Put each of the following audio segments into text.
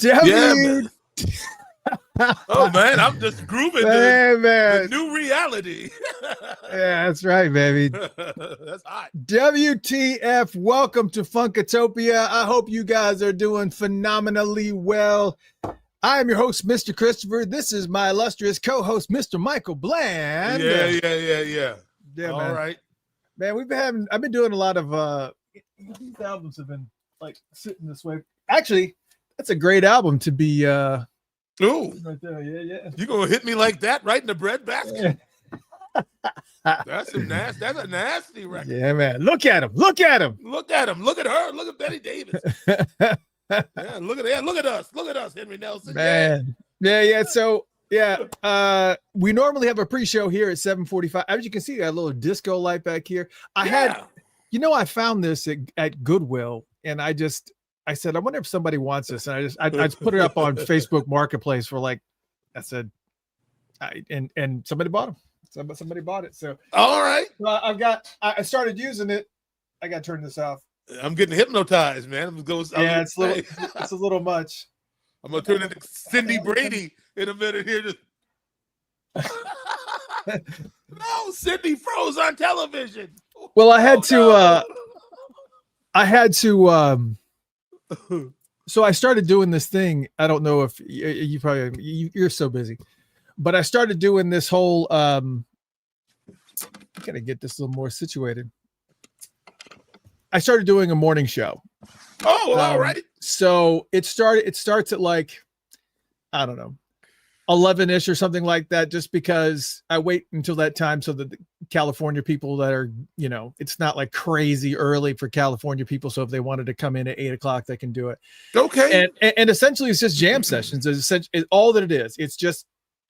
Yeah, W. man. Oh man, I'm just grooving the new reality. Yeah, that's right, baby. That's hot. WTF, welcome to Funkatopia. I hope you guys are doing phenomenally well. I am your host, Mr. Christopher. This is my illustrious co-host, Mr. Michael Bland. Yeah. All man. right. Man, I've been doing a lot of these albums have been like sitting this way. Actually, that's a great album to be Ooh. right there. Yeah. You gonna hit me like that right in the bread basket? That's a nasty record. Yeah, man. Look at him. Look at him. Look at him. Look at her. Look at Betty Davis. Yeah, look at us. Look at us, Henry Nelson. Man. Yeah. So we normally have a pre-show here at 7:45. As you can see, got a little disco light back here. I found this at Goodwill, and I said, I wonder if somebody wants this. And I just put it up on Facebook Marketplace for and somebody bought them. Somebody bought it. So all right. I started using it. I got to turn this off. I'm getting hypnotized, man. It's a little much. I'm gonna turn into Cindy Brady in a minute here. No, Cindy froze on television. Well, I had to. So I started doing this thing. I don't know if you're so busy, but I started doing this whole. I gotta get this a little more situated. I started doing a morning show. Oh, all right. So it starts at I don't know, 11-ish or something like that, just because I wait until that time so that the California people that are, it's not like crazy early for California people. So if they wanted to come in at 8 o'clock, they can do it. Okay. And essentially it's just jam sessions. It's all that it is. It's just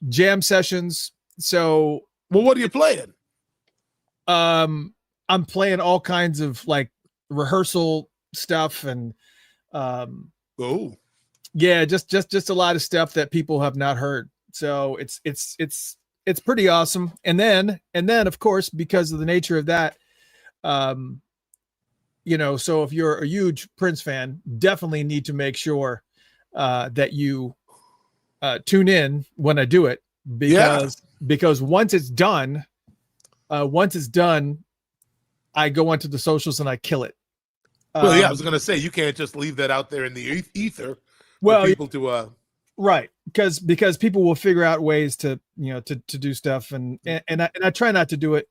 jam sessions. So, well, what are you playing? I'm playing all kinds of rehearsal stuff and just a lot of stuff that people have not heard. So it's pretty awesome. And then of course, because of the nature of that, so if you're a huge Prince fan, definitely need to make sure that you tune in when I do it, because once it's done, I go onto the socials and I kill it. Well, I was going to say, you can't just leave that out there in the ether for people to right, because people will figure out ways to do stuff, and I try not to do it,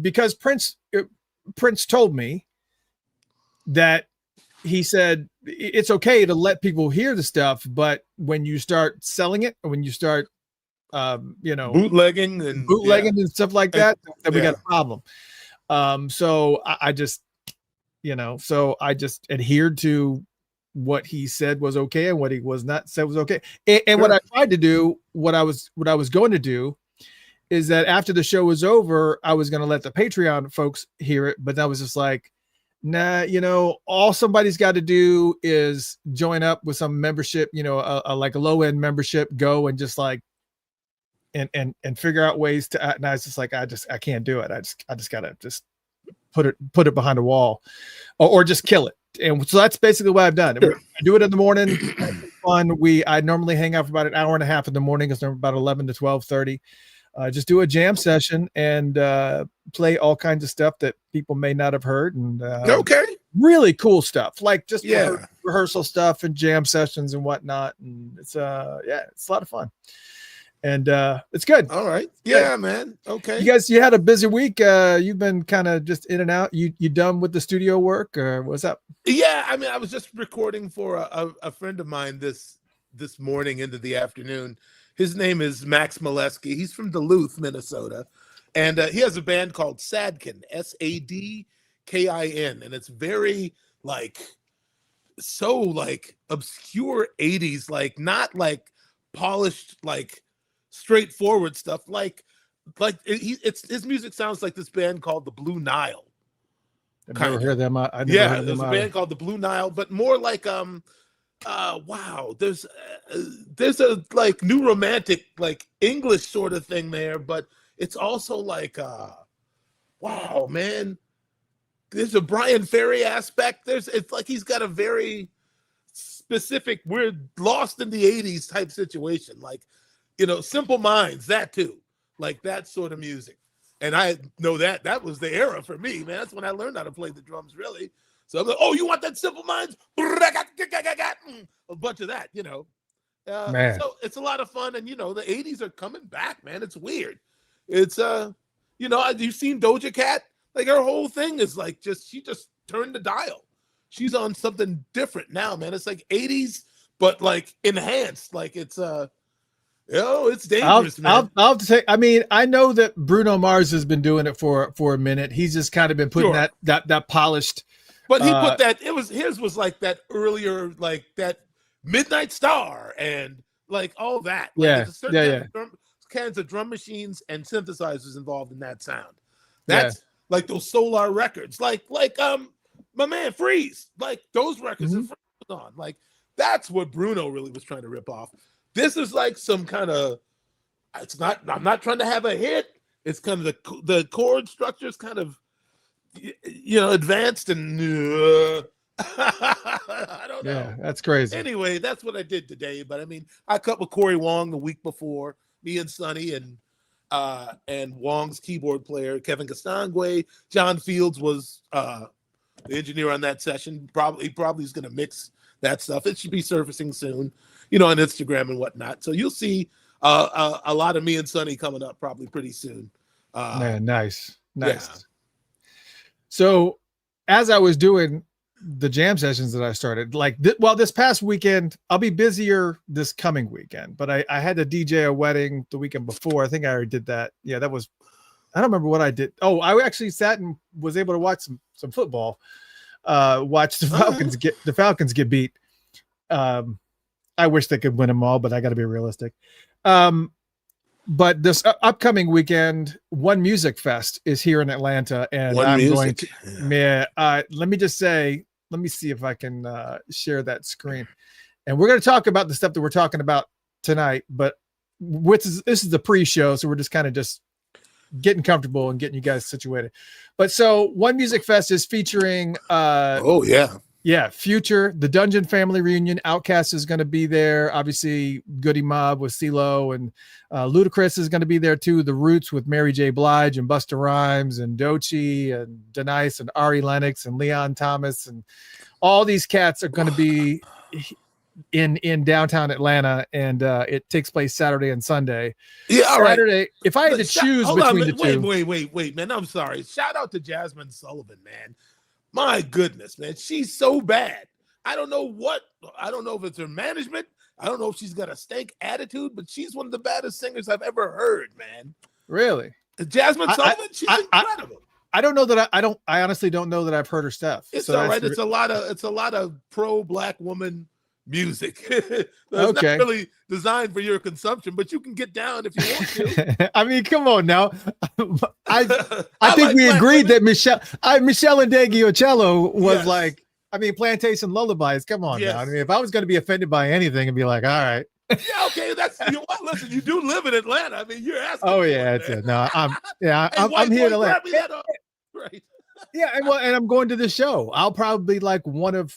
because Prince told me that he said it's okay to let people hear the stuff, but when you start selling it, or when you start bootlegging and stuff like that, then we got a problem. So I just adhered to what he said was okay and what he was not said was okay. And what I tried to do, what I was going to do, is that after the show was over, I was going to let the Patreon folks hear it, but that was just nah, all somebody's got to do is join up with some membership, a low end membership, go and just and figure out ways to. And I was just I can't do it. I just gotta just put it behind a wall, or just kill it. And so that's basically what I've done. I do it in the morning. Fun. I normally hang out for about an hour and a half in the morning. It's about 11 to 12:30. Just do a jam session and play all kinds of stuff that people may not have heard, and really cool stuff, just rehearsal stuff and jam sessions and whatnot. And it's it's a lot of fun. And it's good. All right. Yeah, man. Okay. You had a busy week. You've been kind of just in and out. You done with the studio work, or what's up? Yeah, I mean, I was just recording for a friend of mine this morning into the afternoon. His name is Max Molesky. He's from Duluth, Minnesota. And he has a band called Sadkin, Sadkin. And it's very obscure 80s, not polished, straightforward stuff. His music sounds like this band called the Blue Nile. I've never heard them. There's a band called the Blue Nile, but more there's a new romantic English sort of thing there, but it's also wow, man, there's a Brian Ferry aspect. It's he's got a very specific, we're lost in the 80s type situation. Like, Simple Minds, that too. Like that sort of music. And I know that was the era for me, man. That's when I learned how to play the drums, really. So I'm like, oh, you want that Simple Minds? A bunch of that, Man. So it's a lot of fun. And, the 80s are coming back, man. It's weird. It's, you've seen Doja Cat? Like her whole thing is like she just turned the dial. She's on something different now, man. It's like 80s, but like enhanced. Like it's it's dangerous, man. I'll have to say, I mean, I know that Bruno Mars has been doing it for a minute. He's just kind of been putting that polished. But he put that, his was like that earlier, like that Midnight Star and like all that. Like kinds of drum machines and synthesizers involved in that sound. That's like those Solar records, like my man Freeze, like those records are on. Like that's what Bruno really was trying to rip off. This is like some kind of, I'm not trying to have a hit. It's kind of the chord structure is kind of, advanced and I don't know. Yeah, that's crazy. Anyway, that's what I did today. But I mean, I cut with Corey Wong the week before, me and Sonny and Wong's keyboard player, Kevin Castangwe. John Fields was the engineer on that session. Probably is going to mix that stuff. It should be surfacing soon, on Instagram and whatnot. So you'll see a lot of me and Sonny coming up probably pretty soon. Man, nice. Yeah. So as I was doing the jam sessions that I started, like, this past weekend, I'll be busier this coming weekend, but I had to DJ a wedding the weekend before. I think I already did that. Yeah, I don't remember what I did. Oh, I actually sat and was able to watch some football, watch the Falcons get beat. I wish they could win them all, but I got to be realistic. But this upcoming weekend, One Music Fest is here in Atlanta, and let me just say, let me see if I can share that screen, and we're going to talk about the stuff that we're talking about tonight. But this is the pre-show, so we're just kind of getting comfortable and getting you guys situated. But so One Music Fest is featuring Future, the Dungeon Family Reunion, Outkast is going to be there. Obviously, Goody Mob with CeeLo, and Ludacris is going to be there too. The Roots with Mary J. Blige and Busta Rhymes and Doechii and Denise and Ari Lennox and Leon Thomas, and all these cats are going to be in downtown Atlanta, and it takes place Saturday and Sunday. Yeah, all Saturday. Right. If I had to choose between the two, wait, man, I'm sorry. Shout out to Jasmine Sullivan, man. My goodness, man, she's so bad. I don't know if it's her management. I don't know if she's got a stank attitude, but she's one of the baddest singers I've ever heard, man. Really? Jasmine Sullivan, she's incredible. I don't know that I honestly don't know that I've heard her stuff. It's all right. It's a lot of pro Black woman music. It's not really designed for your consumption, but you can get down if you want to. I mean, come on now. I think we agreed that Michelle Ndegeocello was like, I mean, Plantation Lullabies. Come on now. I mean, if I was going to be offended by anything, I'd be like, all right. Yeah, okay. Listen, you do live in Atlanta. I mean, you're asking. Oh yeah, I'm here in Atlanta. Right. Yeah, and I'm going to the show. I'll probably be like one of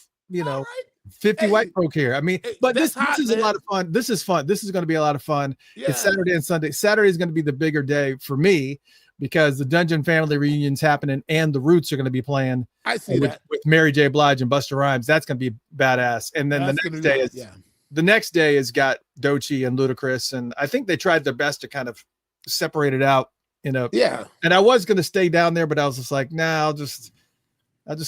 50 white folk here. I mean, but this is a lot of fun. This is fun. This is going to be a lot of fun. Yeah. It's Saturday and Sunday. Saturday is going to be the bigger day for me because the Dungeon Family Reunion's happening and the Roots are going to be playing. I see that with Mary J. Blige and Busta Rhymes. That's going to be badass. And then the next day has got Doechii and Ludacris, and I think they tried their best to kind of separate it out. And I was going to stay down there, but I was just like, nah, I'll just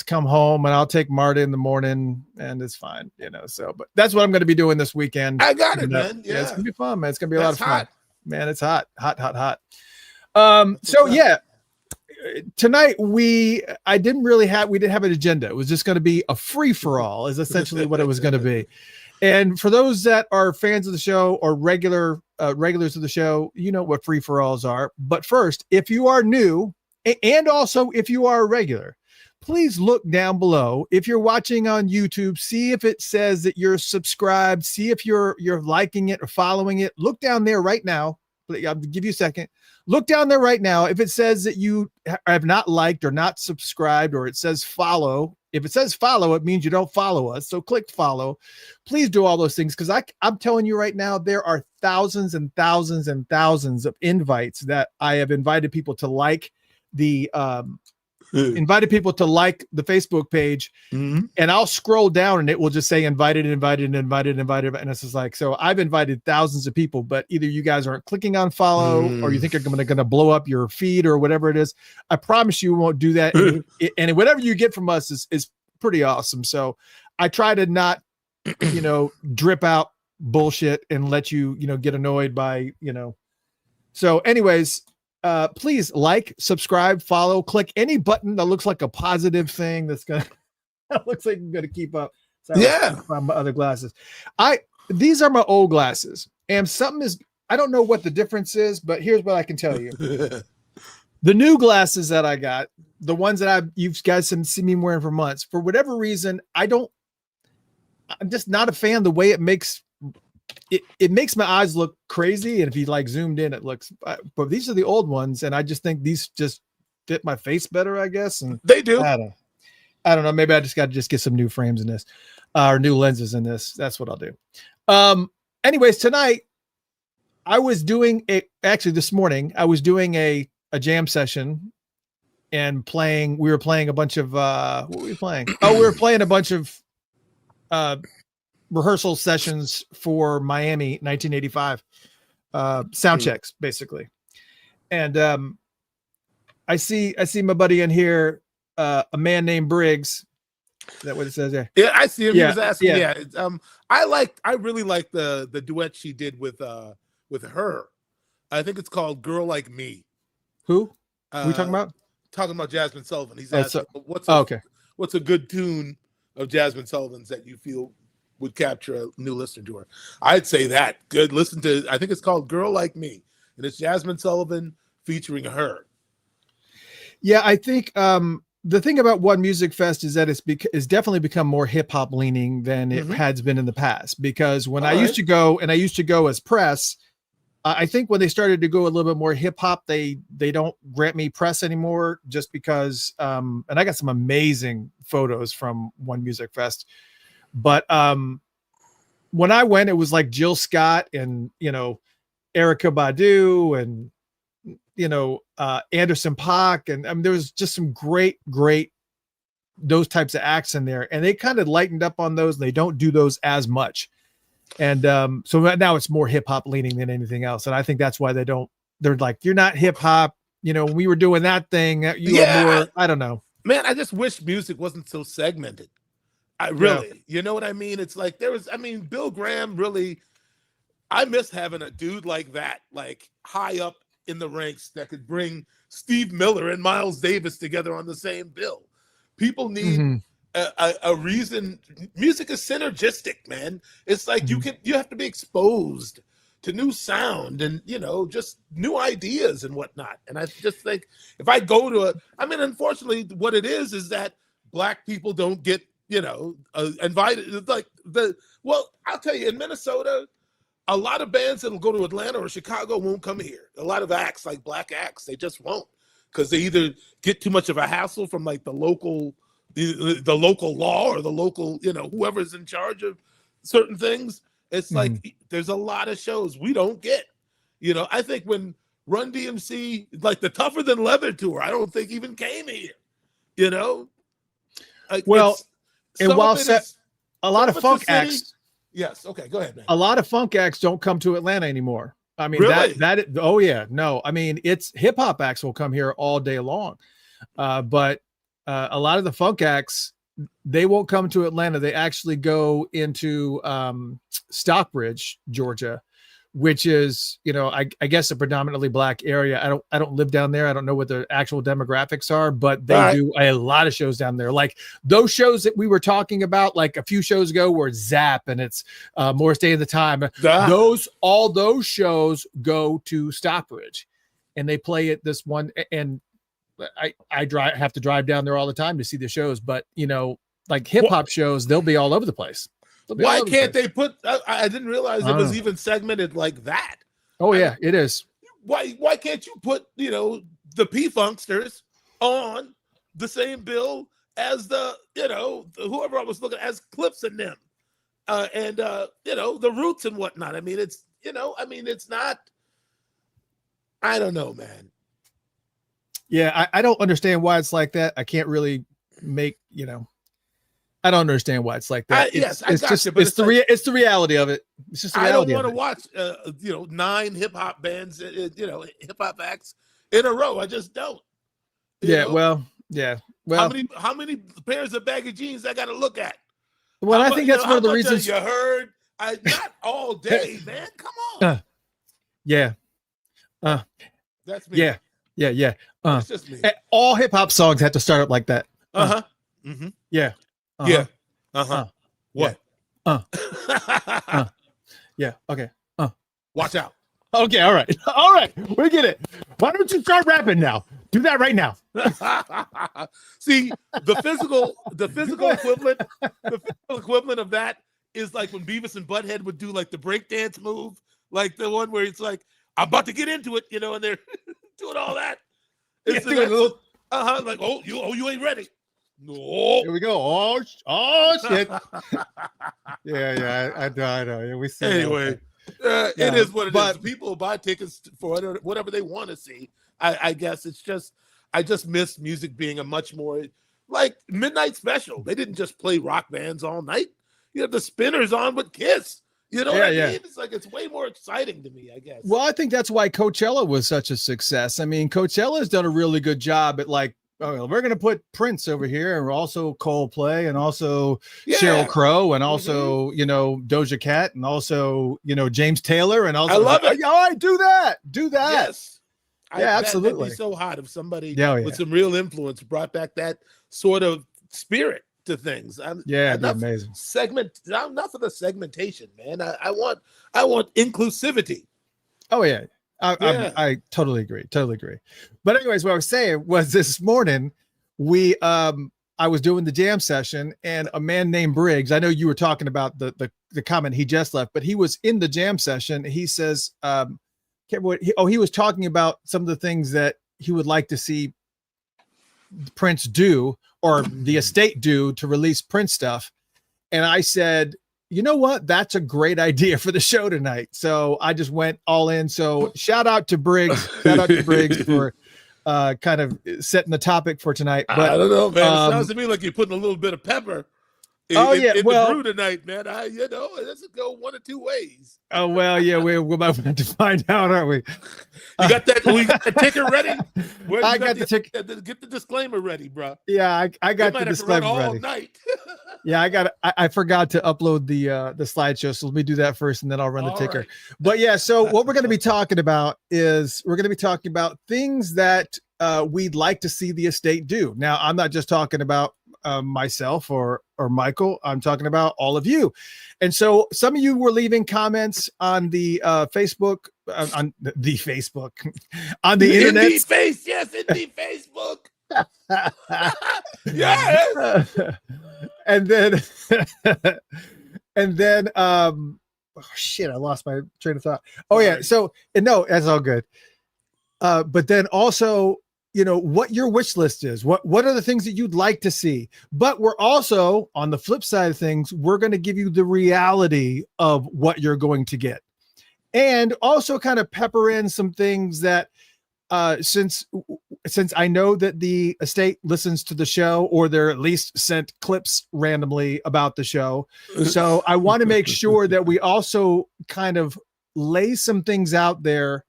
come home and I'll take Marta in the morning and it's fine, so, but that's what I'm going to be doing this weekend. I got it, man. Yeah. It's going to be fun, man. It's going to be a lot of fun, hot. Man. It's hot. Tonight we didn't have an agenda. It was just going to be a free for all is essentially what it was going to be. And for those that are fans of the show or regulars of the show, you know what free for alls are. But first, if you are new and also if you are a regular, please look down below. If you're watching on YouTube, see if it says that you're subscribed. See if you're liking it or following it. Look down there right now, I'll give you a second. Look down there right now. If it says that you have not liked or not subscribed, or it says follow, if it says follow, it means you don't follow us. So click follow. Please do all those things, because I'm telling you right now, there are thousands and thousands and thousands of invites that I have invited people to like the Facebook page, and I'll scroll down and it will just say invited. And it's just like, so I've invited thousands of people, but either you guys aren't clicking on follow or you think you're going to blow up your feed or whatever it is. I promise you won't do that. And whatever you get from us is pretty awesome. So I try to not, drip out bullshit and let you, get annoyed by, so anyways, please like, subscribe, follow, click any button that looks like a positive thing that looks like I'm gonna keep up. Sorry, yeah. Find my other glasses. These are my old glasses, and I don't know what the difference is, but here's what I can tell you. The new glasses that I got, the ones that you guys have seen me wearing for months, for whatever reason, I'm just not a fan. The way it makes my eyes look crazy, and if you zoomed in, it looks. But these are the old ones, and I just think these just fit my face better, I guess. And they do. I don't know. Maybe I just got to get some new frames in this, or new lenses in this. That's what I'll do. Anyways, tonight I was doing this morning I was doing a jam session and we were playing a bunch of what were we playing? Oh, we were playing a bunch of rehearsal sessions for Miami 1985 sound checks, basically. And I see my buddy in here, a man named Briggs. Is that what it says there? Yeah, I see him. Yeah, he was asking. yeah. I really like the duet she did with her. I think it's called "Girl Like Me." Who are we talking about? Talking about Jasmine Sullivan. He's asking, what's a good tune of Jasmine Sullivan's that you feel would capture a new listener to her? I'd say that. Good. Listen to, I think it's called "Girl Like Me," and it's Jasmine Sullivan featuring her. Yeah, I think the thing about One Music Fest is that it's definitely become more hip hop leaning than it has been in the past. Because when I used to go as press, I think when they started to go a little bit more hip hop, they don't grant me press anymore, just because. And I got some amazing photos from One Music Fest, but when I went, it was like Jill Scott and Erykah Badu and Anderson .Paak, and there was just some great those types of acts in there, and they kind of lightened up on those. And they don't do those as much, and so now it's more hip hop leaning than anything else. And I think that's why they're like, you're not hip hop. When we were doing that thing, you are more. I don't know, man. I just wish music wasn't so segmented. I really, you know what I mean? It's like Bill Graham really. I miss having a dude like that, like high up in the ranks, that could bring Steve Miller and Miles Davis together on the same bill. People need a reason. Music is synergistic, man. It's like you have to be exposed to new sound and just new ideas and whatnot. And I just think if I go to unfortunately, what it is that Black people don't get invited. It's like I'll tell you, in Minnesota, a lot of bands that'll go to Atlanta or Chicago won't come here. A lot of acts, like Black acts, they just won't, because they either get too much of a hassle from like the local law or the local, whoever's in charge of certain things. It's like there's a lot of shows we don't get. I think when Run DMC, like the Tougher Than Leather tour, I don't think even came here. Well, and while a lot of funk acts. Yes. Okay. Go ahead, man. A lot of funk acts don't come to Atlanta anymore. I mean, really? Oh yeah, no. I mean, it's hip hop acts will come here all day long, but a lot of the funk acts, they won't come to Atlanta. They actually go into Stockbridge, Georgia, which is, I guess a predominantly Black area. I don't live down there. I don't know what the actual demographics are, but they do a lot of shows down there. Like those shows that we were talking about, like a few shows ago, were Zap and it's Morris Day of the Time. All those shows go to Stockbridge, and they play it this one. And I have to drive down there all the time to see the shows. But like hip hop shows, they'll be all over the place. Why can't they put? I didn't realize it was even segmented like that. Oh yeah, it is. You why can't you put, the P-Funksters on the same bill as the, whoever I was looking as Clips and them, and the Roots and whatnot. I mean, it's not. I don't know, man. Yeah, I don't understand why it's like that. I can't really make, I don't understand why it's like that. It's the reality of it. It's just the reality. I don't want to watch 9 hip hop bands, hip hop acts in a row. I just don't. Yeah. Well. How many pairs of baggy jeans I got to look at? Well, I think that's one of the reasons you heard. Not all day, man. Come on. Yeah. That's me. Yeah. It's just me. All hip hop songs have to start up like that. Mm-hmm. Yeah. Yeah. What? Yeah. Okay. Watch out. Okay. All right. We get it. Why don't you start rapping now? Do that right now. See, the physical equivalent of that is like when Beavis and Butthead would do like the breakdance move, like the one where it's like, I'm about to get into it, and they're doing all that. It's like, you ain't ready. No. Here we go. Oh shit. Yeah. I know. Yeah, we see. Anyway, it is what it is. People buy tickets for whatever they want to see. I guess it's just, I just miss music being a much more like midnight special. They didn't just play rock bands all night. You have the Spinners on with Kiss. You know what I mean? It's like, it's way more exciting to me, I guess. Well, I think that's why Coachella was such a success. I mean, Coachella has done a really good job at like, we're going to put Prince over here and also Coldplay and also Sheryl Crow and also, Doja Cat and also, James Taylor and also. I love it. All right, do that. Yes. Absolutely. That'd be so hot if somebody with some real influence brought back that sort of spirit to things. It'd be amazing. Enough of the segmentation, man. I want inclusivity. Oh yeah. I totally agree. But anyways, what I was saying was this morning I was doing the jam session and a man named Briggs, I know you were talking about the comment he just left, but he was in the jam session. He says, he was talking about some of the things that he would like to see Prince do or the estate do to release Prince stuff. And I said, you know what? That's a great idea for the show tonight. So I just went all in. So shout out to Briggs. For kind of setting the topic for tonight. But I don't know, man. It sounds to me like you're putting a little bit of pepper in the brew tonight, man. It doesn't go one or two ways. Oh, well, yeah, we're about to find out, aren't we? You got that? We got the ticker ready? I got the ticker. Get the disclaimer ready, bro. Yeah, I got the disclaimer ready. All night. Yeah, I forgot to upload the slideshow, so let me do that first, and then I'll run the ticker. Right. But yeah, so what we're going to be talking about is things that we'd like to see the estate do. Now, I'm not just talking about myself or Michael. I'm talking about all of you. And so some of you were leaving comments on the Facebook, on the Facebook, on the internet. Indie Facebook. Yeah. And then oh shit, I lost my train of thought. Oh yeah, so no, that's all good. But then also, what your wish list is, what are the things that you'd like to see. But we're also, on the flip side of things, we're going to give you the reality of what you're going to get, and also kind of pepper in some things that since I know that the estate listens to the show, or they're at least sent clips randomly about the show. So I want to make sure that we also kind of lay some things out there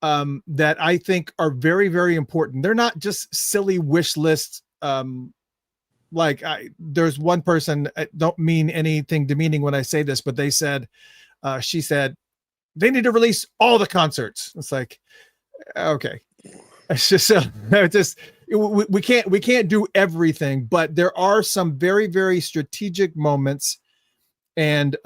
that I think are very, very important. They're not just silly wish lists. There's one person, I don't mean anything demeaning when I say this, but they said, she said, they need to release all the concerts. It's like, okay. It's just we can't do everything, but there are some very, very strategic moments. And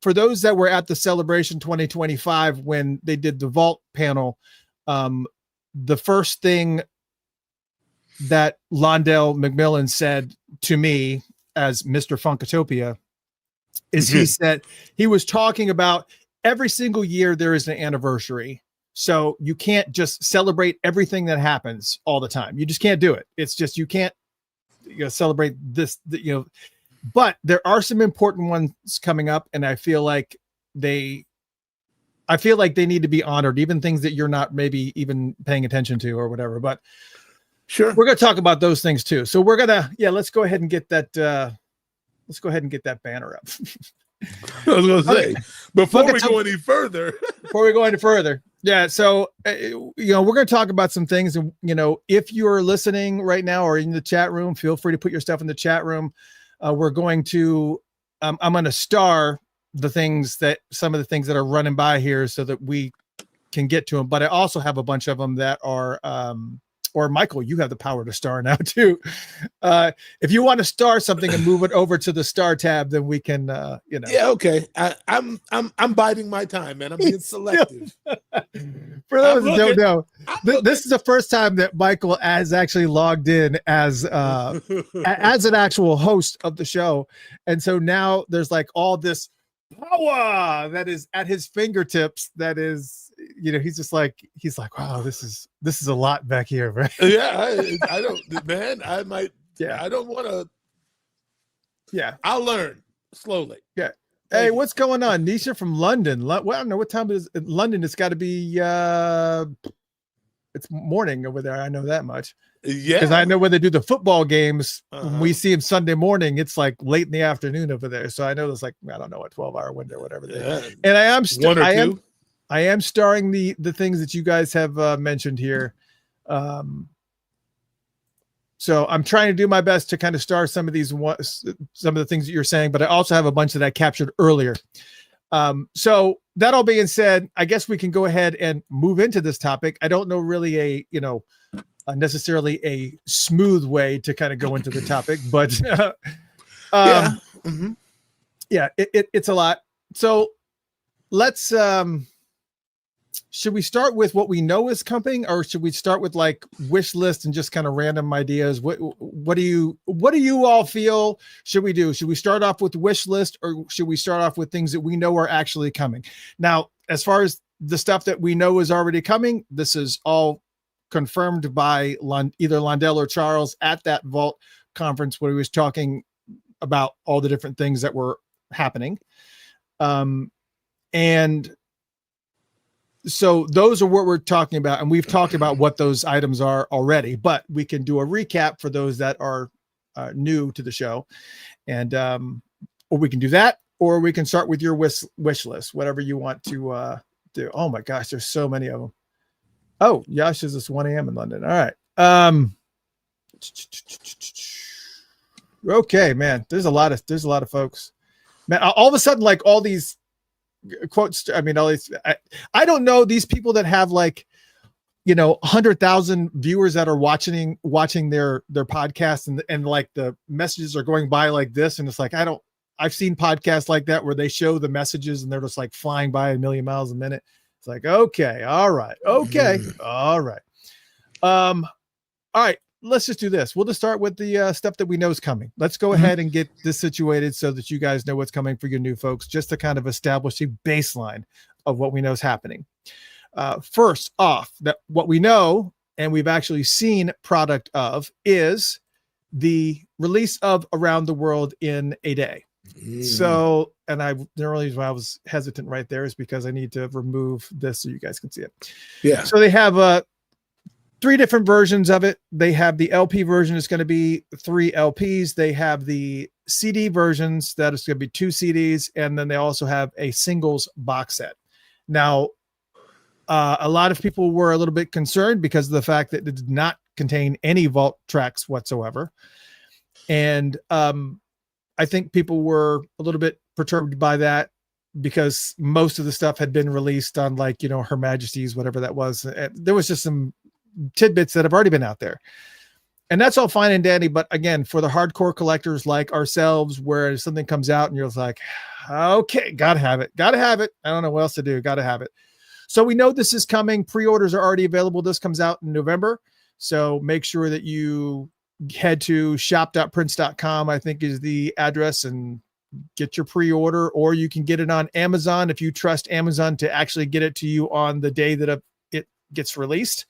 for those that were at the Celebration 2025 when they did the Vault panel, the first thing that Londell McMillan said to me as Mr. Funkatopia is he said he was talking about every single year there is an anniversary. So you can't just celebrate everything that happens all the time. You just can't do it. It's just, you can't, celebrate this, but there are some important ones coming up. And I feel like they need to be honored, even things that you're not maybe even paying attention to or whatever, but sure. We're going to talk about those things too. So we're going to, let's go ahead and get that, banner up. I was going to say, before we go any further. Yeah. So, we're going to talk about some things. And, if you're listening right now or in the chat room, feel free to put your stuff in the chat room. We're going to, I'm going to star some of the things that are running by here so that we can get to them. But I also have a bunch of them that are, or Michael, you have the power to star now too. If you want to star something and move it over to the star tab, then we can, Yeah, okay. I'm biding my time, man. I'm being selective. For those who don't know, this is the first time that Michael has actually logged in as an actual host of the show, and so now there's like all this power that is at his fingertips. That is. He's like, wow, this is a lot back here, right? Yeah, I don't, man. I might. Yeah, I don't want to. Yeah, I'll learn slowly. Yeah. Hey, what's going on, Nisha from London? Well, I don't know what time it is in London. It's got to be it's morning over there. I know that much. Yeah, because I know when they do the football games, when we see them Sunday morning, it's like late in the afternoon over there. So I know there's like, I don't know, a 12-hour window or whatever. Yeah. And I am one or two. I am starring the things that you guys have mentioned here. So I'm trying to do my best to kind of star some of the things that you're saying, but I also have a bunch that I captured earlier. So that all being said, I guess we can go ahead and move into this topic. I don't know really necessarily a smooth way to kind of go into the topic, but it's a lot. So let's should we start with what we know is coming, or should we start with like wish list and just kind of random ideas? What do you all feel should we do? Should we start off with wish list, or should we start off with things that we know are actually coming? Now, as far as the stuff that we know is already coming, this is all confirmed by either Londell or Charles at that Vault conference where he was talking about all the different things that were happening. And so those are what we're talking about, and we've talked about what those items are already, but we can do a recap for those that are new to the show. And or we can do that, or we can start with your wish list, whatever you want to do. Oh my gosh, there's so many of them. Oh, Yash is this 1 a.m. in London. All right. Okay, man. There's a lot of folks. Man, all of a sudden, like all these quotes, I mean, all these, I don't know these people that have like, 100,000 viewers that are watching their podcast and like the messages are going by like this. And it's like, I've seen podcasts like that where they show the messages and they're just like flying by a million miles a minute. It's like, okay, all right. Okay. All right. All right. Let's just do this. We'll just start with the stuff that we know is coming. Let's go ahead and get this situated so that you guys know what's coming for your new folks, just to kind of establish a baseline of what we know is happening. First off, that what we know and we've actually seen product of is the release of Around the World in a Day. So, and the only reason why I was hesitant right there is because I need to remove this so you guys can see it. Yeah. So they have 3 different versions of it. They have the LP version. It's going to be 3 LPs. They have the CD versions. That is going to be 2 CDs. And then they also have a singles box set. Now, a lot of people were a little bit concerned because of the fact that it did not contain any Vault tracks whatsoever. And I think people were a little bit perturbed by that because most of the stuff had been released on like, Her Majesty's, whatever that was. There was just some tidbits that have already been out there. And that's all fine and dandy. But again, for the hardcore collectors like ourselves, where something comes out and you're like, okay, gotta have it. I don't know what else to do. Gotta have it. So we know this is coming. Pre-orders are already available. This comes out in November. So make sure that you head to shop.prince.com, I think is the address, and get your pre-order, or you can get it on Amazon if you trust Amazon to actually get it to you on the day that gets released.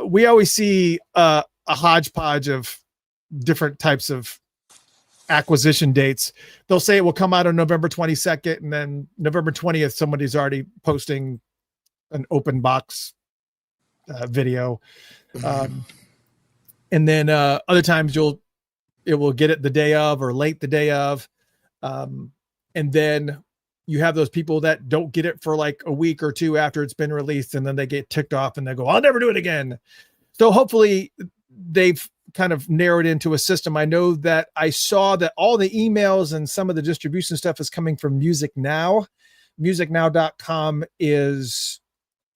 We always see a hodgepodge of different types of acquisition dates. They'll say it will come out on November 22nd, and then November 20th, somebody's already posting an open box video. And then other times it will get it the day of or late the day of. And then you have those people that don't get it for like a week or two after it's been released, and then they get ticked off and they go, I'll never do it again. So hopefully they've kind of narrowed into a system. I know that I saw that all the emails and some of the distribution stuff is coming from Music Now. MusicNow.com is,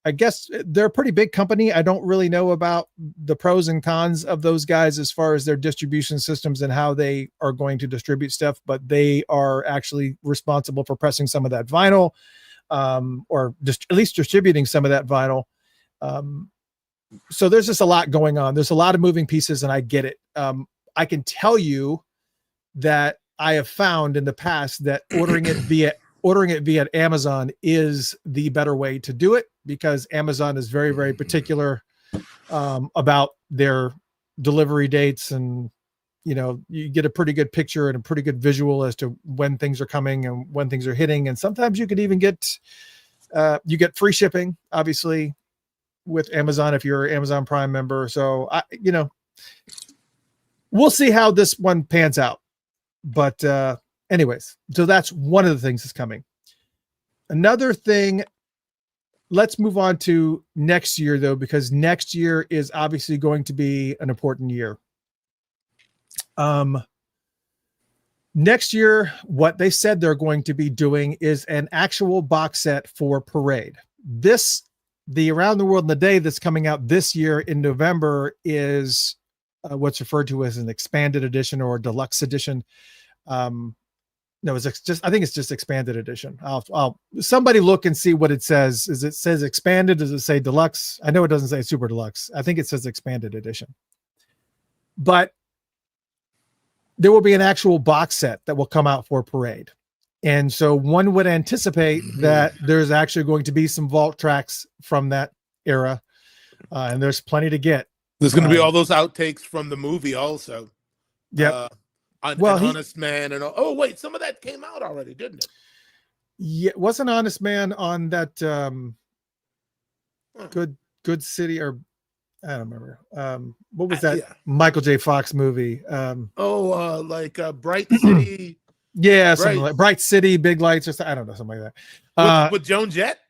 I guess they're a pretty big company. I don't really know about the pros and cons of those guys as far as their distribution systems and how they are going to distribute stuff, but they are actually responsible for pressing some of that vinyl, or just at least distributing some of that vinyl. So there's just a lot going on. There's a lot of moving pieces, and I get it. I can tell you that I have found in the past that ordering it via Amazon is the better way to do it, because Amazon is very, very particular about their delivery dates, and you get a pretty good picture and a pretty good visual as to when things are coming and when things are hitting. And sometimes you could even get free shipping, obviously, with Amazon if you're an Amazon Prime member. So we'll see how this one pans out. But anyways, so that's one of the things that's coming. Another thing, let's move on to next year, though, because next year is obviously going to be an important year. Next year, what they said they're going to be doing is an actual box set for Parade. The Around the World in a Day that's coming out this year in November is what's referred to as an expanded edition or deluxe edition. No, I think it's just expanded edition. I'll somebody look and see what it says. Is it says expanded? Does it say deluxe? I know it doesn't say super deluxe. I think it says expanded edition. But there will be an actual box set that will come out for Parade. And so one would anticipate that there's actually going to be some vault tracks from that era. And there's plenty to get. There's going to be all those outtakes from the movie also. Yeah. Honest Man and all. Oh, wait, some of that came out already, didn't it? Yeah. Wasn't Honest Man on that Good City, or I don't remember. What was that Michael J. Fox movie? Bright City. Yeah, something like Bright City, Big Lights, or something. I don't know, something like that. With Joan Jett?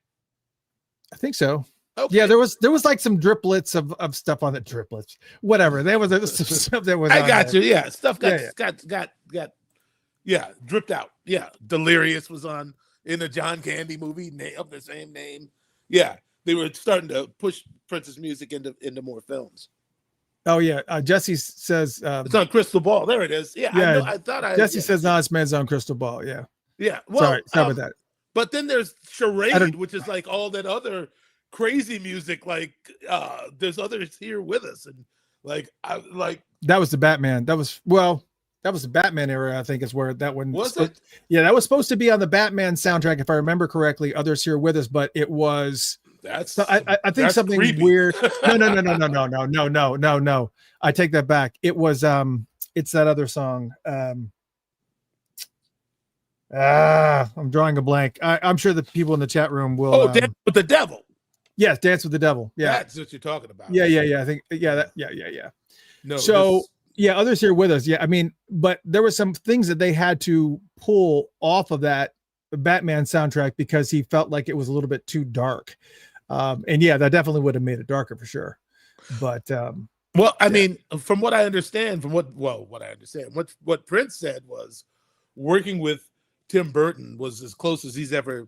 I think so. Okay. Yeah, there was like some driplets of stuff on it. Driplets, whatever. There was some stuff that was. I got there. you. Yeah, stuff got dripped out. Yeah, Delirious was on in a John Candy movie of the same name. Yeah, they were starting to push Prince's music into more films. Oh yeah, Jesse says it's on Crystal Ball. There it is. Yeah, yeah. I thought Jesse says Honest Man's on Crystal Ball. Yeah. Yeah. Well, sorry about that. But then there's Charade, which is like all that other crazy music. Like there's others here with us, and that was the Batman. That was the Batman era. I think is where that one was. It? Yeah, that was supposed to be on the Batman soundtrack, if I remember correctly. Others here with us, but it was. I think something creepy. Weird. No. I take that back. It was it's that other song. I'm drawing a blank. I'm sure the people in the chat room will. Dance with the Devil. Yes, Dance with the Devil. Yeah, that's what you're talking about. Yeah. I think yeah. No. So others here with us. Yeah, I mean, but there were some things that they had to pull off of that Batman soundtrack because he felt like it was a little bit too dark. And yeah, that definitely would have made it darker for sure. But I mean, from what I understand, what Prince said was working with Tim Burton was as close as he's ever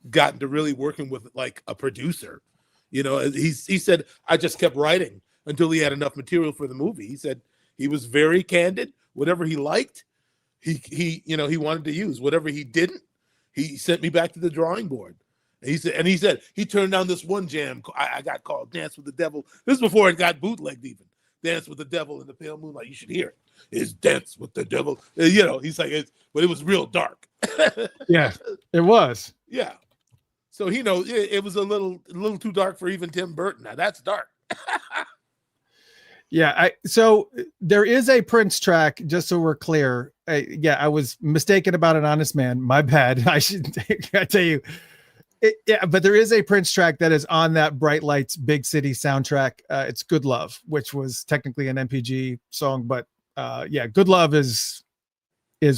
gotten to really working with like a producer. He said, I just kept writing until he had enough material for the movie. He said he was very candid. Whatever he liked, he wanted to use. Whatever he didn't, he sent me back to the drawing board. He said he turned down this one jam I got called Dance with the Devil. This is before it got bootlegged even. Dance with the Devil in the Pale Moonlight. You should hear it. It's Dance with the Devil. He's like, but it was real dark. Yeah, it was. Yeah. So he knows it was a little too dark for even Tim Burton. Now that's dark. Yeah. So there is a Prince track, just so we're clear. I was mistaken about An Honest Man. My bad. I tell you. But there is a Prince track that is on that Bright Lights Big City soundtrack. It's Good Love, which was technically an MPG song, but Good Love is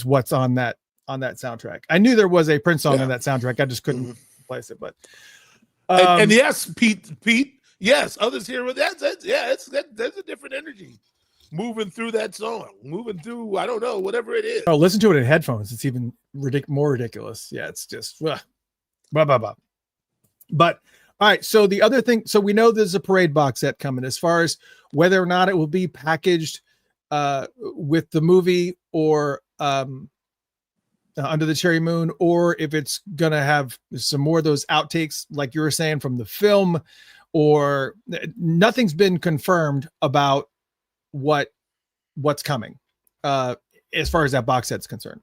what's on that soundtrack. I knew there was a Prince song on that soundtrack. I just couldn't place it. But and yes, Pete. Yes, others here with that. There's a different energy moving through that song, moving through, I don't know, whatever it is. Oh, listen to it in headphones. It's even more ridiculous. Yeah, it's just blah, blah, blah. But all right, so the other thing, so we know there's a parade box set coming. As far as whether or not it will be packaged with the movie or Under the Cherry Moon, or if it's gonna have some more of those outtakes, like you were saying, from the film, or nothing's been confirmed about what's coming as far as that box set's concerned.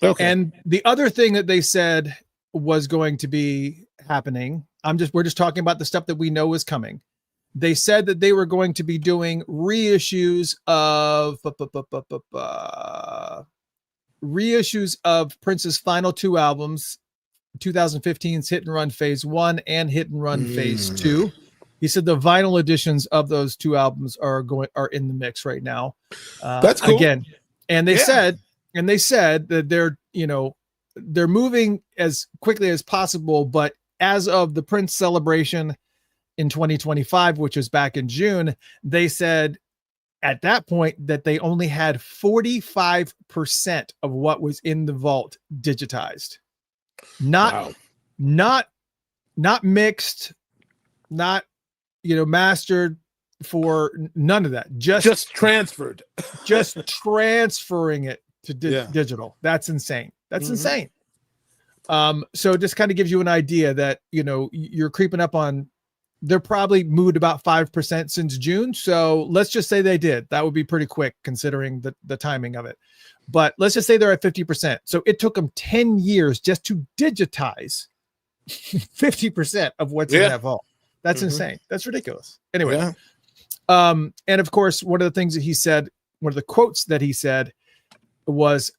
Okay. And the other thing that they said was going to be happening, we're just talking about the stuff that we know is coming. They said that they were going to be doing reissues of Prince's final two albums, 2015's Hit and Run Phase 1 and Hit and Run Phase 2. He said the vinyl editions of those two albums are in the mix right now. That's cool. Again, and they said that they're moving as quickly as possible, but as of the Prince celebration in 2025, which was back in June, they said at that point that they only had 45% of what was in the vault digitized. Not mixed, not mastered, for none of that. Just transferred. Just transferring it to digital. That's insane. That's insane. So it just kind of gives you an idea that you're creeping up on. They're probably moved about 5% since June. So let's just say they did. That would be pretty quick considering the timing of it. But let's just say they're at 50%. So it took them 10 years just to digitize 50% of what's in that vault. That's insane. That's ridiculous. Anyway. And of course, one of the things that he said, one of the quotes that he said was,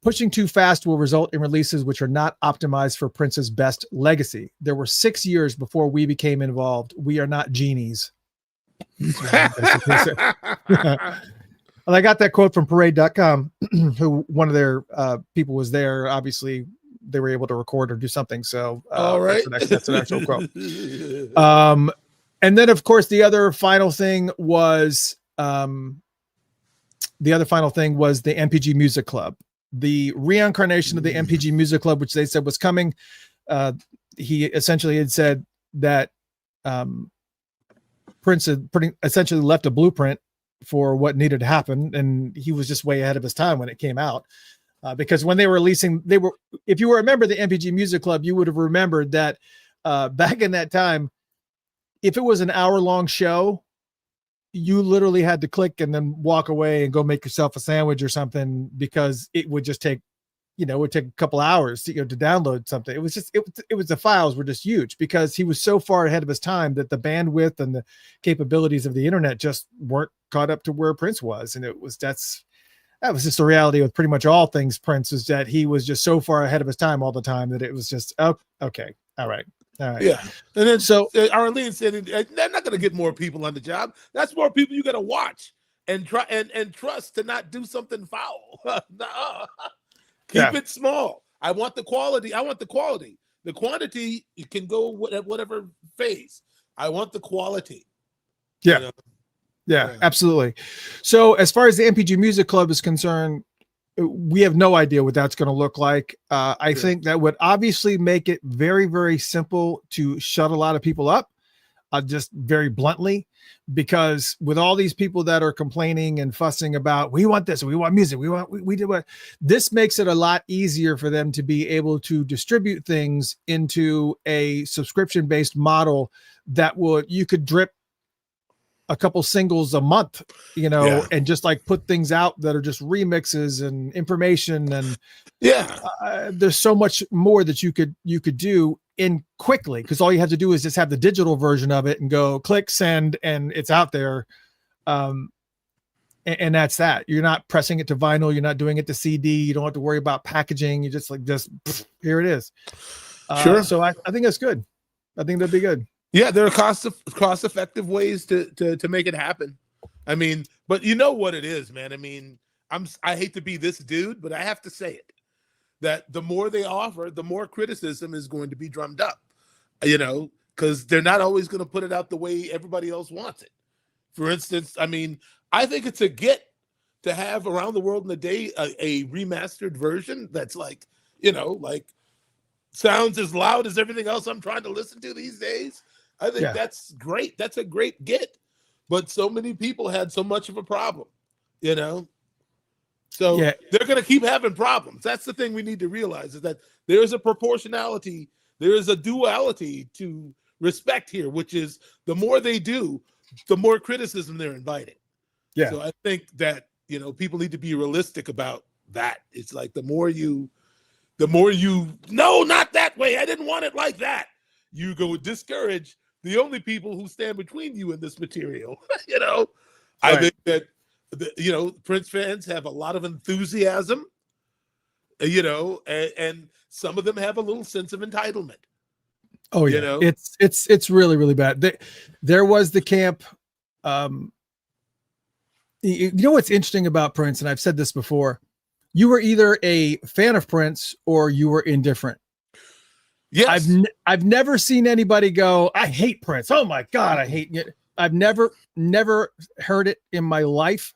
pushing too fast will result in releases which are not optimized for Prince's best legacy. There were 6 years before we became involved. We are not genies. And I got that quote from parade.com, who one of their people was there. Obviously, they were able to record or do something. So all right, that's an actual quote. And then, of course, the other final thing was the MPG Music Club, the reincarnation of the MPG Music Club, which they said was coming. He essentially had said that Prince had essentially left a blueprint for what needed to happen, and he was just way ahead of his time when it came out. Because when they were releasing, if you remember the MPG Music Club, you would have remembered that back in that time, if it was an hour-long show, you literally had to click and then walk away and go make yourself a sandwich or something, because it would just take, it would take a couple hours to download something. It was just, it was, the files were just huge because he was so far ahead of his time that the bandwidth and the capabilities of the internet just weren't caught up to where Prince was. And that was just the reality with pretty much all things Prince, is that he was just so far ahead of his time all the time that it was just, oh, okay. All right. Yeah. And then so Arlene said they're not going to get more people on the job. That's more people you got to watch and try and trust to not do something foul. Nuh-uh. Keep it small. I want the quality. The quantity, you can go at whatever phase. I want the quality. Yeah. Yeah, absolutely. So as far as the MPG Music Club is concerned, we have no idea what that's going to look like. I think that would obviously make it very, very simple to shut a lot of people up, just very bluntly, because with all these people that are complaining and fussing about, we want this, we want music, we do what, this makes it a lot easier for them to be able to distribute things into a subscription-based model that you could drip a couple singles a month, and just like put things out that are just remixes and information. And there's so much more that you could do. in quickly, because all you have to do is just have the digital version of it and go click send, and it's out there. And that's that. You're not pressing it to vinyl. You're not doing it to CD. You don't have to worry about packaging. You just here it is. Sure. So I think that's good. I think that'd be good. Yeah, there are cost-effective ways to make it happen. I mean, but you know what it is, man. I mean, I hate to be this dude, but I have to say it, that the more they offer, the more criticism is going to be drummed up, you know, because they're not always going to put it out the way everybody else wants it. For instance, I mean, I think it's a get to have Around the World in a Day a remastered version that's like, you know, like sounds as loud as everything else I'm trying to listen to these days. I think that's great. That's a great get. But so many people had so much of a problem, you know? So they're going to keep having problems. That's the thing we need to realize, is that there is a proportionality, there is a duality to respect here, which is the more they do, the more criticism they're inviting. Yeah. So I think that, you know, people need to be realistic about that. It's like the more you, no, not that way, I didn't want it like that, you go discourage the only people who stand between you and this material. You know, right. I think that, you know, Prince fans have a lot of enthusiasm, you know, and some of them have a little sense of entitlement. Oh yeah, you know? It's really, really bad. There was the camp. You know what's interesting about Prince, and I've said this before, you were either a fan of Prince or you were indifferent. Yes. I've never seen anybody go, I hate Prince. Oh my God, I hate it. I've never heard it in my life.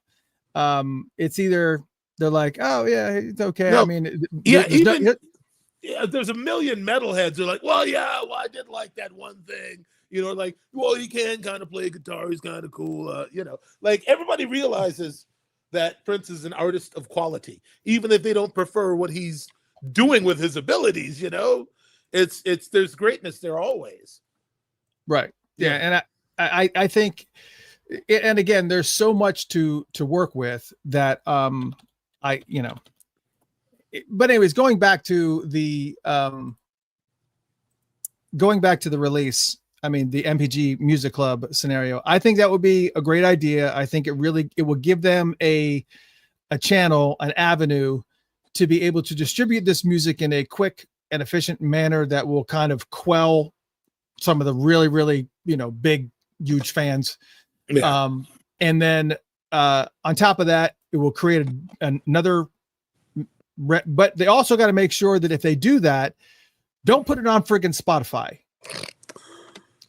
It's either they're like, oh yeah, it's okay. No, I mean, there's a million metalheads who are like, well, I did like that one thing. You know, like, well, he can kind of play guitar. He's kind of cool. You know, like everybody realizes that Prince is an artist of quality, even if they don't prefer what he's doing with his abilities. You know, there's greatness there always. Right. Yeah. And I think, and again, there's so much to work with that, you know, but anyways, going back to the release, I mean, the MPG Music Club scenario, I think that would be a great idea. I think it will give them a channel, an avenue to be able to distribute this music in a quick and efficient manner that will kind of quell some of the really, really, you know, big, huge fans. Yeah. And then on top of that, it will create another, but they also got to make sure that if they do that, don't put it on friggin' Spotify.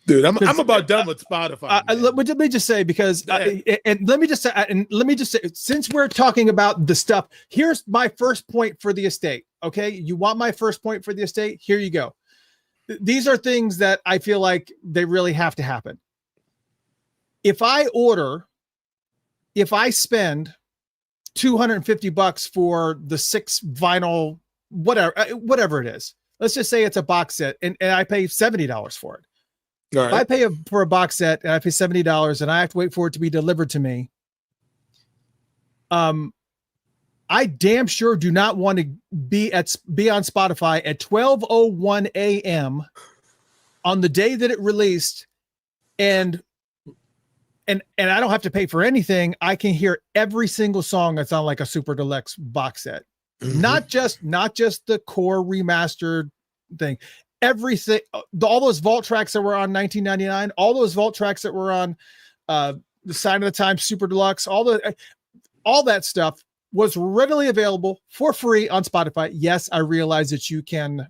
Dude, I'm about done with Spotify. Let me just say, because and let me just say, since we're talking about the stuff, here's my first point for the estate. Okay, you want my first point for the estate? Here you go. These are things that I feel like they really have to happen. If I spend $250 for the 6 vinyl, whatever it is, let's just say it's a box set, and I pay $70 for it. All right. If I pay for a box set and I pay $70 and I have to wait for it to be delivered to me, I damn sure do not want to be on Spotify at 12:01 a.m. on the day that it released, and I don't have to pay for anything. I can hear every single song that's on like a super deluxe box set. Mm-hmm. Not just the core remastered thing. Everything, all those vault tracks that were on 1999, all those vault tracks that were on the Sign of the Times Super Deluxe, all that stuff was readily available for free on Spotify. Yes, I realize that you can.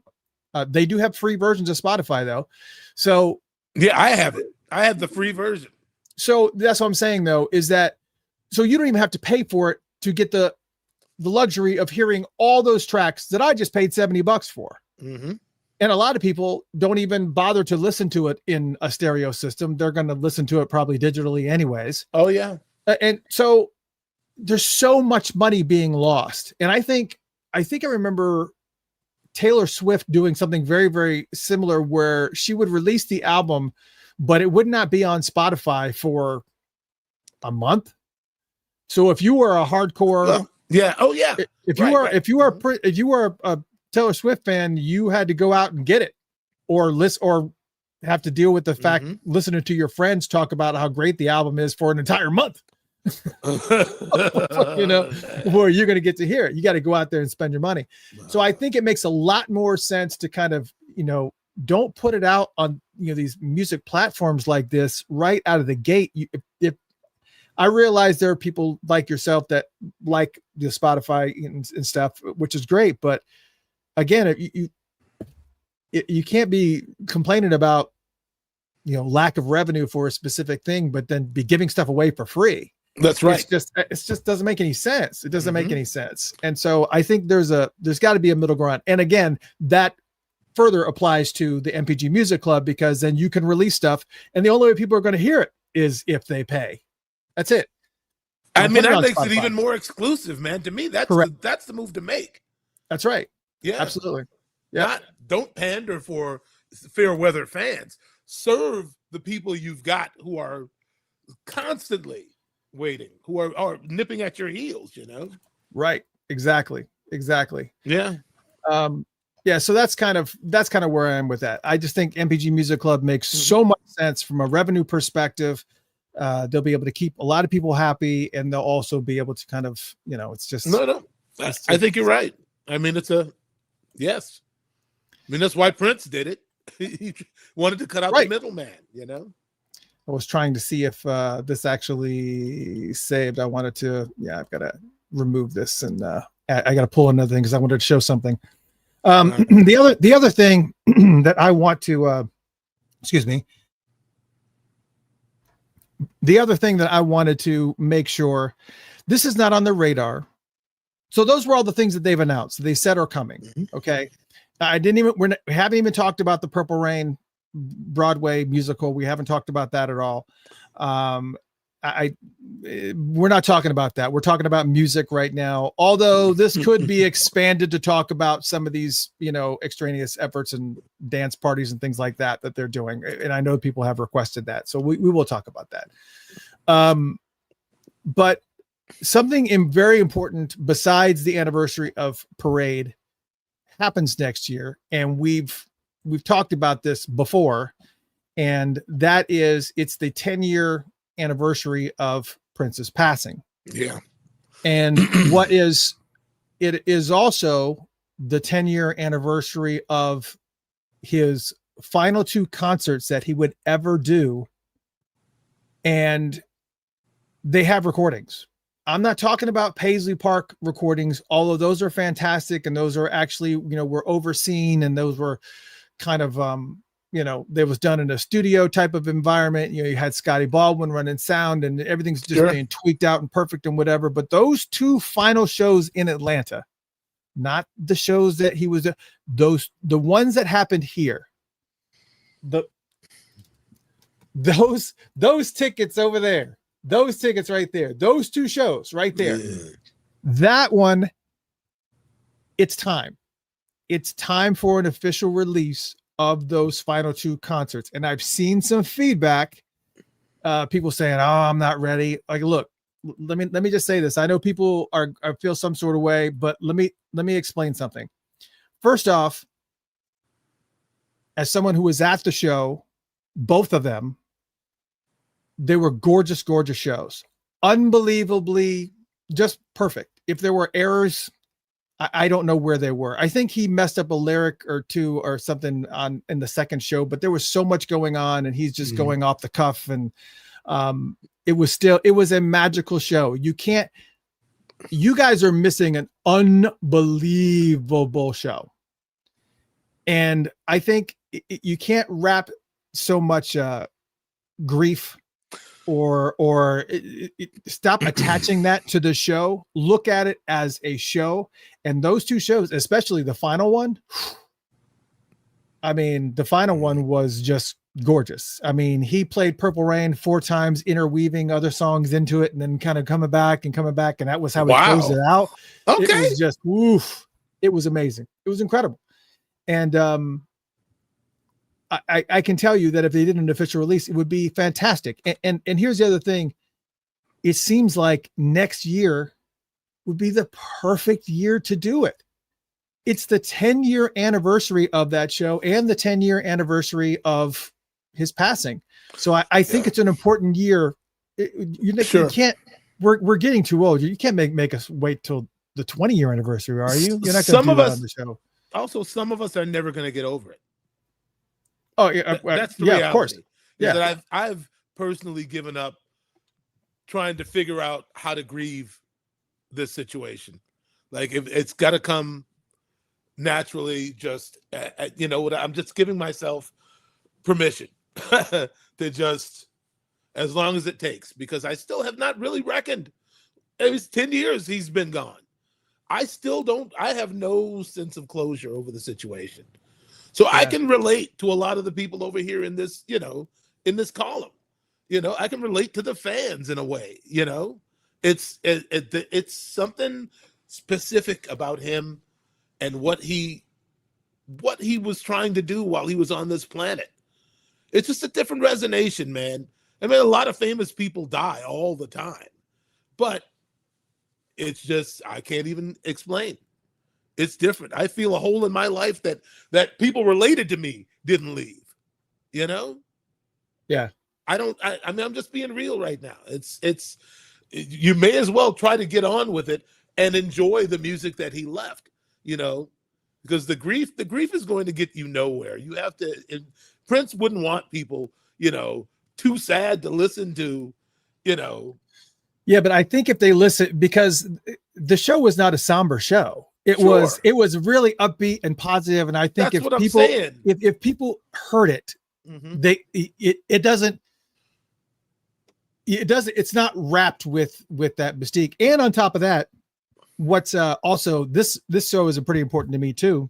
They do have free versions of Spotify though. So yeah, I have it. I have the free version. So that's what I'm saying though, is that so you don't even have to pay for it to get the luxury of hearing all those tracks that I just paid $70 for. Mm-hmm. And a lot of people don't even bother to listen to it in a stereo system. They're going to listen to it probably digitally anyways. Oh yeah. And so there's so much money being lost. And I think I remember Taylor Swift doing something very, very similar where she would release the album, but it would not be on Spotify for a month. So if you were a hardcore, yeah. Oh yeah. If you were a Taylor Swift fan, you had to go out and get it. or have to deal with the fact listening to your friends talk about how great the album is for an entire month. You know, before you're going to get to hear it. You got to go out there and spend your money. So I think it makes a lot more sense to kind of, you know, don't put it out on, you know, these music platforms like this right out of the gate. If I realize there are people like yourself that like the Spotify and stuff, which is great, but again, you can't be complaining about, you know, lack of revenue for a specific thing, but then be giving stuff away for free. That's right. It's just doesn't make any sense. It doesn't make any sense. And so I think there's got to be a middle ground. And again, that further applies to the MPG Music Club, because then you can release stuff and the only way people are going to hear it is if they pay. That's it. I mean, that makes it even more exclusive, man. To me, that's the move to make. That's right. Yeah, absolutely. Yeah. Don't pander for fair weather fans. Serve the people you've got who are constantly waiting, who are nipping at your heels, you know? Right. Exactly. Yeah. Yeah. So that's kind of where I am with that. I just think MPG Music Club makes so much sense from a revenue perspective. They'll be able to keep a lot of people happy, and they'll also be able to kind of, you know, it's just no. I think you're right. I mean, yes. I mean, that's why Prince did it. He wanted to cut out the middleman, you know? I was trying to see if this actually saved. I wanted to, I've got to remove this, and I got to pull another thing because I wanted to show something. The other thing that I want to, the other thing that I wanted to make sure, this is not on the radar. So those were all the things that they've announced. They said are coming. Okay. We haven't even talked about the Purple Rain Broadway musical. We haven't talked about that at all. We're not talking about that. We're talking about music right now. Although this could be expanded to talk about some of these, you know, extraneous efforts and dance parties and things like that they're doing. And I know people have requested that, so we will talk about that. But something very important besides the anniversary of Parade happens next year, and we've talked about this before, and that is it's the 10-year anniversary of Prince's passing. Yeah. And it is also the 10-year anniversary of his final 2 concerts that he would ever do, and they have recordings. I'm not talking about Paisley Park recordings, although those are fantastic, and those are actually, you know, were overseen, and those were kind of you know, they was done in a studio type of environment. You know, you had Scotty Baldwin running sound, and everything's just being tweaked out and perfect and whatever. But those 2 final shows in Atlanta, not the shows that he was, the ones that happened here, those tickets over there, those tickets right there, those 2 shows right there, that one, it's time for an official release of those final 2 concerts. And I've seen some feedback, people saying, "Oh, I'm not ready." Like, look, let me just say this. I know people are feel some sort of way, but let me explain something. First off, as someone who was at the show, both of them, they were gorgeous, gorgeous shows. Unbelievably just perfect. If there were errors, I don't know where they were. I think he messed up a lyric or 2 or something in the second show, but there was so much going on, and he's just going off the cuff, and it was a magical show. You guys are missing an unbelievable show. And I think you can't wrap so much grief or stop attaching that to the show. Look at it as a show. And those 2 shows, especially the final one, I mean, the final one was just gorgeous. I mean, he played Purple Rain 4 times, interweaving other songs into it, and then kind of coming back, and that was how he closed it out. Okay. It was just, woof. It was amazing. It was incredible. And I can tell you that if they did an official release, it would be fantastic. And here's the other thing. It seems like next year would be the perfect year to do it. it's the 10-year anniversary of that show and the 10-year anniversary of his passing. So I think it's an important year. You can't, we're getting too old. You can't make us wait till the 20-year anniversary, are you? You're not going to do that on the show. Also, some of us are never going to get over it. Oh, yeah. That's the reality. Of course. Yeah. That I've personally given up trying to figure out how to grieve this situation. Like, if it's got to come naturally, just, you know what, I'm just giving myself permission to just, as long as it takes, because I still have not really reckoned. It was 10 years he's been gone. I have no sense of closure over the situation. So I can relate to a lot of the people over here in this, you know, in this column. You know, I can relate to the fans in a way, you know. It's something specific about him and what he was trying to do while he was on this planet. It's just a different resonation, man. I mean, a lot of famous people die all the time, but it's just, I can't even explain. It's different. I feel a hole in my life that people related to me didn't leave, you know? Yeah. I mean, I'm just being real right now. You may as well try to get on with it and enjoy the music that he left, you know, because the grief is going to get you nowhere. You have to, Prince wouldn't want people, you know, too sad to listen to, you know. Yeah, but I think if they listen, because the show was not a somber show. It was really upbeat and positive. And I think if people heard it, it's not wrapped with that mystique. And on top of that, what's also this show is pretty important to me too,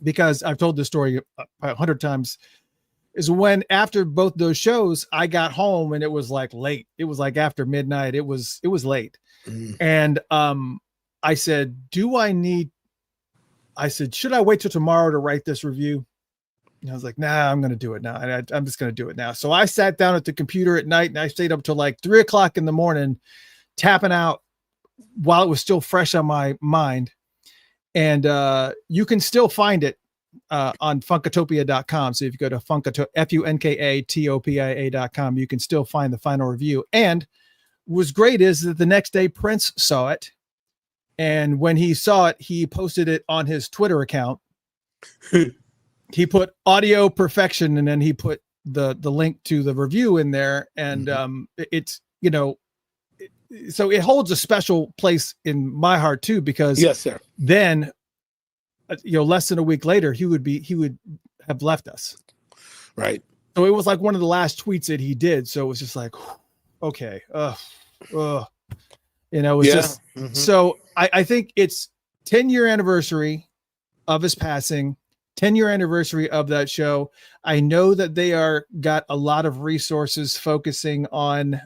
because I've told this story 100 times, is when after both those shows, I got home and it was like late. It was like after midnight. It was late. And I said, should I wait till tomorrow to write this review? And I was like, nah, I'm going to do it now. I'm just going to do it now. So I sat down at the computer at night and I stayed up till like 3:00 in the morning, tapping out while it was still fresh on my mind. And you can still find it on funkatopia.com. So if you go to funkatopia.com, you can still find the final review. And what was great is that the next day Prince saw it. And when he saw it, he posted it on his Twitter account. He put audio perfection, and then he put the link to the review in there. And it's, you know, so it holds a special place in my heart too, because yes, sir. Then, you know, less than a week later, he would have left us. Right. So it was like one of the last tweets that he did. So it was just like, okay. You know, it was just, so I think it's 10-year anniversary of his passing, 10-year anniversary of that show. I know that they got a lot of resources focusing on,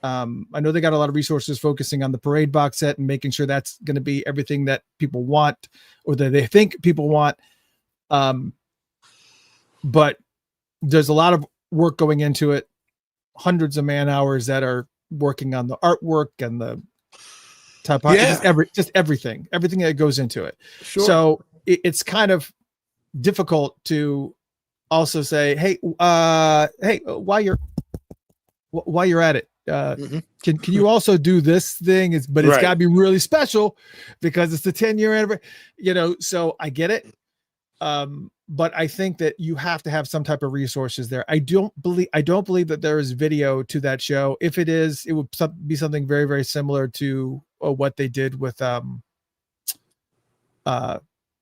the Parade box set and making sure that's going to be everything that people want, or that they think people want. But there's a lot of work going into it, hundreds of man hours that are working on the artwork and the typography, just everything that goes into it. Sure. So it's kind of difficult to also say, hey, while you're at it, can you also do this thing? It's got to be really special because it's the 10-year anniversary, you know. So I get it, but I think that you have to have some type of resources there. I don't believe that there is video to that show. If it is, it would be something very, very similar to what they did with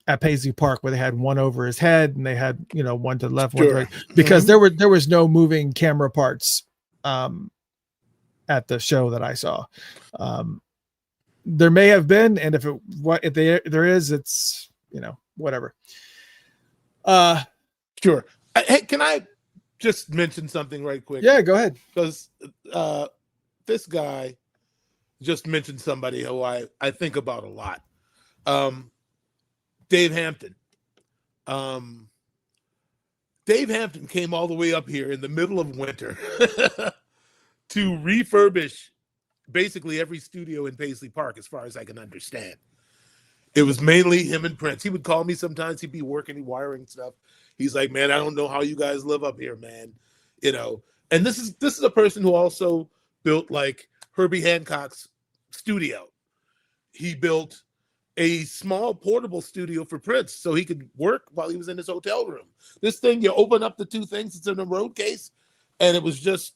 at Paisley Park, where they had one over his head and they had, you know, one to the left, one to the right, because there was no moving camera parts at the show that I saw. There may have been, and if there is, it's, you know, whatever. Sure. Hey, can I just mention something right quick? Yeah, go ahead. Because this guy just mentioned somebody who I think about a lot. Dave Hampton. Dave Hampton came all the way up here in the middle of winter to refurbish basically every studio in Paisley Park, as far as I can understand. It was mainly him and Prince. He would call me sometimes. He'd be working, wiring stuff. He's like, man, I don't know how you guys live up here, man. You know, and this is a person who also built like Herbie Hancock's studio. He built a small portable studio for Prince so he could work while he was in his hotel room. This thing, you open up the two things, it's in a road case, and it was just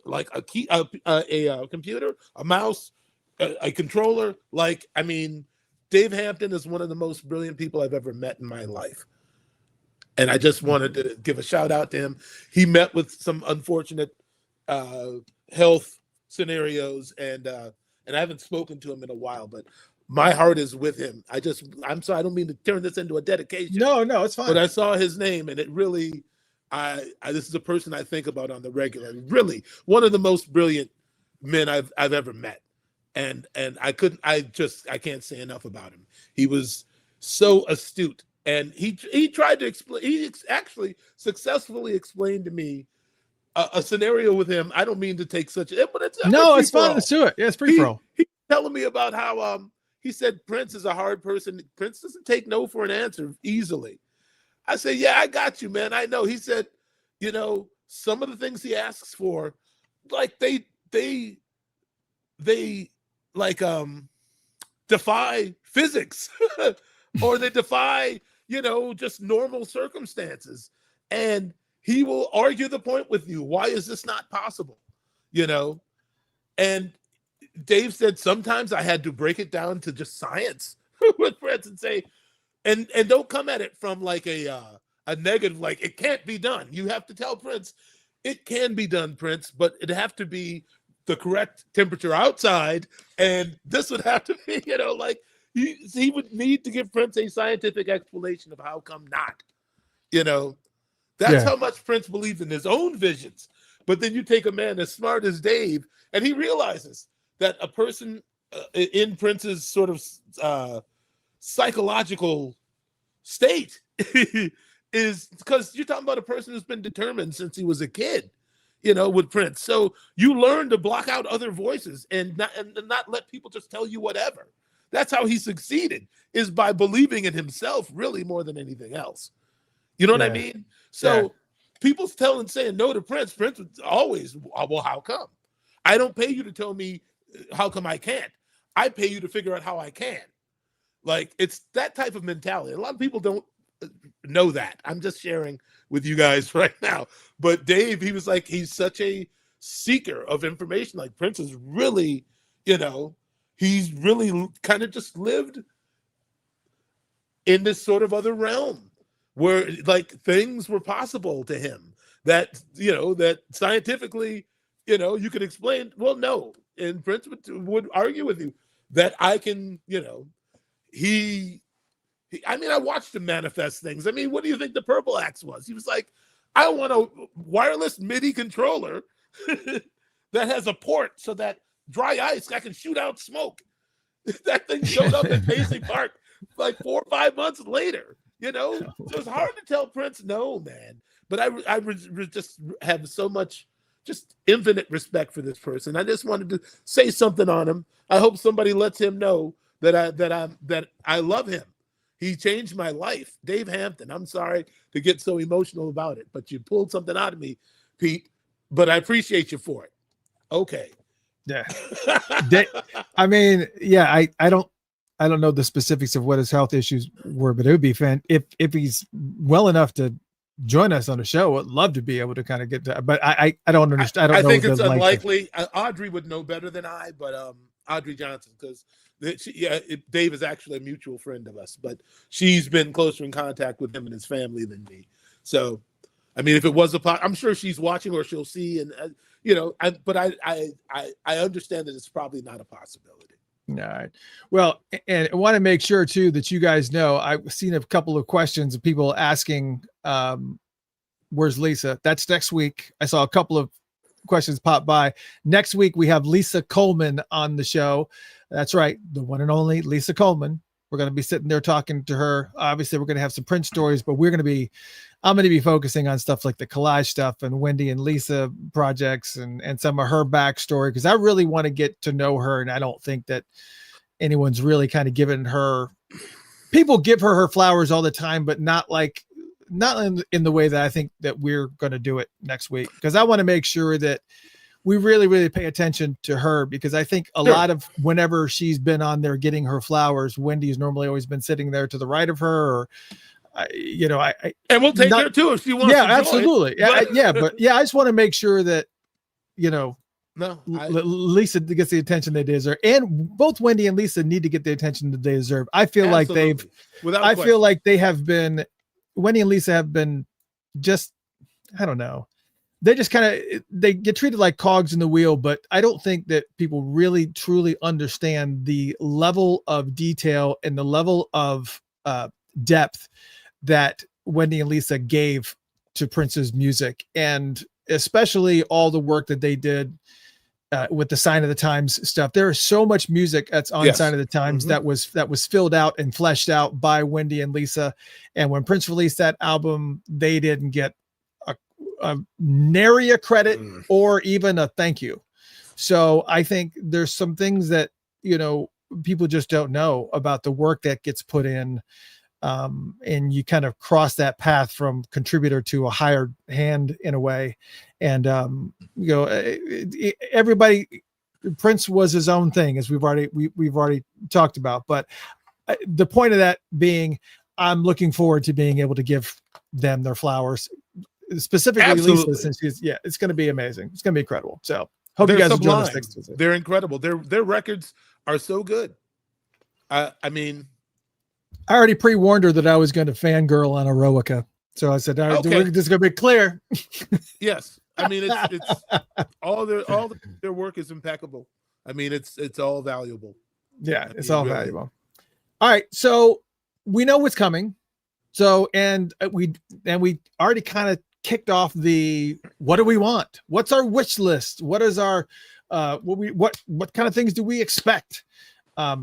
like a key, a computer, a mouse, a controller. Like, I mean, Dave Hampton is one of the most brilliant people I've ever met in my life. And I just wanted to give a shout out to him. He met with some unfortunate health scenarios, and I haven't spoken to him in a while, but my heart is with him. I'm sorry, I don't mean to turn this into a dedication. No, it's fine. But I saw his name, and it really, this is a person I think about on the regular. Really, one of the most brilliant men I've ever met, and I can't say enough about him. He was so astute, and he tried to explain. He actually successfully explained to me a scenario with him. I don't mean to take such, but it's fine. Let's do it. Yeah, it's free for all. He's telling me about how he said Prince is a hard person. Prince doesn't take no for an answer easily. I said, yeah, I got you, man. I know. He said, you know, some of the things he asks for, like they like defy physics or they defy, you know, just normal circumstances. And he will argue the point with you. Why is this not possible? You know? And Dave said sometimes I had to break it down to just science with Prince and say, and don't come at it from like a negative, like it can't be done. You have to tell Prince it can be done, Prince, but it'd have to be the correct temperature outside, and this would have to be, you know, like he would need to give Prince a scientific explanation of how come not. You know, that's how much Prince believed in his own visions. But then you take a man as smart as Dave, and he realizes that a person in Prince's sort of psychological state is, because you're talking about a person who's been determined since he was a kid, you know, with Prince. So you learn to block out other voices and not let people just tell you whatever. That's how he succeeded, is by believing in himself really more than anything else. You know what I mean? So people saying no to Prince would always, well, how come? I don't pay you to tell me how come I can't. I pay you to figure out how I can. Like, it's that type of mentality. A lot of people don't know that. I'm just sharing with you guys right now. But Dave, he was like, he's such a seeker of information. Like, Prince is really, you know, he's really kind of just lived in this sort of other realm where like things were possible to him that, you know, that scientifically, you know, you could explain. Well, no. And Prince would argue with you that I can, you know, I mean, I watched him manifest things. I mean, what do you think the Purple Axe was? He was like, I want a wireless MIDI controller that has a port so that dry ice, I can shoot out smoke. That thing showed up at Paisley Park like 4 or 5 months later, you know? So it's hard to tell Prince no, man. But I just have so much, just infinite respect for this person. I just wanted to say something on him. I hope somebody lets him know that I love him. He changed my life. Dave Hampton. I'm sorry to get so emotional about it, but you pulled something out of me, Pete, but I appreciate you for it. Okay. Yeah. I mean, yeah, I don't know the specifics of what his health issues were, but it would be fun if he's well enough to join us on the show. I'd love to be able to kind of get to, but I don't understand. I think it's unlikely. Audrey would know better than I, but Audrey Johnson, because Dave is actually a mutual friend of us, but she's been closer in contact with him and his family than me. So, I mean, if it was I'm sure she's watching or she'll see, and you know, but I understand that it's probably not a possibility. All right. Well, and I want to make sure too that you guys know, I've seen a couple of questions of people asking, where's Lisa? That's next week. I saw a couple of questions pop by. Next week, we have Lisa Coleman on the show. That's right. The one and only Lisa Coleman. We're going to be sitting there talking to her. Obviously, we're going to have some Prince stories, but I'm going to be focusing on stuff like the collage stuff and Wendy and Lisa projects and some of her backstory, because I really want to get to know her. And I don't think that anyone's really kind of given her people give her flowers all the time, but not in the way that I think that we're going to do it next week. Because I want to make sure that we really, really pay attention to her, because I think a lot of whenever she's been on there getting her flowers, Wendy's normally always been sitting there to the right of her, or and we'll take her too if she wants. Yeah, to absolutely. Join. But I just want to make sure that No, Lisa gets the attention they deserve, and both Wendy and Lisa need to get the attention that they deserve. I feel absolutely. like feel like they have been, Wendy and Lisa have been just, I don't know. They just they get treated like cogs in the wheel, but I don't think that people really truly understand the level of detail and the level of depth that Wendy and Lisa gave to Prince's music, and especially all the work that they did with the Sign of the Times stuff. There is so much music that's on Sign of the Times that was filled out and fleshed out by Wendy and Lisa. And when Prince released that album, they didn't get a nary a credit or even a thank you. So I think there's some things that, people just don't know about the work that gets put in. And you kind of cross that path from contributor to a hired hand in a way. And, everybody, Prince was his own thing, as we've already talked about. But the point of that being, I'm looking forward to being able to give them their flowers, specifically Lisa, since it's going to be amazing. It's going to be incredible. So hope you guys enjoy this. They're incredible. Their records are so good. I mean, I already pre-warned her that I was going to fangirl on Eroica. So I said, all right, this is going to be clear. Yes. I mean, it's all their work is impeccable. I mean, it's all valuable. Yeah, it's all valuable. All right. So we know what's coming. So, and we already kind of kicked off what do we want? What's our wish list? What is our, what kind of things do we expect? Are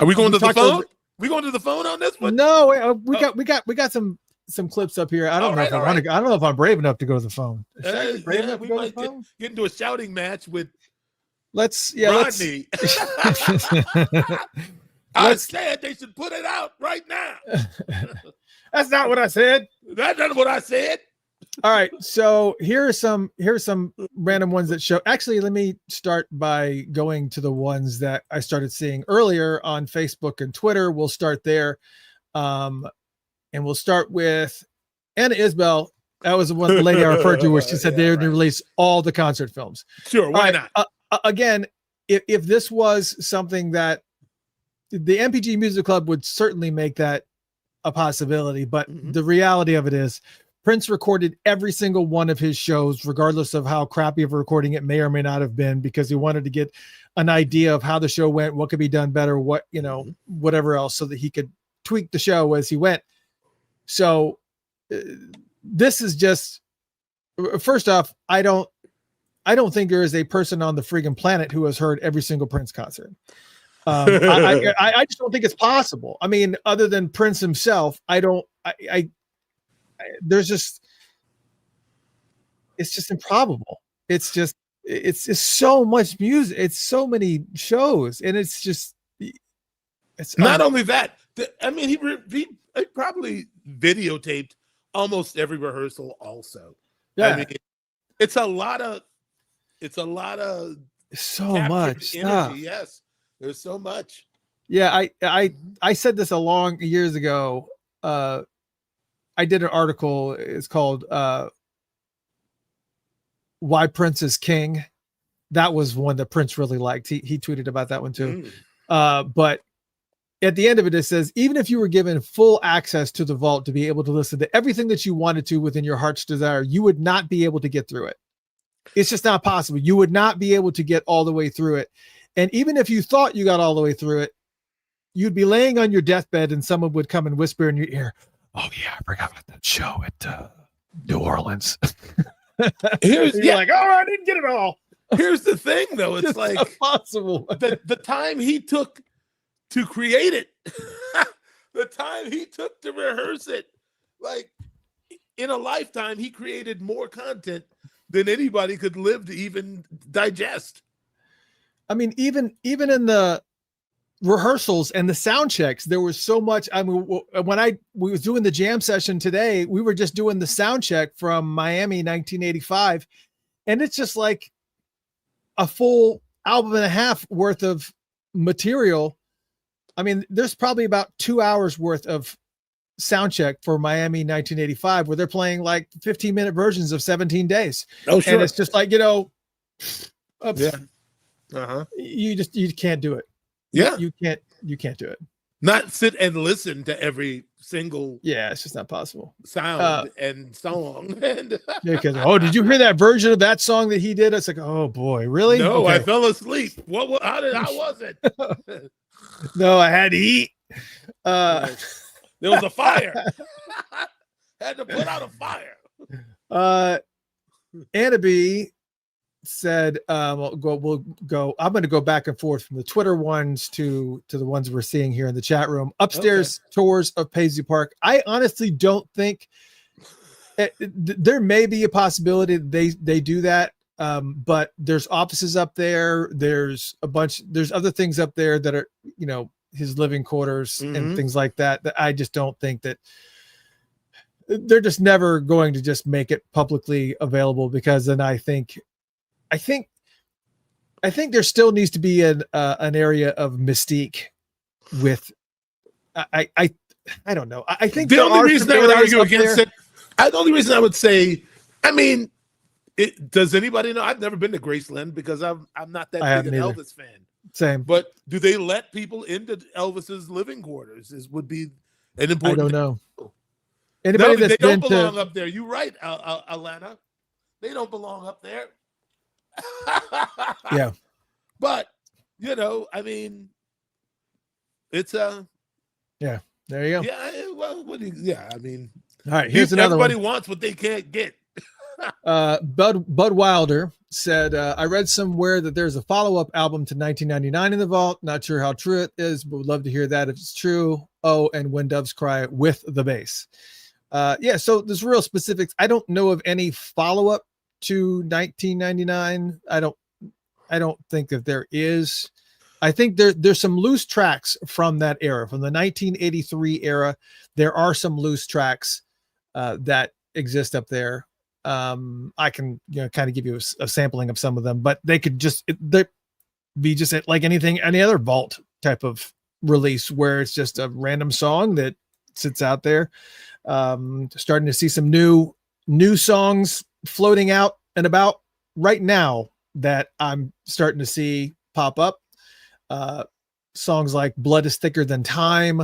we going to the phone? We going to the phone on this one? No, we got some clips up here. I don't know if I don't know if I'm brave enough to go to the phone. We might get into a shouting match with Rodney. Rodney. I said they should put it out right now. That's not what I said. That's not what I said. All right, so here's some random ones that show. Actually, let me start by going to the ones that I started seeing earlier on Facebook and Twitter. We'll start there, and we'll start with Anna Isbell. That was the one lady I referred to, where she said they're going to release all the concert films. Sure, why not? Again, if this was something that the MPG Music Club would certainly make that a possibility, but the reality of it is, Prince recorded every single one of his shows, regardless of how crappy of a recording it may or may not have been, because he wanted to get an idea of how the show went, what could be done better, whatever else, so that he could tweak the show as he went. So this is just, first off, I don't think there is a person on the friggin' planet who has heard every single Prince concert. I just don't think it's possible. I mean, other than Prince himself, it's just improbable. It's so much music. It's so many shows, and it's not only that. I mean, he probably videotaped almost every rehearsal. Also, yeah. I mean, it's a lot of so much stuff. Yes, there's so much. Yeah, I said this years ago. I did an article. It's called "Why Prince is King." That was one that Prince really liked. He tweeted about that one too. But at the end of it, it says, even if you were given full access to the vault to be able to listen to everything that you wanted to within your heart's desire, you would not be able to get through it. It's just not possible. You would not be able to get all the way through it. And even if you thought you got all the way through it, you'd be laying on your deathbed and someone would come and whisper in your ear, "Oh yeah, I forgot about that show at New Orleans." You're like, "Oh, I didn't get it all." Here's the thing, though. It's like impossible. The time he took to create it, the time he took to rehearse it, like in a lifetime, he created more content than anybody could live to even digest. I mean, even in the rehearsals and the sound checks, there was so much. I mean, when we was doing the jam session today, we were just doing the sound check from Miami 1985, and it's just like a full album and a half worth of material. I mean, there's probably about 2 hours worth of sound check for Miami 1985 where they're playing like 15-minute versions of 17 Days. Oh, sure. And it's just like, yeah. You can't do it. Yeah. You can't do it. Not sit and listen to every single it's just not possible sound and song. And because did you hear that version of that song that he did? It's like, oh boy, really? No, okay. I fell asleep. How was it? No, I had to eat. There was a fire. Had to put out a fire. Anna B said, we'll go. I'm going to go back and forth from the Twitter ones to the ones we're seeing here in the chat room. Upstairs tours of Paisley Park. I honestly don't think there may be a possibility that they do that. But there's offices up there. There's other things up there that are, his living quarters and things like that I just don't think that they're just never going to just make it publicly available, because then I think there still needs to be an area of mystique with, I don't know. I think the only reason I would argue against it, the only reason I would say, I mean, does anybody know? I've never been to Graceland because I'm not that big an Elvis fan. Same. But do they let people into Elvis's living quarters? Would be an important. I don't know. Anybody they don't belong up there. You're right, Alana. They don't belong up there. Yeah. But I mean, it's yeah. There you go. Yeah. Well, I mean, all right. Here's another one. Everybody wants what they can't get. Bud Wilder said, I read somewhere that there's a follow-up album to 1999 in the vault. Not sure how true it is, but would love to hear that if it's true. Oh, and When Doves Cry with the bass. So there's real specifics. I don't know of any follow-up to 1999. I don't think that there is. I think there's some loose tracks from that era, from the 1983 era. There are some loose tracks that exist up there. I can kind of give you a sampling of some of them, but they could be just like any other vault type of release where it's just a random song that sits out there. Starting to see some new songs floating out and about right now that I'm starting to see pop up. Songs like Blood is Thicker Than Time.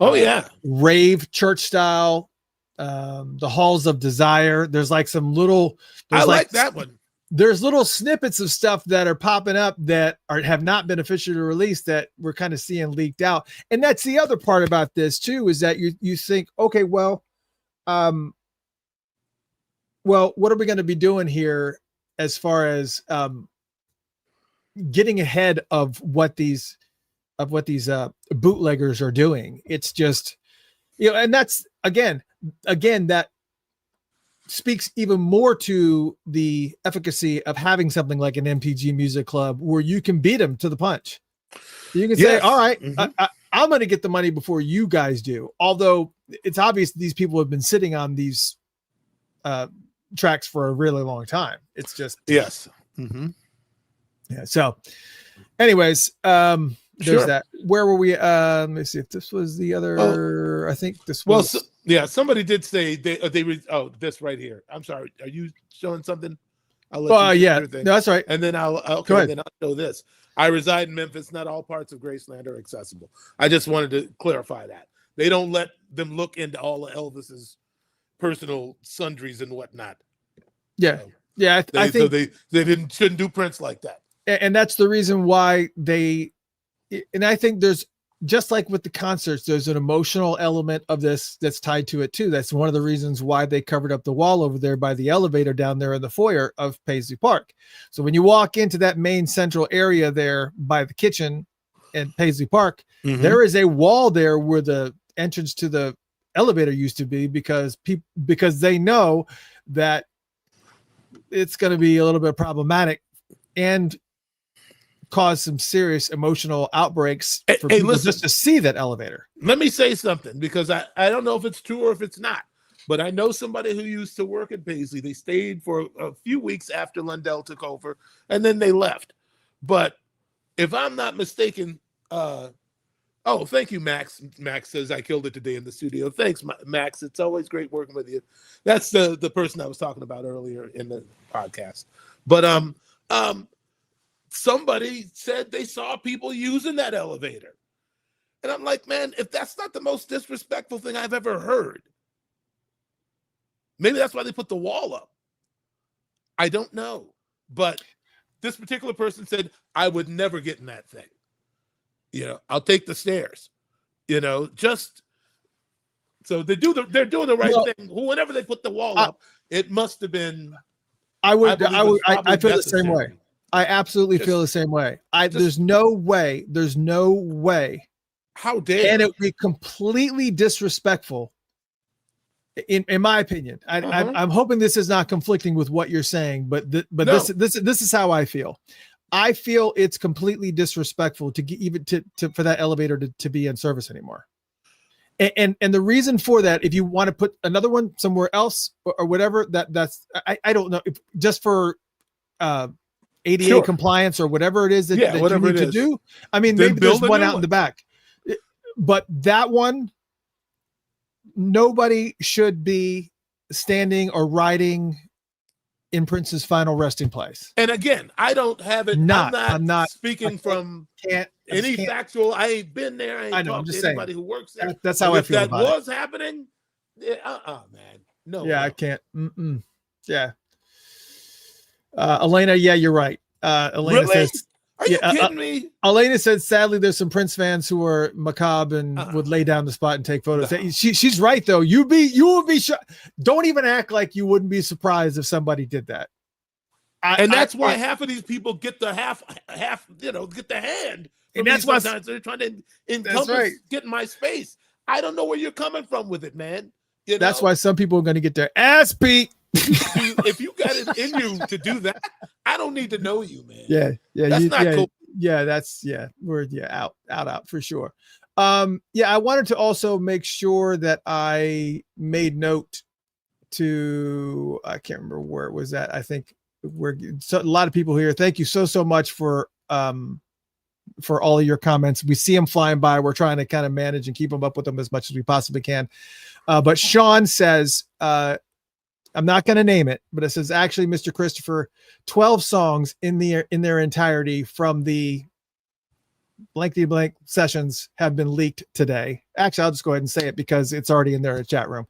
Oh yeah. Rave, church style. The Halls of Desire. There's like some little, I like that one. There's little snippets of stuff that are popping up that have not been officially released that we're kind of seeing leaked out. And that's the other part about this too, is that you think, okay, well, what are we going to be doing here as far as getting ahead of what these bootleggers are doing? It's just, and that's again, that speaks even more to the efficacy of having something like an MPG Music Club where you can beat them to the punch. You can say, all right, I'm going to get the money before you guys do. Although it's obvious these people have been sitting on these tracks for a really long time. It's just, yes. Yeah. So anyways, there's that. Where were we? Let me see if this was the other. I think this was. Well, somebody did say this right here. I'm sorry. Are you showing something? I'll let you no, that's right. And then Go ahead. Then I'll show this. I reside in Memphis. Not all parts of Graceland are accessible. I just wanted to clarify that they don't let them look into all of Elvis's personal sundries and whatnot. Yeah, I think they shouldn't do prints like that. And that's the reason why and I think there's, just like with the concerts, there's an emotional element of this that's tied to it too. That's one of the reasons why they covered up the wall over there by the elevator down there in the foyer of Paisley Park. So when you walk into that main central area there by the kitchen in Paisley Park, there is a wall there where the entrance to the elevator used to be, because they know that it's going to be a little bit problematic. And cause some serious emotional outbreaks for Hey, people listen, just to see that elevator. let me say something, because I don't know if it's true or if it's not, but I know somebody who used to work at Paisley. They stayed for a few weeks after Lundell took over, and then they left. But if I'm not mistaken, oh, thank you, Max. Max says I killed it today in the studio. Thanks, Max. It's always great working with you. That's the person I was talking about earlier in the podcast. But somebody said they saw people using that elevator. And I'm like, man, if that's not the most disrespectful thing I've ever heard, maybe that's why they put the wall up. I don't know. But this particular person said, I would never get in that thing. I'll take the stairs. Just so they're doing the right thing. Whenever they put the wall up, it must have been. I feel the same way. I absolutely feel the same way. There's no way. How dare? And it would be completely disrespectful, in my opinion. I'm hoping this is not conflicting with what you're saying, but no. This is how I feel. I feel it's completely disrespectful for that elevator to be in service anymore. And the reason for that, if you want to put another one somewhere else or whatever, that's I don't know, just for ADA compliance or whatever it is that you need to do. I mean, maybe there's one out in the back, but that one, nobody should be standing or riding in Prince's final resting place. And again, I don't have it. I'm not speaking from any factual. I ain't been there. I ain't talked to anybody who works there. That's how I feel about it. If that was happening. Man. No. Yeah, I can't. Yeah. Elena, yeah, you're right. Elena says, are you kidding me? Elena said, sadly, there's some Prince fans who are macabre and would lay down the spot and take photos. No. She's right, though. You would be don't even act like you wouldn't be surprised if somebody did that. And that's why half of these people get the half, get the hand. And that's why they're trying to encompass get in my space. I don't know where you're coming from with it, man. That's why some people are going to get their ass beat. If you got it in you to do that, I don't need to know you, man. Yeah, that's not cool. Yeah, we're out for sure. I wanted to also make sure that I made note to, I can't remember where it was at. I think a lot of people here. Thank you so much for all of your comments. We see them flying by. We're trying to kind of manage and keep them up with them as much as we possibly can. But Sean says, I'm not going to name it, but it says, actually, Mr. Christopher, 12 songs in their entirety from the blankety blank sessions have been leaked today. Actually, I'll just go ahead and say it because it's already in their chat room.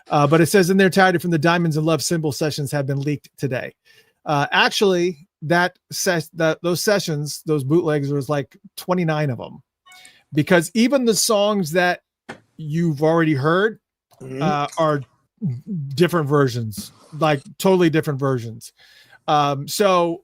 But it says in their entirety from the Diamonds and Love Symbol sessions have been leaked today. Actually, those sessions, those bootlegs, there was like 29 of them, because even the songs that you've already heard are different versions, like totally different versions. So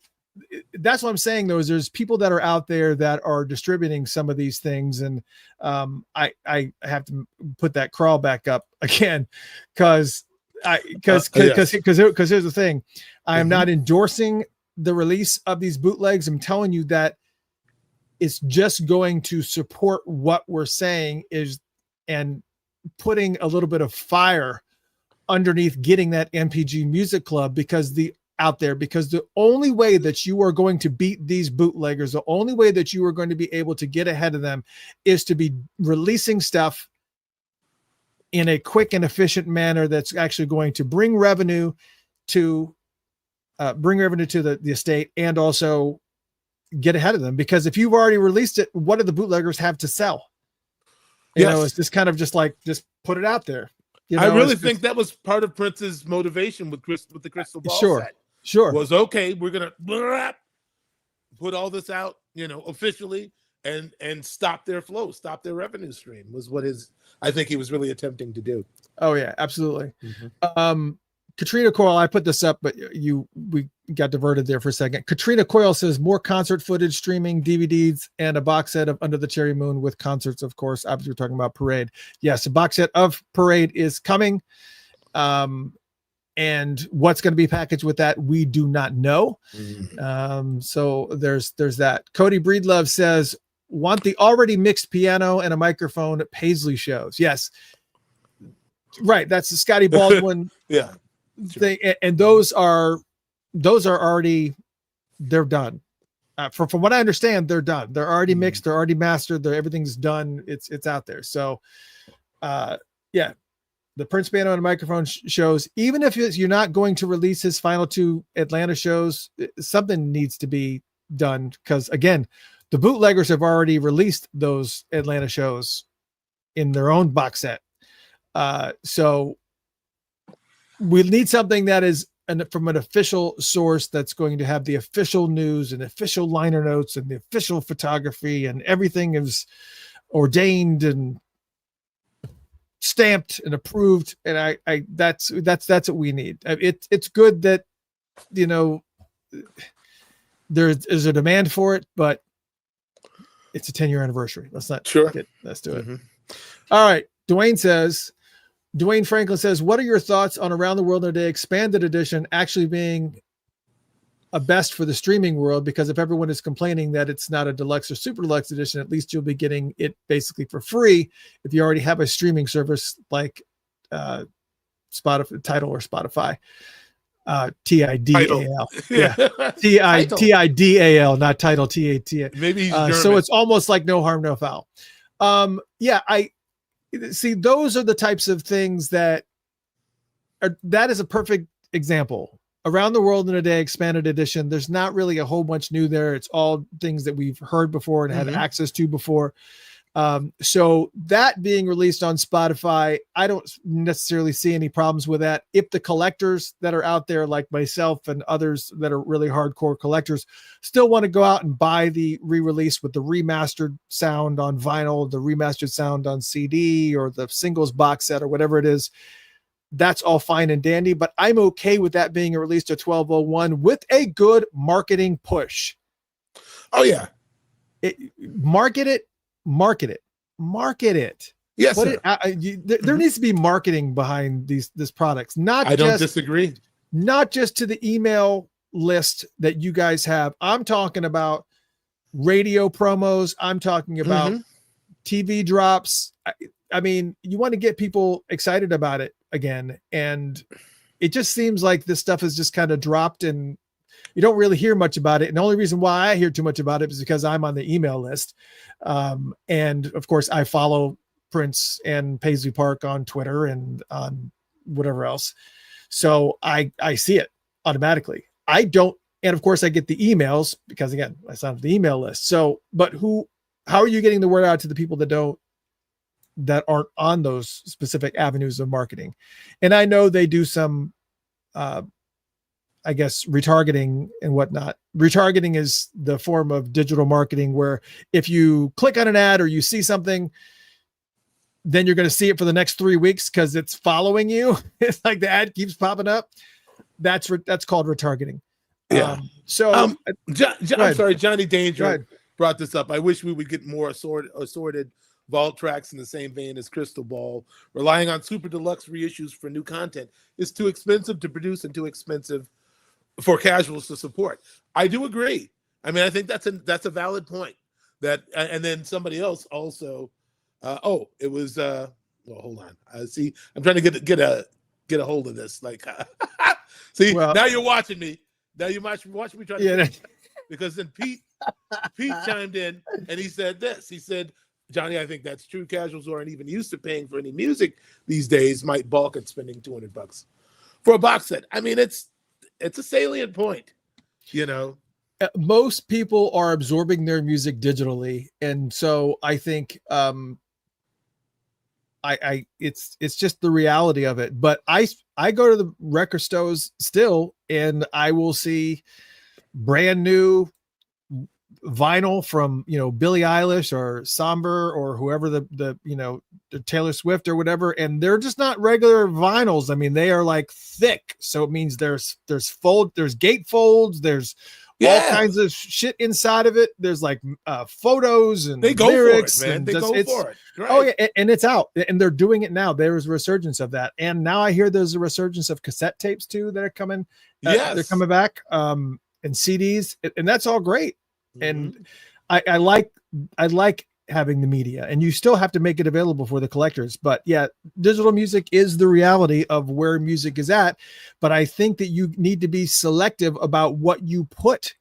that's what I'm saying, though, is there's people that are out there that are distributing some of these things. And I have to put that crawl back up again, because here's the thing. I am not endorsing the release of these bootlegs. I'm telling you that it's just going to support what we're saying and putting a little bit of fire underneath getting that MPG Music Club because the only way that you are going to beat these bootleggers, the only way that you are going to be able to get ahead of them is to be releasing stuff in a quick and efficient manner that's actually going to bring revenue to the estate, and also get ahead of them. Because if you've already released it, what do the bootleggers have to sell? You know, it's just kind of just put it out there. I really think that was part of Prince's motivation with the Crystal Ball set. Sure. Was, okay, we're going to put all this out, officially and stop their flow, stop their revenue stream, was what I think he was really attempting to do. Oh yeah, absolutely. Mm-hmm. Katrina Coyle, I put this up, but we got diverted there for a second. Katrina Coyle says more concert footage, streaming, DVDs, and a box set of Under the Cherry Moon with concerts, of course. Obviously, we're talking about Parade. Yes, a box set of Parade is coming. And and what's going to be packaged with that, we do not know. Mm. So there's that. Cody Breedlove says, want the already mixed piano and a microphone at Paisley shows. Yes. Right. That's the Scotty Baldwin Yeah. thing. And those are already, they're done. From what I understand, they're done. They're already mixed. They're already mastered. Everything's done. It's out there. So, yeah, the Prince piano and microphone shows. Even if you're not going to release his final 2 Atlanta shows, something needs to be done, because again, the bootleggers have already released those Atlanta shows in their own box set. So we need something that is from an official source, that's going to have the official news and official liner notes and the official photography, and everything is ordained and stamped and approved. And that's what we need. It's good that, there's a demand for it, but it's a 10-year anniversary. Let's not Sure. Let's do it. All right. Dwayne Franklin says, what are your thoughts on Around the World in a Day expanded edition actually being a best for the streaming world? Because if everyone is complaining that it's not a deluxe or super deluxe edition, at least you'll be getting it basically for free if you already have a streaming service like Spotify, Tidal, or Spotify. Tidal. Yeah. Tidal, not Tidal, T-A-T-A. Maybe he's German. So it's almost like No Harm, No Foul. Yeah, I see. Those are the types of things that is a perfect example. Around the World in a Day expanded edition, there's not really a whole bunch new there. It's all things that we've heard before and had access to before. So that being released on Spotify, I don't necessarily see any problems with that. If the collectors that are out there, like myself and others that are really hardcore collectors, still want to go out and buy the re-release with the remastered sound on vinyl, the remastered sound on CD, or the singles box set, or whatever it is, that's all fine and dandy. But I'm okay with that being released at 1201 with a good marketing push. Oh yeah. Market it. Yes, there needs to be marketing behind these products. I don't disagree. Not just to the email list that you guys have. I'm talking about radio promos. I'm talking about TV drops. I mean, you want to get people excited about it again. And it just seems like this stuff is just kind of dropped and you don't really hear much about it. And the only reason why I hear too much about it is because I'm on the email list. And of course I follow Prince and Paisley Park on Twitter and on whatever else. So I see it automatically. I don't. And of course I get the emails because again, I signed up for the email list. So, but how are you getting the word out to the people that aren't on those specific avenues of marketing? And I know they do some, I guess, retargeting and whatnot. Retargeting is the form of digital marketing where if you click on an ad or you see something, then you're going to see it for the next 3 weeks because it's following you. It's like the ad keeps popping up. That's called retargeting. Yeah. I'm sorry, Johnny Danger brought this up. I wish we would get more assorted vault tracks in the same vein as Crystal Ball. Relying on super deluxe reissues for new content is too expensive to produce and too expensive for casuals to support. I do agree. I mean, I think that's a valid point. That and then somebody else also. It was. Well, hold on. See, I'm trying to get a hold of this. Like, see, now you're watching me. Now you watch me try to. Because then Pete chimed in and he said this. He said, Johnny, I think that's true. Casuals who aren't even used to paying for any music these days might balk at spending $200 for a box set. I mean, it's a salient point, Most people are absorbing their music digitally, and so I think it's just the reality of it. But I go to the record stores still, and I will see brand new vinyl from Billie Eilish or Somber or whoever the Taylor Swift or whatever, and they're just not regular vinyls. I mean, they are like thick, so it means there's gate folds, there's all Yeah. kinds of shit inside of it. There's like photos and They go lyrics, for it, man. and They go for it. Right. Oh yeah, and it's out, and they're doing it now. There is a resurgence of that, and now I hear there's a resurgence of cassette tapes too that are coming. Yes. They're coming back, and CDs, and that's all great. Mhm. And I like having the media, and you still have to make it available for the collectors. But yeah, digital music is the reality of where music is at. But I think that you need to be selective about what you put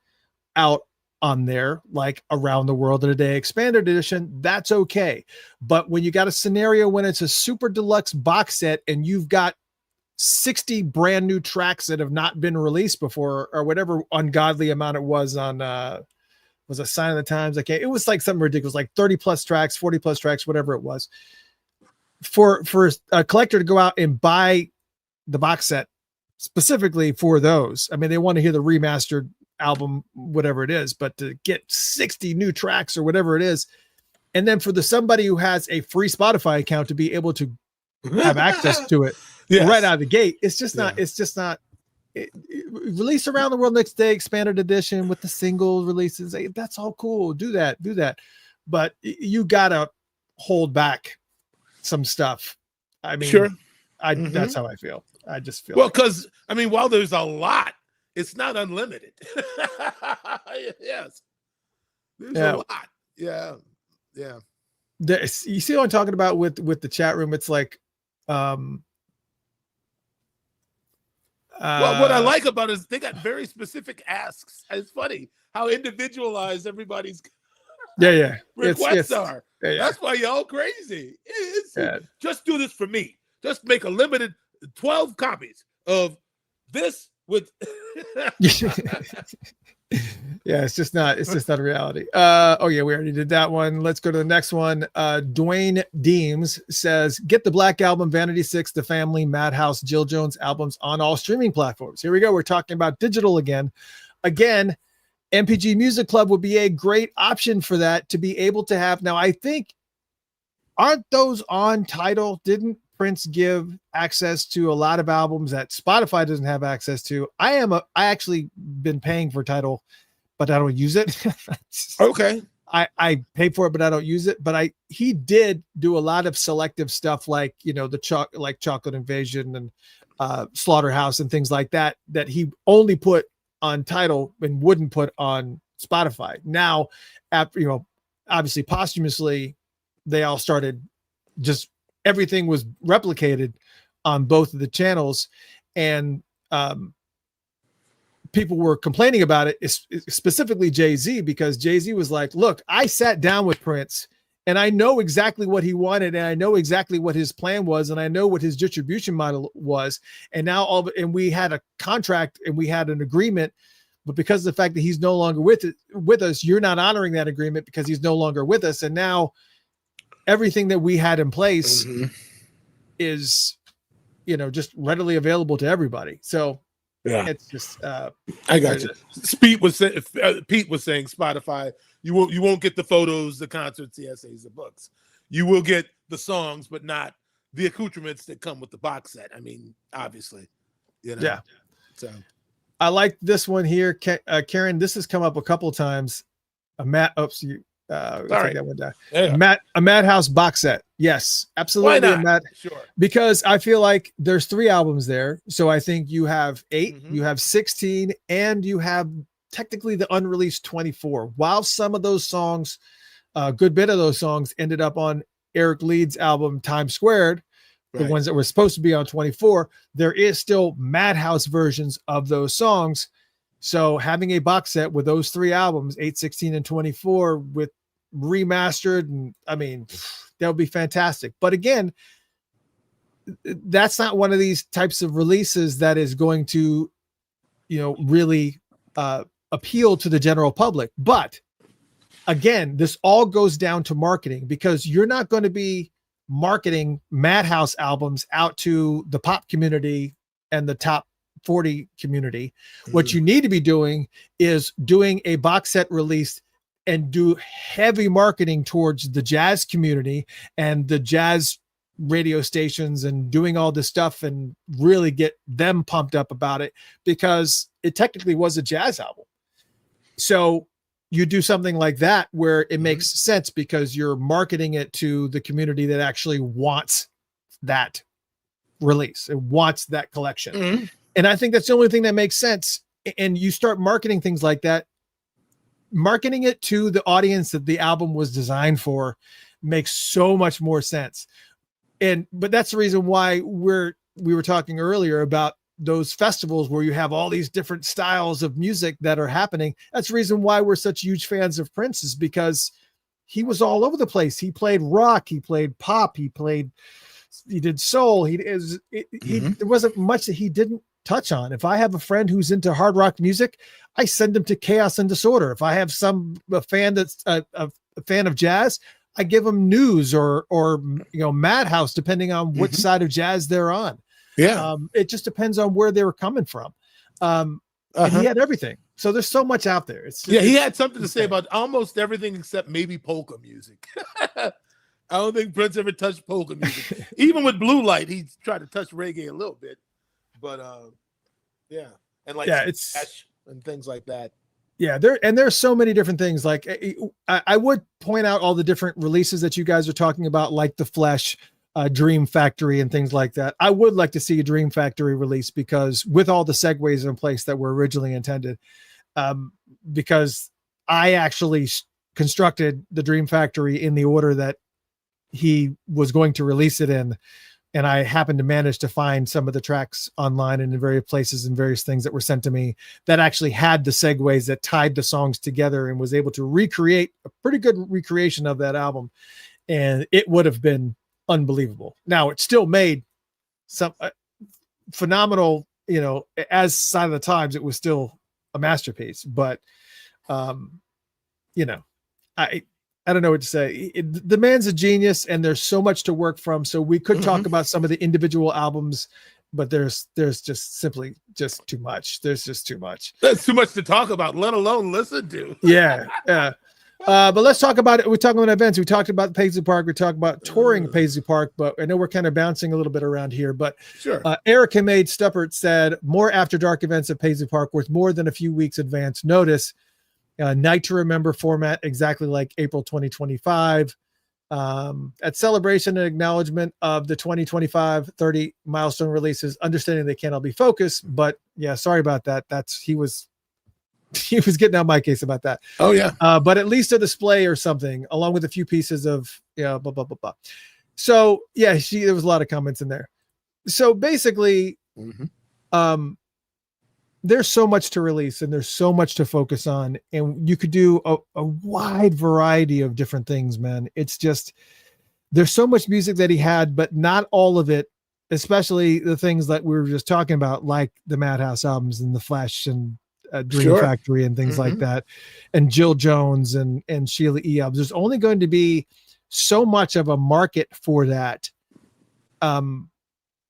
out on there, like Around the World in a Day expanded edition. That's okay. But when you got a scenario when it's a super deluxe box set and you've got 60 brand new tracks that have not been released before, or whatever ungodly amount it was on was a Sign of the Times. It was like something ridiculous, like 30 plus tracks, 40 plus tracks, whatever it was. For a collector to go out and buy the box set specifically for those, I mean, they want to hear the remastered album, whatever it is, but to get 60 new tracks or whatever it is, and then for somebody who has a free Spotify account to be able to have access to it right out of the gate, it's just not. Release Around the World Next Day expanded edition with the single releases. That's all cool. Do that. But you gotta hold back some stuff. I mean, sure. That's how I feel. I just feel because I mean, while there's a lot, it's not unlimited. Yes, there's a lot. Yeah. You see what I'm talking about with the chat room? It's like, well, what I like about it is they got very specific asks. It's funny how individualized everybody's requests are. That's why y'all crazy. Just do this for me. Just make a limited 12 copies of this with. Yeah, it's just not a reality. Oh yeah, we already did that one. Let's go to the next one. Dwayne Deems says, get the Black Album, Vanity 6, The Family, Madhouse, Jill Jones albums on all streaming platforms. Here we go. We're talking about digital again. MPG Music Club would be a great option for that, to be able to have. Now, I think, aren't those on Tidal? Didn't Prince give access to a lot of albums that Spotify doesn't have access to? I actually been paying for Tidal, but I don't use it. Okay. I pay for it, but I don't use it. But he did do a lot of selective stuff, like, like Chocolate Invasion and Slaughterhouse and things like that he only put on Tidal and wouldn't put on Spotify. Now, after, obviously posthumously, they all started just, everything was replicated on both of the channels, and people were complaining about it, specifically Jay-Z, because Jay-Z was like, look, I sat down with Prince and I know exactly what he wanted, and I know exactly what his plan was, and I know what his distribution model was. And now and we had a contract and we had an agreement, but because of the fact that he's no longer with us, you're not honoring that agreement because he's no longer with us. And now everything that we had in place is, just readily available to everybody. So it's just, I got you. Pete was saying Spotify, you won't get the photos, the concerts, the essays, the books. You will get the songs, but not the accoutrements that come with the box set. I mean, obviously, Yeah. So I like this one here. Karen, this has come up a couple of times. Take that one down. A Madhouse box set. Yes, absolutely. Why not? Sure. Because I feel like there's 3 albums there. So I think you have 8, you have 16, and you have technically the unreleased 24. While some of those songs, a good bit of those songs ended up on Eric Leeds' album Times Squared, the ones that were supposed to be on 24, there is still Madhouse versions of those songs. So having a box set with those 3 albums, 8, 16, and 24, with remastered, and I mean, that would be fantastic. But again, that's not one of these types of releases that is going to, really appeal to the general public. But again, this all goes down to marketing, because you're not going to be marketing Madhouse albums out to the pop community and the top 40 community. What you need to be doing is doing a box set release and do heavy marketing towards the jazz community and the jazz radio stations, and doing all this stuff and really get them pumped up about it, because it technically was a jazz album. So you do something like that where it makes sense because you're marketing it to the community that actually wants that release. It wants that collection. And I think that's the only thing that makes sense. And you start marketing things like that, marketing it to the audience that the album was designed for makes so much more sense. But that's the reason why we were talking earlier about those festivals where you have all these different styles of music that are happening. That's the reason why we're such huge fans of Prince, is because he was all over the place. He played rock, he played pop, he did soul. There wasn't much that he didn't touch on. If I have a friend who's into hard rock music, I send them to Chaos and Disorder. If I have a fan that's a fan of jazz, I give them News or Madhouse, depending on which side of jazz they're on. Yeah. It just depends on where they were coming from. And he had everything. So there's so much out there. He had something to say about almost everything except maybe polka music. I don't think Prince ever touched polka music. Even with Blue Light, he tried to touch reggae a little bit. But it's and things like that. Yeah, there's so many different things. Like I would point out all the different releases that you guys are talking about, like The Flesh, Dream Factory, and things like that. I would like to see a Dream Factory release, because with all the segues in place that were originally intended, because I actually constructed the Dream Factory in the order that he was going to release it in. And I happened to manage to find some of the tracks online and in various places and various things that were sent to me that actually had the segues that tied the songs together, and was able to recreate a pretty good recreation of that album. And it would have been unbelievable. Now, it still made some phenomenal, as Sign of the Times, it was still a masterpiece, but I don't know what to say. The man's a genius, and there's so much to work from. So we could talk about some of the individual albums, but there's just simply just too much. There's just too much. That's too much to talk about, let alone listen to. Yeah. But let's talk about it. We're talking about events. We talked about Paisley Park. We talked about touring Paisley Park, but I know we're kind of bouncing a little bit around here. But sure. Eric Hamade Stuppert said, more After Dark events at Paisley Park with more than a few weeks advance notice. Night to remember format, exactly like April 2025. At celebration and acknowledgement of the 2025 30 milestone releases, understanding they can't all be focused, but yeah, sorry about that. He was getting on my case about that. Oh yeah. But at least a display or something, along with a few pieces of blah blah blah blah. So yeah, there was a lot of comments in there. So basically, there's so much to release, and there's so much to focus on, and you could do a wide variety of different things, man. It's just, there's so much music that he had, but not all of it, especially the things that we were just talking about, like the Madhouse albums and The Flesh and Dream Factory and things like that, and Jill Jones and Sheila E. albums. There's only going to be so much of a market for that. And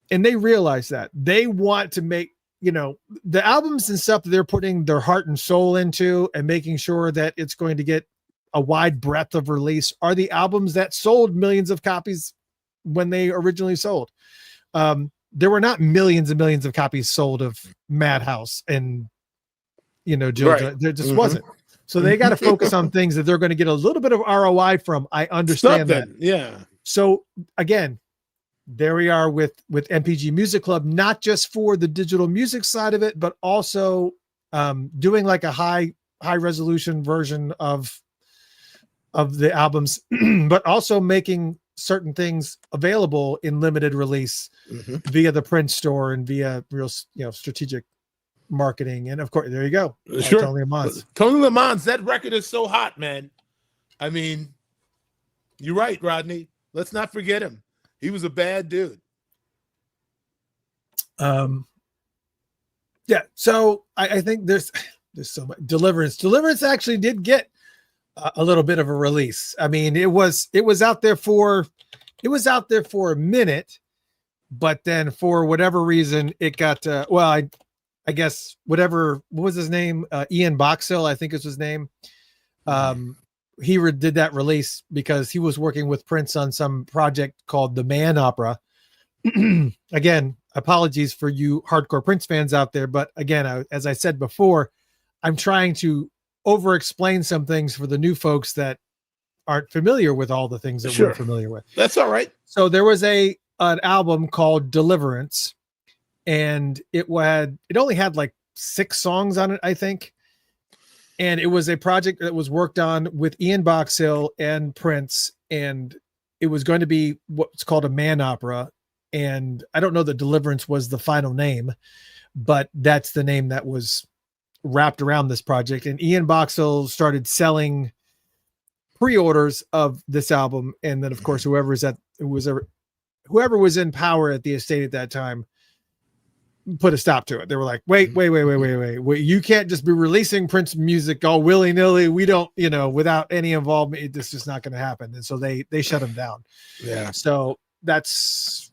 they realize that they want to make, the albums and stuff that they're putting their heart and soul into and making sure that it's going to get a wide breadth of release are the albums that sold millions of copies when they originally sold. There were not millions and millions of copies sold of Madhouse and, Jill. There just wasn't. So they got to focus on things that they're going to get a little bit of ROI from. I understand that. Yeah. So again, there we are with MPG Music Club, not just for the digital music side of it, but also doing like a high resolution version of the albums, but also making certain things available in limited release via the print store and via real, strategic marketing. And of course, there you go. Sure. Tony Lamont. Tony Lamont, that record is so hot, man. I mean, you're right, Rodney. Let's not forget him. He was a bad dude. Yeah. So I think there's so much. Deliverance actually did get a little bit of a release. I mean, it was out there for a minute, but then for whatever reason it got I guess what was his name? Ian Boxill, I think is his name. He did that release because he was working with Prince on some project called The Man Opera. Again, apologies for you hardcore Prince fans out there, but again, as I said before, I'm trying to over explain some things for the new folks that aren't familiar with all the things that Sure. we're familiar with. That's all right. So there was an album called Deliverance, and it only had like 6 songs on it, I think. And it was a project that was worked on with Ian Boxhill and Prince, and it was going to be what's called a man opera. And I don't know that Deliverance was the final name, but that's the name that was wrapped around this project. And Ian Boxhill started selling pre-orders of this album, and then of course whoever was in power at the estate at that time put a stop to it. They were like, wait, you can't just be releasing Prince music all willy-nilly. We don't, without any involvement, this is not going to happen. And so they shut him down. Yeah. So that's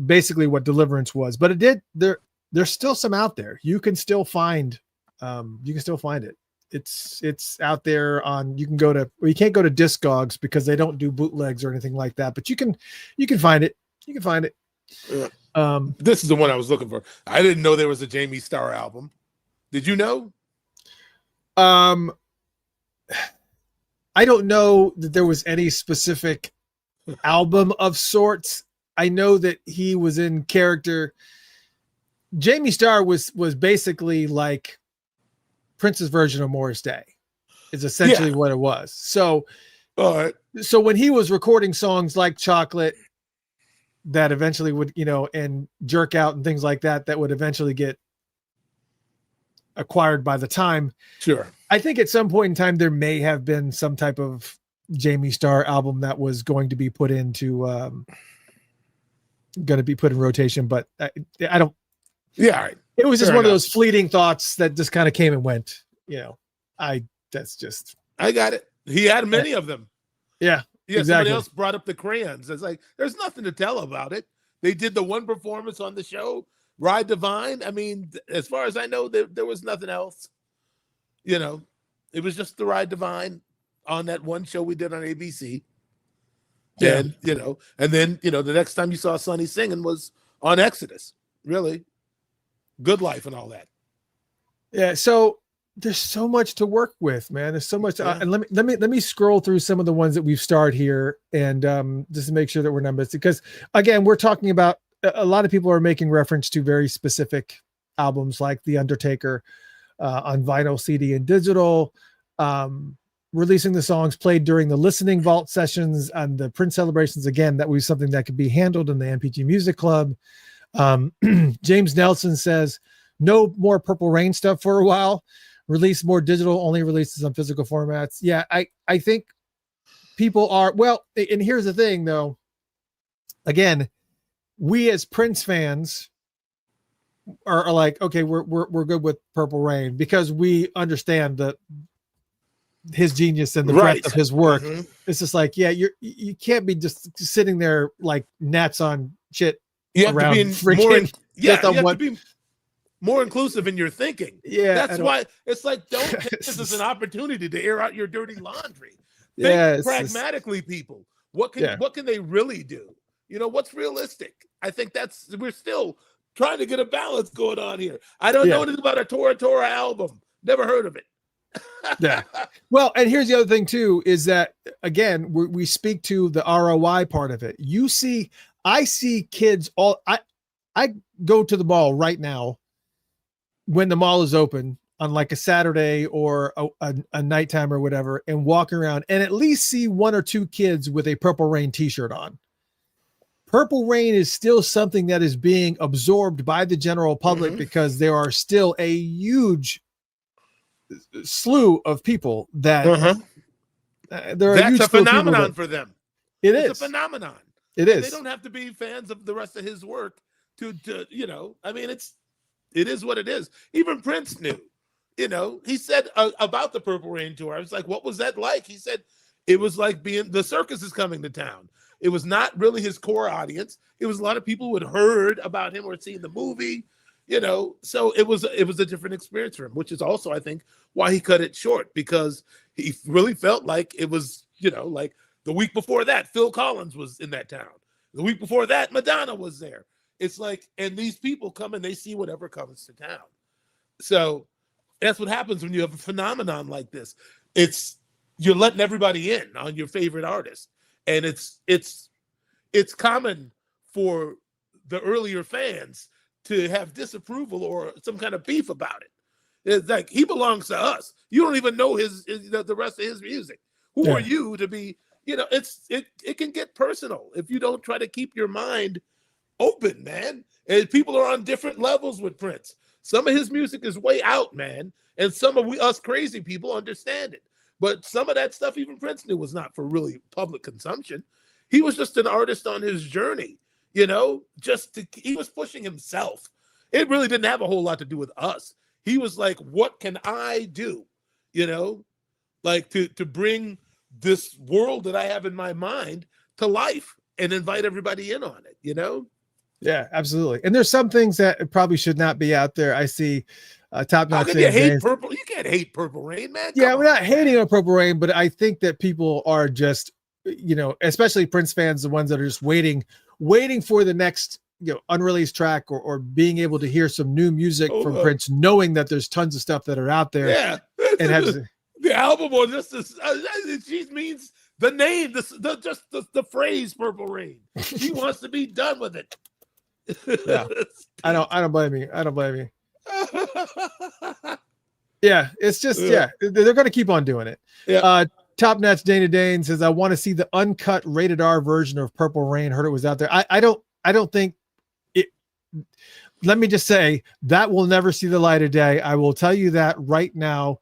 basically what Deliverance was. But there's still some out there. You can still find it. It's out there on, you can't go to Discogs because they don't do bootlegs or anything like that, but you can find it. You can find it. Yeah. This is the one I was looking for. I didn't know there was a Jamie Starr album. Did you know? I don't know that there was any specific album of sorts. I know that he was in character. Jamie Starr was basically like Prince's version of Morris Day, is essentially what it was. So, all right. So when he was recording songs like Chocolate, that eventually would, and Jerk Out and things like that would eventually get acquired by the time. Sure. I think at some point in time, there may have been some type of Jamie Starr album that was going to be put into, going to be put in rotation, but I don't. Yeah. All right. It was just one of those fleeting thoughts that just kind of came and went, I got it. He had many of them. Yeah. Yeah, exactly. Somebody else brought up the crayons. It's like, there's nothing to tell about it. They did the one performance on the show, Ride Divine. I mean, as far as I know, there was nothing else. It was just the Ride Divine on that one show we did on ABC. Yeah. And, and then, the next time you saw Sonny singing was on Exodus. Really. Good Life and all that. Yeah. So there's so much to work with, man. There's so much. Yeah. And let me scroll through some of the ones that we've starred here, and just to make sure that we're not missing. Because again, we're talking about a lot of people are making reference to very specific albums like The Undertaker on vinyl, CD, and digital. Releasing the songs played during the listening vault sessions and the Prince celebrations. Again, that was something that could be handled in the MPG Music Club. James Nelson says no more Purple Rain stuff for a while. Release more digital, only releases on physical formats. Yeah, I think people are, well, and here's the thing though. Again, we as Prince fans are like, okay, we're good with Purple Rain because we understand his genius and the breadth of his work. Mm-hmm. It's just like, yeah, you can't be just sitting there like gnats on shit. You have to be more inclusive in your thinking. Yeah. That's why it's like, don't take this as an opportunity to air out your dirty laundry. Think pragmatically, people. What can they really do? What's realistic? I think we're still trying to get a balance going on here. I don't know anything about a Tora album. Never heard of it. Yeah. Well, and here's the other thing too, is that again, we speak to the ROI part of it. I see kids I go to the mall right now when the mall is open on like a Saturday or a nighttime or whatever, and walk around and at least see 1 or 2 kids with a Purple Rain t-shirt on. Purple Rain is still something that is being absorbed by the general public because there are still a huge slew of people that that's a phenomenon for them. It's a phenomenon. It is. They don't have to be fans of the rest of his work to I mean, it is what it is. Even Prince knew, he said about the Purple Rain tour. I was like, what was that like? He said, it was like the circus is coming to town. It was not really his core audience. It was a lot of people who had heard about him or seen the movie, so it was a different experience for him, which is also, I think, why he cut it short, because he really felt like it was, like the week before that, Phil Collins was in that town. The week before that, Madonna was there. It's like, and these people come and they see whatever comes to town. So that's what happens when you have a phenomenon like this. It's you're letting everybody in on your favorite artist, and it's common for the earlier fans to have disapproval or some kind of beef about it. It's like he belongs to us. You don't even know the rest of his music. Who are you to be? It can get personal if you don't try to keep your mind open, man. And people are on different levels with Prince. Some of his music is way out, man, and some of us crazy people understand it. But some of that stuff even Prince knew was not for really public consumption. He was just an artist on his journey, he was pushing himself. It really didn't have a whole lot to do with us. He was like, what can I do? Like to bring this world that I have in my mind to life and invite everybody in on it, Yeah, absolutely. And there's some things that probably should not be out there. I see Top Notch. How can you hate Purple? You can't hate Purple Rain, man. Yeah, we're not hating on Purple Rain, but I think that people are just, especially Prince fans, the ones that are just waiting for the next, unreleased track or being able to hear some new music from Prince, knowing that there's tons of stuff that are out there. Yeah. And has the album or just this, she means the name, the phrase Purple Rain. He wants to be done with it. Yeah. I don't blame you. Yeah, it's just they're going to keep on doing it. Yeah. Top Notch Dana Dane says, I want to see the uncut rated R version of Purple Rain. Heard it was out there. I don't think it. Let me just say that will never see the light of day. I will tell you that right now,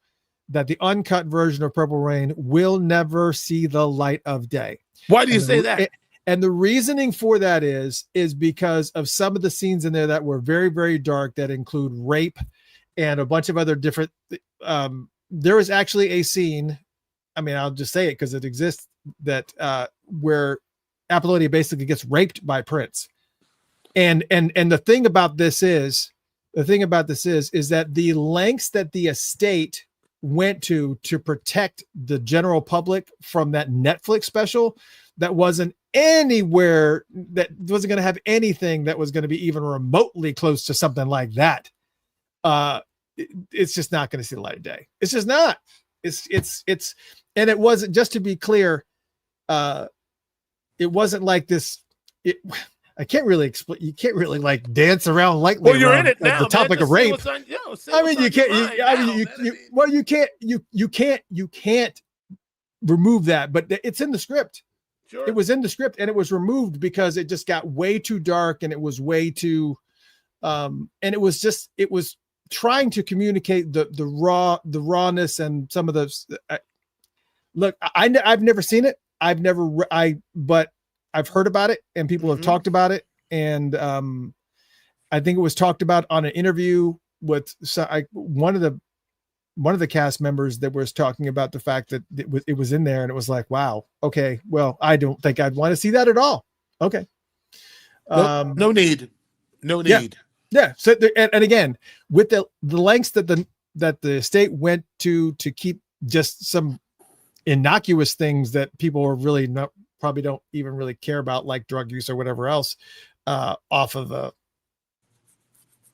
that the uncut version of Purple Rain will never see the light of day. Why do you say that? And the reasoning for that is because of some of the scenes in there that were very, very dark, that include rape and a bunch of other different. There was actually a scene. I mean, I'll just say it because it exists, that where Apollonia basically gets raped by Prince. And the thing about this is that the lengths that the estate went to protect the general public from that Netflix special that wasn't anywhere, that wasn't going to have anything that was going to be even remotely close to something like that. It's just not going to see the light of day. It's just not. It's and it wasn't, just to be clear, it wasn't like this. I can't really explain. You can't really like dance around lightly. Well, you're in it now. The topic of rape. I mean, you can't. You can't remove that. But it's in the script. Sure. It was in the script, and it was removed because it just got way too dark, and it was way too. And it was trying to communicate the rawness and some of the. Look, I've never seen it. But I've heard about it, and people have talked about it. And I think it was talked about on an interview with one of the cast members that was talking about the fact that it was in there, and it was like, wow, okay, well, I don't think I'd want to see that at all. Okay. No need. Yeah. So, and again, with the lengths that the state went to keep just some innocuous things that people are really probably don't even really care about, like drug use or whatever else, off of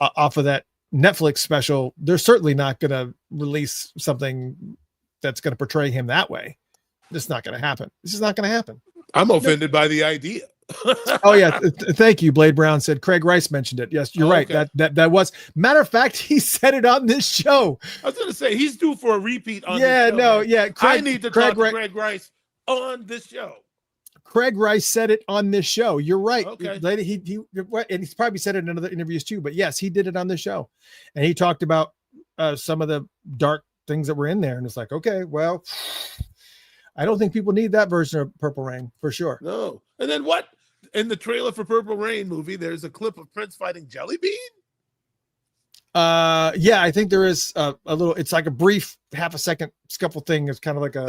that Netflix special, they're certainly not going to release something that's going to portray him that way. It's not going to happen. This is not going to happen. I'm offended by the idea. Oh yeah. Thank you. Blade Brown said Craig Rice mentioned it. Yes, you're right. Okay. That was, matter of fact, he said it on this show. I was going to say he's due for a repeat on this show. No, yeah. I need to talk to Craig Rice on this show. Craig Rice said it on this show. You're right. Okay. And he's probably said it in other interviews too, but yes, he did it on this show. And he talked about some of the dark things that were in there. And it's like, okay, well, I don't think people need that version of Purple Rain for sure. No. And then what? In the trailer for Purple Rain movie, there's a clip of Prince fighting Jelly Bean. Yeah, I think there is a little, it's like a brief half a second scuffle thing. It's kind of like a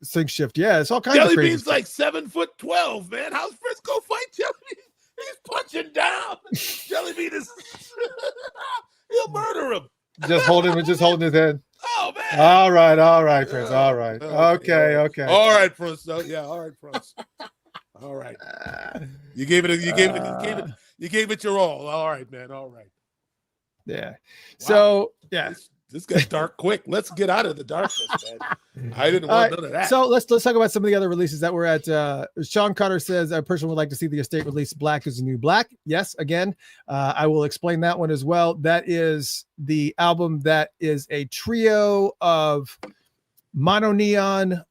thing shift. Yeah, it's all kinds of crazy Bean's stuff. like 7'12", man. How's Prince go fight Jelly Bean? He's punching down. Jelly Bean is he'll murder him. Just holding his head. Oh man. All right, Prince. All right. Okay. All right, Prince. Yeah, all right, Prince. All right. You gave it your all. All right, man. All right. Yeah. Wow. So yeah. This got dark quick. Let's get out of the darkness, man. I didn't want none of that. So let's talk about some of the other releases that were at. Sean Carter says a person would like to see the estate release Black is the New Black. Yes, again, I will explain that one as well. That is the album that is a trio of Mono Neon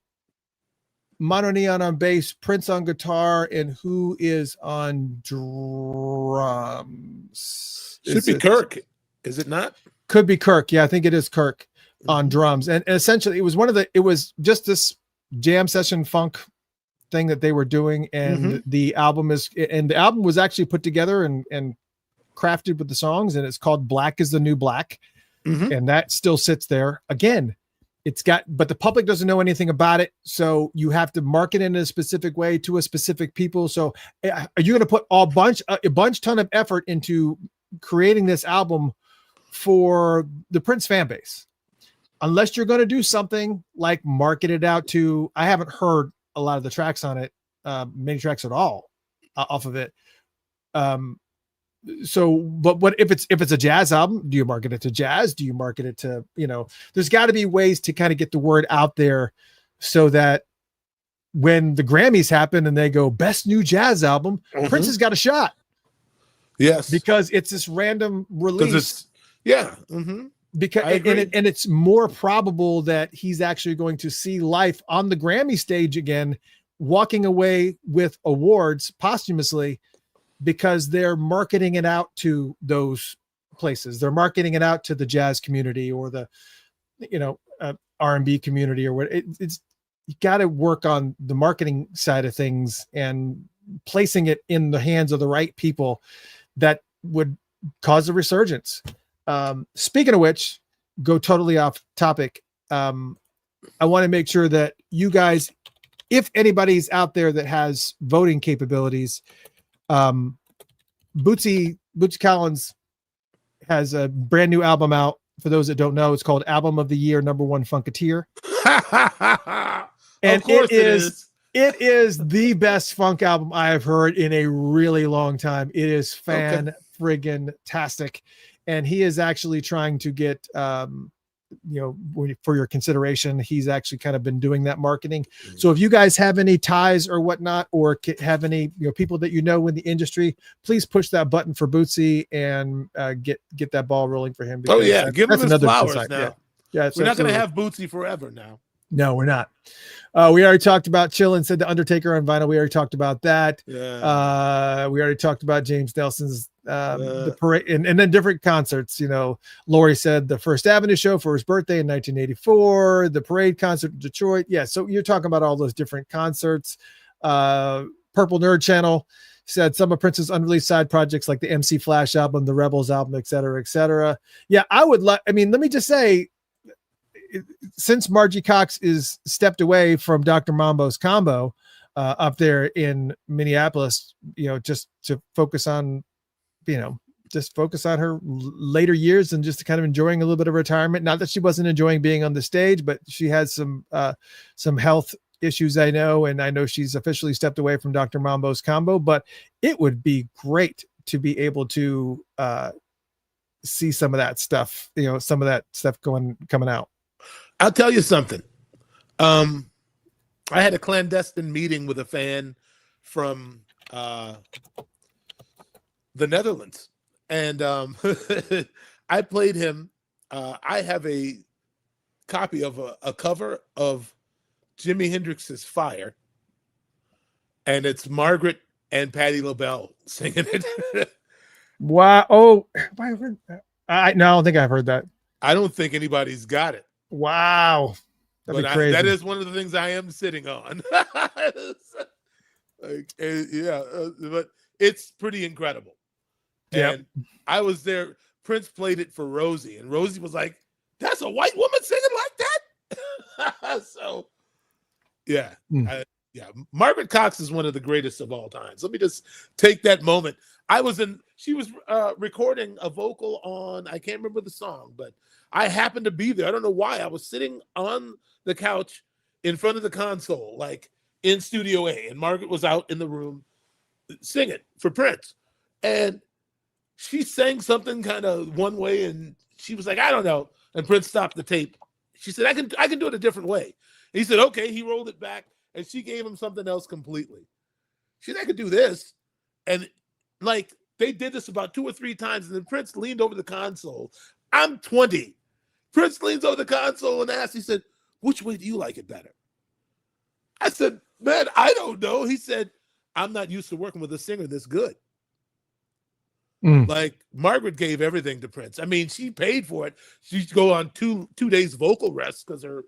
on bass, Prince on guitar, and who is on drums? Should be Kirk, is it not? Could be Kirk. Yeah, I think it is Kirk on drums. And essentially, it was just this jam session funk thing that they were doing. And the album was actually put together and crafted with the songs, and it's called Black is the New Black. And that still sits there. Again, but the public doesn't know anything about it. So you have to market it in a specific way to a specific people. So are you going to put a bunch ton of effort into creating this album for the Prince fan base, unless you're going to do something like market it out to? I haven't heard a lot of the tracks on it, many tracks at all off of it. So, but what if it's a jazz album? Do you market it to jazz? Do you market it to, there's got to be ways to kind of get the word out there so that when the Grammys happen and they go best new jazz album, Prince has got a shot. Yes, because it's this random release. Because and it's more probable that he's actually going to see life on the Grammy stage again, walking away with awards posthumously, because they're marketing it out to those places. They're marketing it out to the jazz community or the R&B community or what. It's you got to work on the marketing side of things and placing it in the hands of the right people that would cause a resurgence. Speaking of which, go totally off topic. I want to make sure that you guys, if anybody's out there that has voting capabilities, Bootsy Collins has a brand new album out. For those that don't know, it's called Album of the Year, #1 Funketeer. And of course it is. It is the best funk album I have heard in a really long time. It is fan-friggin-tastic. And he is actually trying to get, for your consideration, he's actually kind of been doing that marketing. So if you guys have any ties or whatnot, or have any people that in the industry, please push that button for Bootsy and get that ball rolling for him. Give him his flowers now. Yeah, we're not going to have Bootsy forever now. No, we're not. We already talked about Chillin' said the Undertaker on vinyl. We already talked about that. Yeah. We already talked about James Nelson's the parade and then different concerts. Lori said the First Avenue show for his birthday in 1984, the parade concert in Detroit. Yeah. So you're talking about all those different concerts. Purple Nerd Channel said some of Prince's unreleased side projects like the MC Flash album, the Rebels album, et cetera, et cetera. Yeah. Let me just say, since Margie Cox is stepped away from Dr. Mambo's combo up there in Minneapolis, just to focus on, her later years and just kind of enjoying a little bit of retirement. Not that she wasn't enjoying being on the stage, but she had some health issues, I know, and I know she's officially stepped away from Dr. Mambo's combo, but it would be great to be able to see some of that stuff, coming out. I'll tell you something. I had a clandestine meeting with a fan from the Netherlands, and I played him. I have a copy of a cover of Jimi Hendrix's Fire, and it's Margaret and Patti LaBelle singing it. Wow. Oh, have I heard that? I don't think I've heard that. I don't think anybody's got it. Wow. That'd be crazy. That is one of the things I am sitting on. But it's pretty incredible. And I was there. Prince played it for Rosie, and Rosie was like, "That's a white woman singing like that." So, yeah. Margaret Cox is one of the greatest of all times. Let me just take that moment. She was recording a vocal on, I can't remember the song, but I happened to be there. I don't know why. I was sitting on the couch in front of the console, like in Studio A, and Margaret was out in the room singing for Prince. And she sang something kind of one way, and she was like, I don't know. And Prince stopped the tape. She said, I can do it a different way. And he said, okay. He rolled it back, and she gave him something else completely. She said, I could do this. And like, they did this about 2 or 3 times, and then Prince leaned over the console. I'm 20. Prince leans over the console and asks, he said, which way do you like it better? I said, man, I don't know. He said, I'm not used to working with a singer this good. Like, Margaret gave everything to Prince. I mean, she paid for it. She'd go on two days vocal rest because her,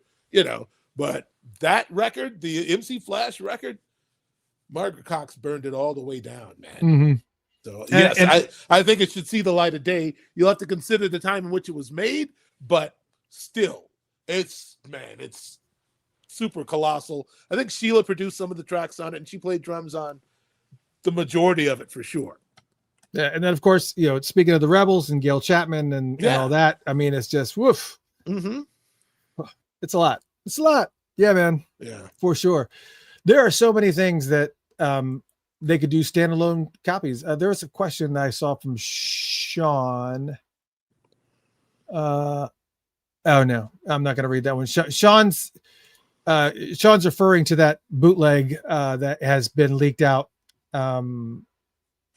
but that record, the MC Flash record, Margaret Cox burned it all the way down, man. Mm-hmm. So yes, I think it should see the light of day. You'll have to consider the time in which it was made, but still, it's super colossal. I think Sheila produced some of the tracks on it, and she played drums on the majority of it for sure. Yeah, and then of course, speaking of the Rebels and Gail Chapman and all that, I mean, it's just woof. Mm-hmm. It's a lot. It's a lot. Yeah, man. Yeah, for sure. There are so many things that they could do standalone copies. There was a question that I saw from Sean. Oh no, I'm not going to read that one. Sean's referring to that bootleg that has been leaked out.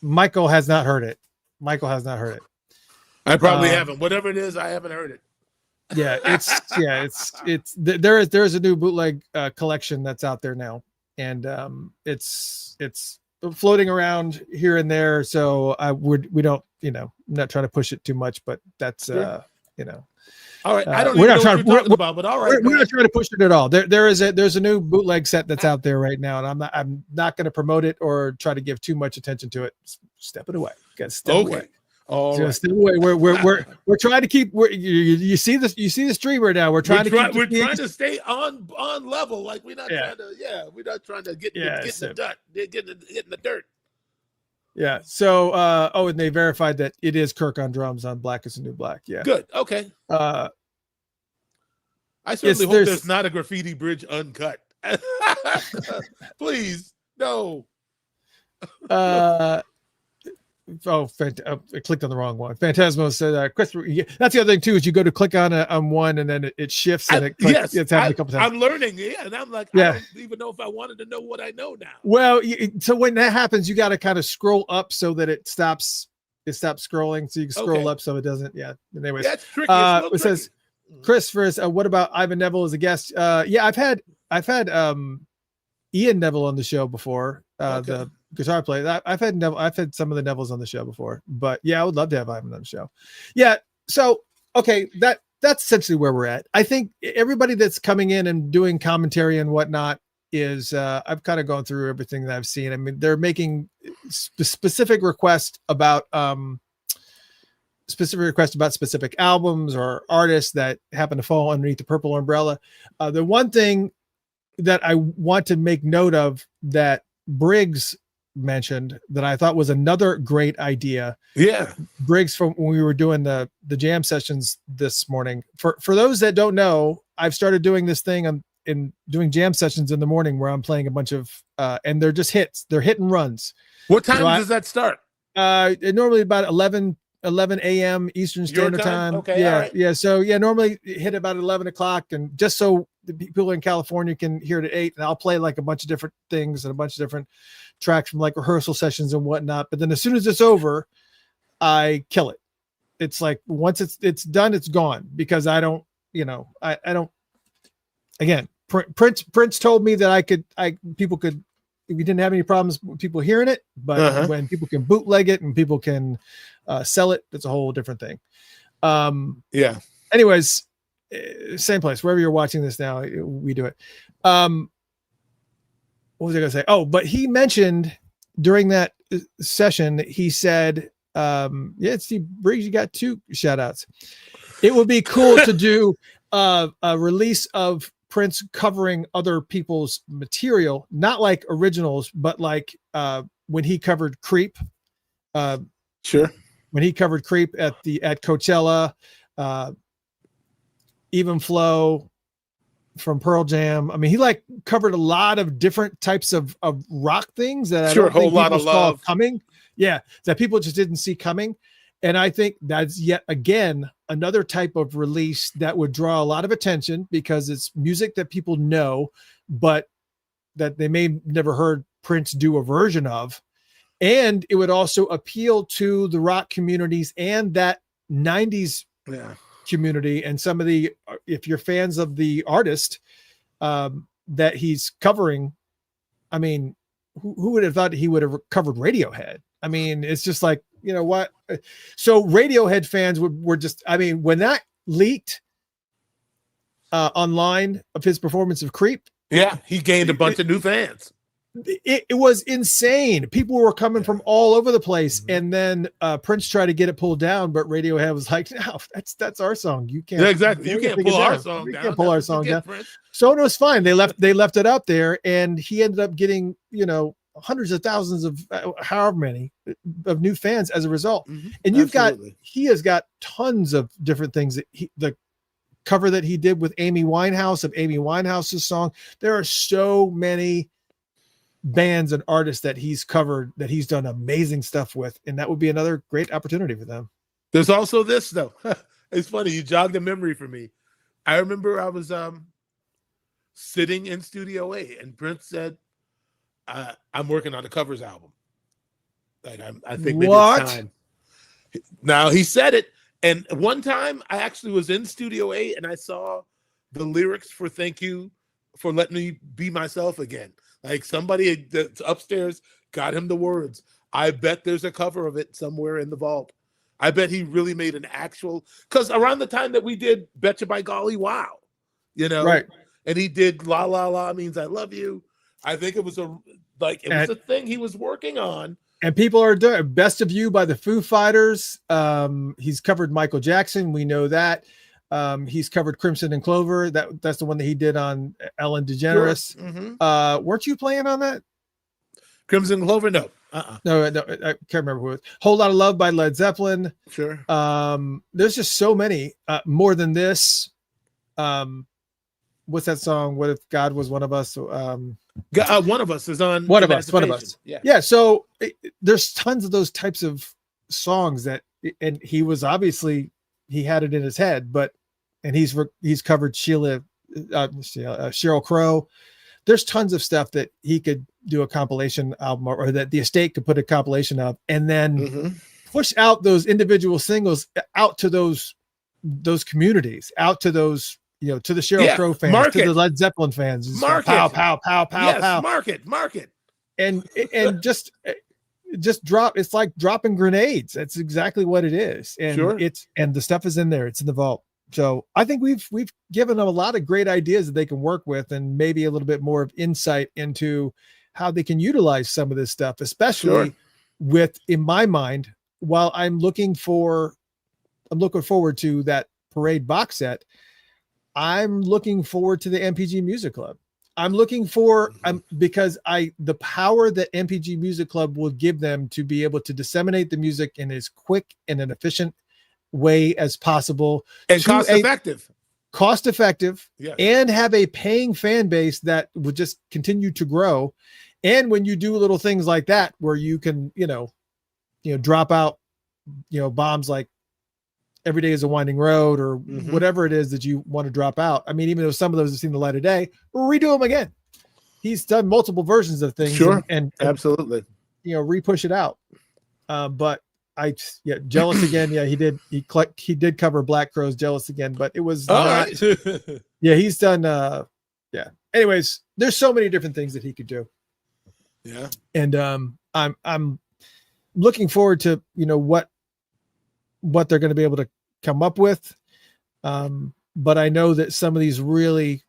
Michael has not heard it. I probably haven't. Whatever it is, I haven't heard it. Yeah, there's a new bootleg collection that's out there now, and it's floating around here and there. So we don't, I'm not trying to push it too much, but that's All right, I don't even know what you're talking about, but all right, we're not trying to push it at all. There's a new bootleg set that's out there right now, and I'm not going to promote it or try to give too much attention to it. Step it away. Got step away. All right. Step away. We're trying to keep. You see this? You see the streamer now. We're trying to stay on level. Like we're not trying to get in the dirt. Yeah. So, and they verified that it is Kirk on drums on Black is the New Black. Yeah. Good. Okay. I certainly hope there's not a graffiti bridge uncut. Please, no. I clicked on the wrong one. Phantasmo said, Christopher, that's the other thing too, is you go to click on one and then it shifts and it's happened a couple times. I'm learning. Yeah. And I'm like, I don't even know if I wanted to know what I know now. Well, so when that happens, you got to kind of scroll up so that it stops scrolling. So you can scroll up so it doesn't. Yeah. Anyways, that's tricky. It says, Christopher, what about Ivan Neville as a guest? I've had Ian Neville on the show before. The guitar player. I've had some of the Nevilles on the show before, but I would love to have Ivan on the show. Yeah. So, okay. That's essentially where we're at. I think everybody that's coming in and doing commentary and whatnot is, I've kind of gone through everything that I've seen. I mean, they're making specific requests about specific albums or artists that happen to fall underneath the purple umbrella. The one thing that I want to make note of that Briggs mentioned that I thought was another great idea. Yeah. Briggs, from when we were doing the jam sessions this morning. For those that don't know, I've started doing this thing in doing jam sessions in the morning where I'm playing a bunch of and they're just hits. They're hit and runs. What time does that start? Normally about 11 a.m. Eastern Standard Time. Okay. Yeah. Right. Yeah. So normally hit about 11 o'clock, and just so the people in California can hear it at 8, and I'll play like a bunch of different things and a bunch of different tracks from like rehearsal sessions and whatnot. But then as soon as it's over, I kill it. It's like once it's done, it's gone, because I don't, I don't, again, Prince told me that people could, we didn't have any problems with people hearing it, but when people can bootleg it and people can sell it, that's a whole different thing. Anyways, same place, wherever you're watching this now, we do it. What was I going to say? Oh, but he mentioned during that session, he said, Steve Briggs, you got 2 shout outs. It would be cool to do a release of Prince covering other people's material, not like originals, but like when he covered Creep. Sure. When he covered Creep at Coachella, Even Flow from Pearl Jam. I mean, he like covered a lot of different types of rock things that I don't think people saw coming. Yeah, that people just didn't see coming. And I think that's yet again another type of release that would draw a lot of attention because it's music that people know, but that they may never heard Prince do a version of. And it would also appeal to the rock communities and that 90s community and some of the, if you're fans of the artist that he's covering, I mean, who would have thought he would have covered Radiohead? I mean, it's just like, you know what? So Radiohead fans were just, I mean, when that leaked online of his performance of Creep. Yeah, he gained a bunch of new fans. It was insane. People were coming from all over the place. And then Prince tried to get it pulled down, but Radiohead was like, no, that's our song. You can't. Yeah, exactly. You can't pull our song down. You can't pull our song down. So it was fine. They left it out there, and he ended up getting, you know, hundreds of thousands of however many of new fans as a result. And he has got tons of different things that the cover that he did with Amy Winehouse of Amy Winehouse's song. There are so many bands and artists that he's covered that he's done amazing stuff with. And that would be another great opportunity for them. There's also this though. It's funny. You jogged a memory for me. I remember I was sitting in Studio A and Prince said, I'm working on a covers album. Like I think maybe it's time. Now he said it, and one time I actually was in Studio A and I saw the lyrics for "Thank You for Letting Me Be Myself Again." Like somebody that's upstairs got him the words. I bet there's a cover of it somewhere in the vault. I bet he really made an actual, because around the time that we did "Betcha by Golly Wow," you know, right, and he did "La La La Means I Love You." I think it was a thing he was working on. And people are doing "Best of You" by the Foo Fighters. He's covered Michael Jackson. We know that. He's covered Crimson and Clover. That's the one that he did on Ellen DeGeneres. Sure. Mm-hmm. Weren't you playing on that? Crimson and Clover? No. No, I can't remember who it was. "Whole Lot of Love" by Led Zeppelin. Sure. There's just so many. "More Than This." What's that song? "What If God Was One of Us?" One of Us is on One of Us. Yeah. So there's tons of those types of songs that, and he was obviously, he had it in his head, and he's covered Sheryl Crow. There's tons of stuff that he could do a compilation album, or that the estate could put a compilation of, and then push out those individual singles out to those communities, out to those, you know, to the Sheryl Crow fans, to the Led Zeppelin fans. Market. Pow, pow, pow, pow, yes, pow. Market. And just drop. It's like dropping grenades. That's exactly what it is. And and the stuff is in there. It's in the vault. So I think we've given them a lot of great ideas that they can work with, and maybe a little bit more of insight into how they can utilize some of this stuff, especially with, in my mind, while I'm looking forward to that Parade box set. I'm looking forward to the MPG Music Club. I'm looking for, because the power that MPG Music Club will give them to be able to disseminate the music in as quick and an efficient way as possible, and cost effective, and have a paying fan base that would just continue to grow. And when you do little things like that, where you can, you know, drop out, bombs like "Every Day Is a Winding Road," or whatever it is that you want to drop out. I mean, even though some of those have seen the light of day, redo them again. He's done multiple versions of things, and absolutely, repush it out. But "Jealous Again." Yeah, he did. He did cover Black Crowes' "Jealous Again," but it was not. Yeah, he's done. Anyways, there's so many different things that he could do. Yeah, and I'm looking forward to what they're going to be able to come up with. But I know that some of these really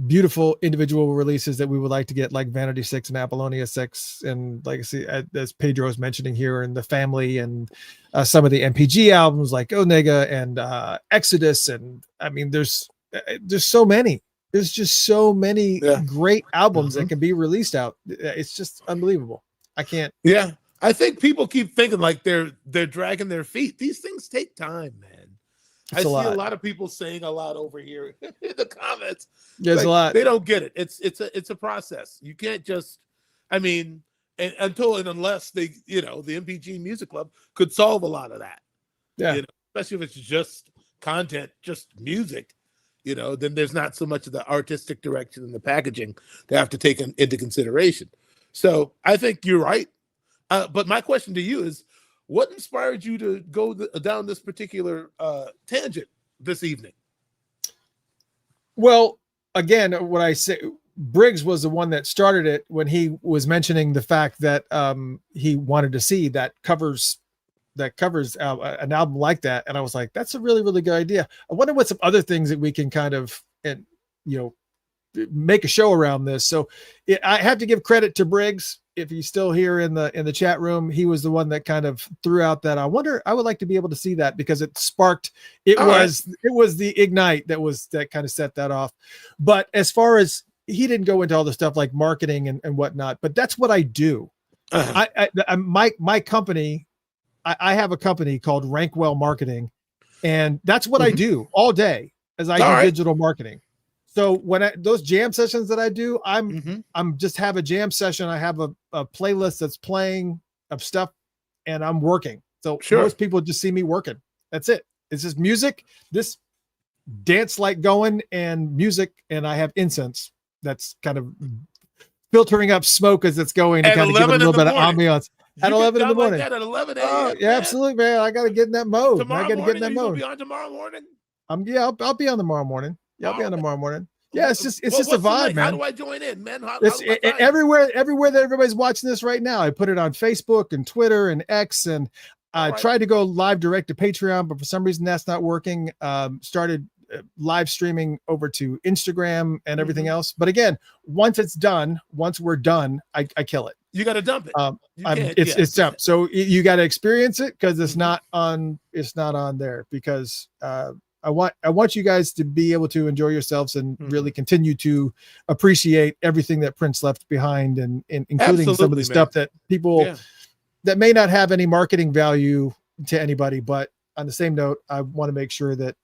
beautiful individual releases that we would like to get, like Vanity 6 and Apollonia 6 and Legacy, as Pedro is mentioning here, and The Family, and some of the MPG albums like Onega and Exodus. And I mean, there's so many. There's just so many great albums that can be released out. It's just unbelievable. I can't. Yeah. I think people keep thinking like they're dragging their feet. These things take time, man. I see a lot of people saying a lot over here in the comments. There's a lot. They don't get it. It's a process. You can't just, I mean, and until and unless they, the MPG Music Club could solve a lot of that. Yeah. Especially if it's just content, just music, then there's not so much of the artistic direction and the packaging to have to take into consideration. So I think you're right. But my question to you is, what inspired you to go down this particular tangent this evening? Well, again, what I say, Briggs was the one that started it when he was mentioning the fact that he wanted to see that covers an album like that, and I was like, that's a really, really good idea. I wonder what some other things that we can kind of make a show around this. So I have to give credit to Briggs. If he's still here in the chat room, he was the one that kind of threw out that I would like to be able to see that, because it sparked, it was the ignite that kind of set that off. But as far as, he didn't go into all the stuff like marketing and whatnot, but that's what I do. My company, I have a company called Rankwell Marketing, and that's what I do all day as I do digital marketing. So when those jam sessions that I do, I'm just have a jam session. I have a playlist that's playing of stuff, and I'm working. So most people just see me working. That's it. It's just music, this dance like going, and music, and I have incense that's kind of filtering up smoke as it's going to kind of give it a little bit of ambiance. At 11 in the morning. Like that at 11 a.m. Oh, yeah, absolutely, man. I got to get in that mode. Tomorrow I got to get in that mode. Be on tomorrow morning? I'll be on tomorrow morning. Yeah, I'll be on tomorrow morning. Yeah, it's just a vibe, man. How do I join in, man? Everywhere that everybody's watching this right now. I put it on Facebook and Twitter and X, and I tried to go live direct to Patreon, but for some reason that's not working. Started live streaming over to Instagram and everything else. But again, once we're done, I kill it. You got to dump it. It's dumped. So you got to experience it, because it's not on there, because I want you guys to be able to enjoy yourselves and really continue to appreciate everything that Prince left behind, and including some of the stuff that people that may not have any marketing value to anybody. But on the same note, I want to make sure that,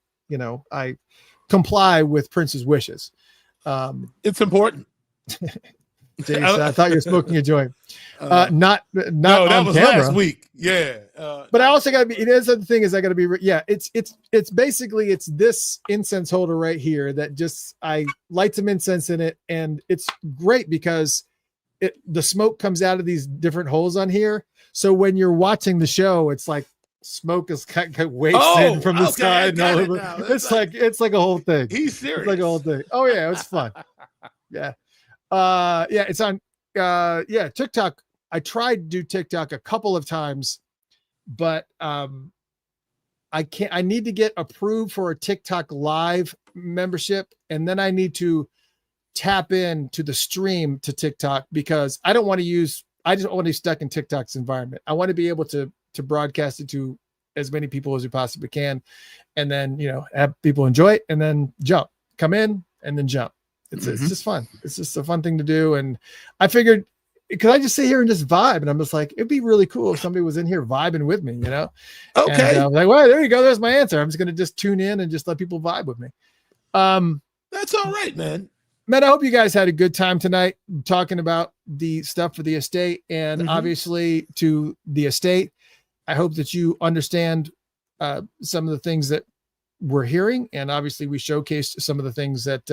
I comply with Prince's wishes. It's important. Jason, I thought you were smoking a joint. Not no, that was camera. Last week. Yeah. But I also got to be, it is the thing is I got to be, it's basically, it's this incense holder right here that just, I light some incense in it, and it's great because the smoke comes out of these different holes on here. So when you're watching the show, it's like smoke is kind of wafts in from the side. It's like a whole thing. He's serious. It's like a whole thing. Oh yeah, it's fun. Yeah. It's on TikTok. I tried to do TikTok a couple of times, but I can't. I need to get approved for a TikTok live membership, and then I need to tap in to the stream to TikTok, because I just want to be stuck in TikTok's environment. I want to be able to broadcast it to as many people as we possibly can, and then have people enjoy it, and then come in and then jump. It's just fun. It's just a fun thing to do. And I figured, could I just sit here and just vibe? And I'm just like, it'd be really cool if somebody was in here vibing with me, Okay. And I was like, well, there you go. There's my answer. I'm just going to just tune in and just let people vibe with me. That's all right, man. Man, I hope you guys had a good time tonight talking about the stuff for the estate, and obviously to the estate. I hope that you understand some of the things that we're hearing. And obviously we showcased some of the things that,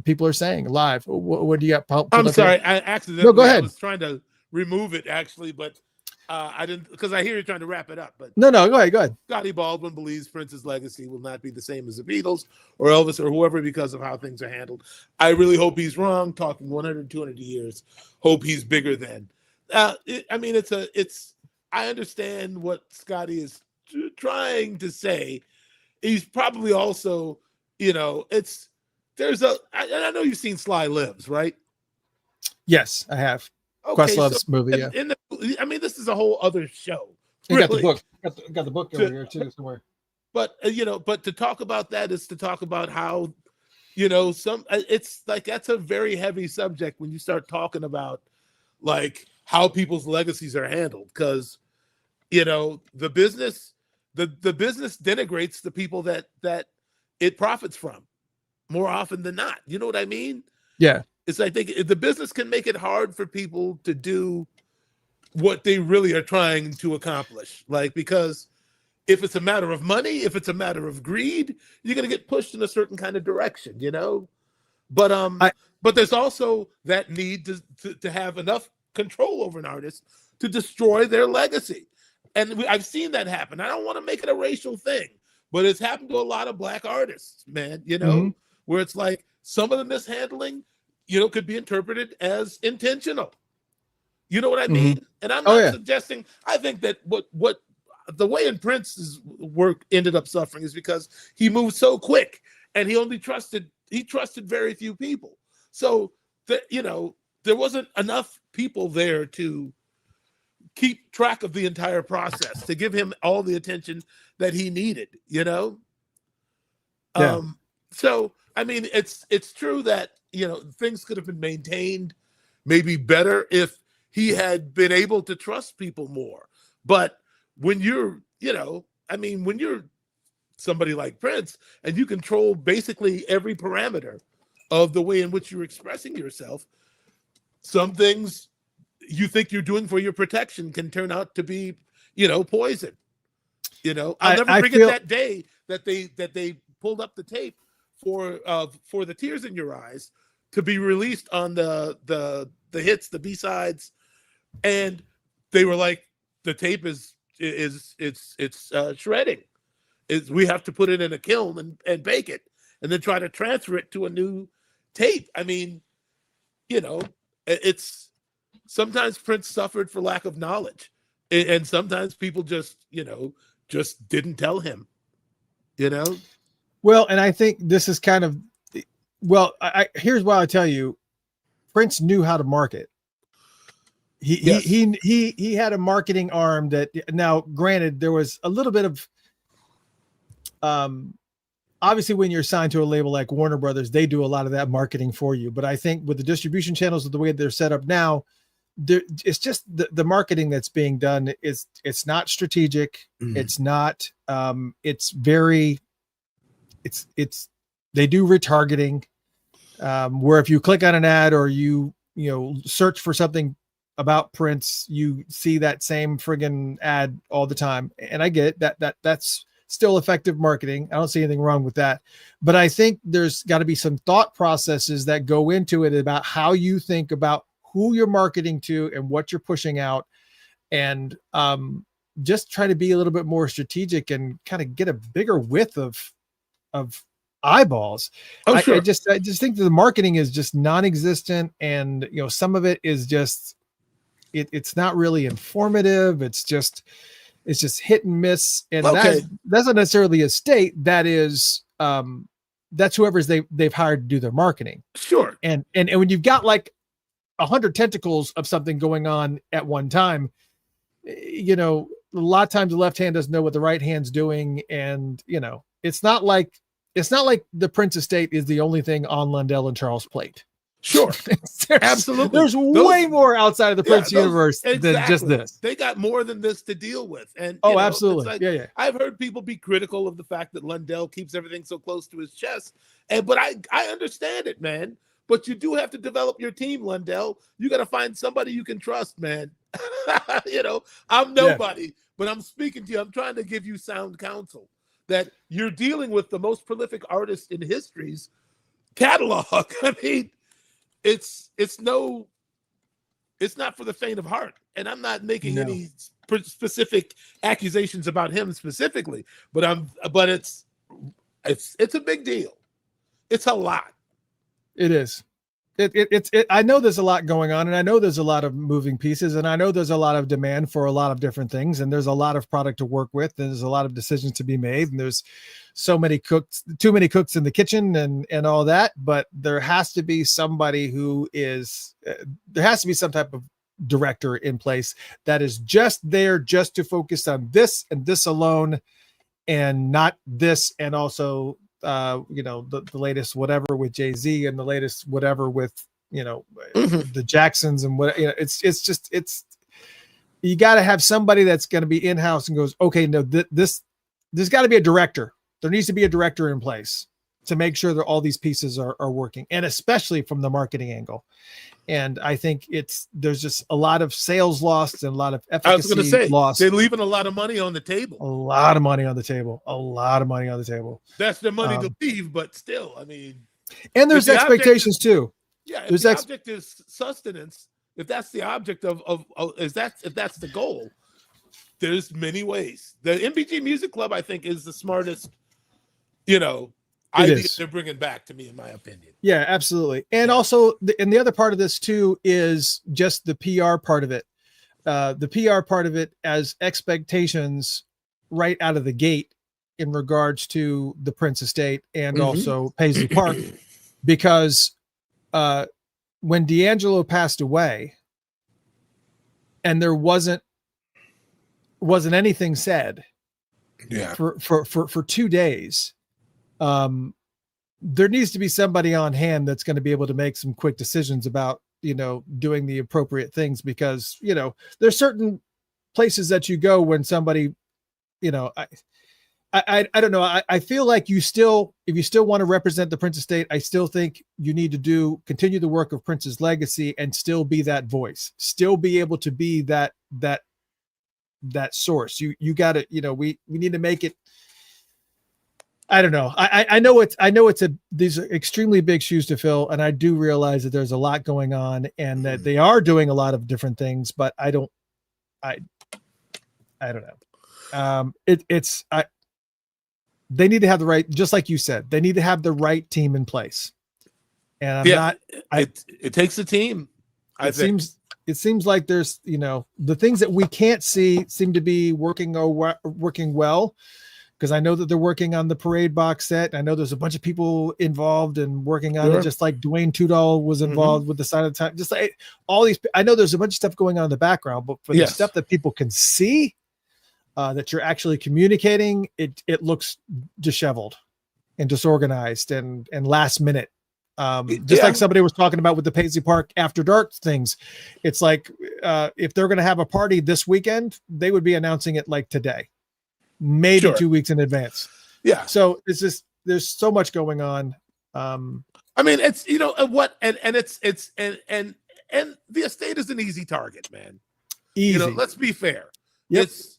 people are saying live. What do you got? I'm sorry. Here? I accidentally. No, go ahead. I was trying to remove it actually, but I didn't, because I hear you trying to wrap it up. But no, go ahead. Scotty Baldwin believes Prince's legacy will not be the same as the Beatles or Elvis or whoever because of how things are handled. I really hope he's wrong. Talking 100, 200 years. Hope he's bigger than. I understand what Scotty is trying to say. He's probably also, I know you've seen Sly Lives, right? Yes, I have. Okay, Questlove's movie, yeah. This is a whole other show. You got the book. Got the book over here too somewhere. But but to talk about that is to talk about how, it's like that's a very heavy subject when you start talking about like how people's legacies are handled, because the business denigrates the people that it profits from more often than not. You know what I mean? Yeah. It's, I think the business can make it hard for people to do what they really are trying to accomplish. Like, because if it's a matter of money, if it's a matter of greed, you're going to get pushed in a certain kind of direction, you know? But I, but there's also that need to have enough control over an artist to destroy their legacy. And I've seen that happen. I don't want to make it a racial thing, but it's happened to a lot of Black artists, man, you know, Mhm. where it's like some of the mishandling, you know, could be interpreted as intentional. You know what I Mhm. mean? And I'm Oh not yeah. suggesting, I think that what the way in Prince's work ended up suffering is because he moved so quick and he trusted very few people. So that, you know, there wasn't enough people there to keep track of the entire process, to give him all the attention that he needed, you know? Yeah. So I mean, it's true that, you know, things could have been maintained maybe better if he had been able to trust people more. But when you're, you know, I mean, when you're somebody like Prince and you control basically every parameter of the way in which you're expressing yourself, some things you think you're doing for your protection can turn out to be, you know, poison. You know, I'll never I forget feel that day that they pulled up the tape for the Tears in Your Eyes to be released on the hits, the B-sides, and they were like, the tape is it's shredding. We have to put it in a kiln and bake it and then try to transfer it to a new tape. I mean, you know, it's sometimes Prince suffered for lack of knowledge, and sometimes people just, you know, just didn't tell him, you know. well, and I think this is kind of well. Here's why I tell you, Prince knew how to market. Yes, He had a marketing arm that now, granted, there was a little bit of um obviously when you're signed to a label like Warner Brothers, they do a lot of that marketing for you. But I think with the distribution channels of the way they're set up now, it's just the marketing that's being done is it's not strategic. It's not it's very it's they do retargeting where if you click on an ad or you know search for something about Prince, you see that same friggin' ad all the time. And I get it, that's still effective marketing. I don't see anything wrong with that. But I think there's got to be some thought processes that go into it about how you think about who you're marketing to and what you're pushing out. And just try to be a little bit more strategic and kind of get a bigger width of eyeballs. oh I sure, just think that the marketing is just non-existent, and you know some of it is just it's not really informative. It's just hit and miss, and okay, that's not necessarily a state. That is that's whoever's they've hired to do their marketing. sure, And when you've got like 100 tentacles of something going on at one time, you know, a lot of times the left hand doesn't know what the right hand's doing, and you know, it's not like the Prince estate is the only thing on Lundell and Charles' plate. sure, absolutely. There's way more outside of the Prince universe than just exactly. this. They got more than this to deal with, and you Oh, know, it's absolutely. like Yeah, yeah. I've heard people be critical of the fact that Lundell keeps everything so close to his chest, and but I understand it, man. But you do have to develop your team, Lundell. You got to find somebody you can trust, man. You know, I'm Yeah. nobody, but I'm speaking to you. I'm trying to give you sound counsel that you're dealing with the most prolific artist in history's catalog. I mean, it's no, it's not for the faint of heart. And I'm not making No, any specific accusations about him specifically, but it's a big deal. It's a lot. it is. I know there's a lot going on, and I know there's a lot of moving pieces, and I know there's a lot of demand for a lot of different things, and there's a lot of product to work with, and there's a lot of decisions to be made, and there's too many cooks in the kitchen and all that. But there has to be somebody there has to be some type of director in place that is just there just to focus on this and this alone, and not this, and also you know, the latest whatever with Jay-Z and the latest whatever with, you know, the Jacksons and what, you know, it's just you got to have somebody that's going to be in-house and goes, okay, no, there's got to be a director. There needs to be a director in place. to make sure that all these pieces are working, and especially from the marketing angle. And I think there's just a lot of sales lost and a lot of I was going to efficacy say lost. they're leaving a lot of money on the table. A lot of money on the table. A lot of money on the table. That's their money to leave, but still, I mean. And there's expectations too. Yeah, if the object is sustenance, if that's the object of if that's the goal, there's many ways. The MPG Music Club, I think, is the smartest, idea they're bringing back, to me, in my opinion. Yeah, absolutely. And also, the other part of this too is just the PR part of it. The PR part of it as expectations right out of the gate in regards to the Prince estate and also Paisley Park, because when D'Angelo passed away and there wasn't anything said for 2 days, there needs to be somebody on hand that's going to be able to make some quick decisions about, doing the appropriate things, because, there's certain places that you go when somebody, I don't know. I feel like if you still want to represent the Prince estate, I still think you need to continue the work of Prince's legacy and still be that voice, still be able to be that source. You got to, we need to make it. I don't know. I know these are extremely big shoes to fill. And I do realize that there's a lot going on and that they are doing a lot of different things, but I don't know. They need to have the right, just like you said, they need to have the right team in place. And it takes a team. It seems like there's, the things that we can't see seem to be working well. Because I know that they're working on the parade box set. I know there's a bunch of people involved and working on it, just like Dwayne Tudall was involved with the Sign of the Time. Just like all these, I know there's a bunch of stuff going on in the background, but for the stuff that people can see, that you're actually communicating, it looks disheveled and disorganized and last minute. Like somebody was talking about with the Paisley Park After Dark things. It's like if they're going to have a party this weekend, they would be announcing it like today, maybe 2 weeks in advance. Yeah. So it's just, there's so much going on. I mean, it's, and the estate is an easy target, man. Easy. Let's be fair. Yep. It's,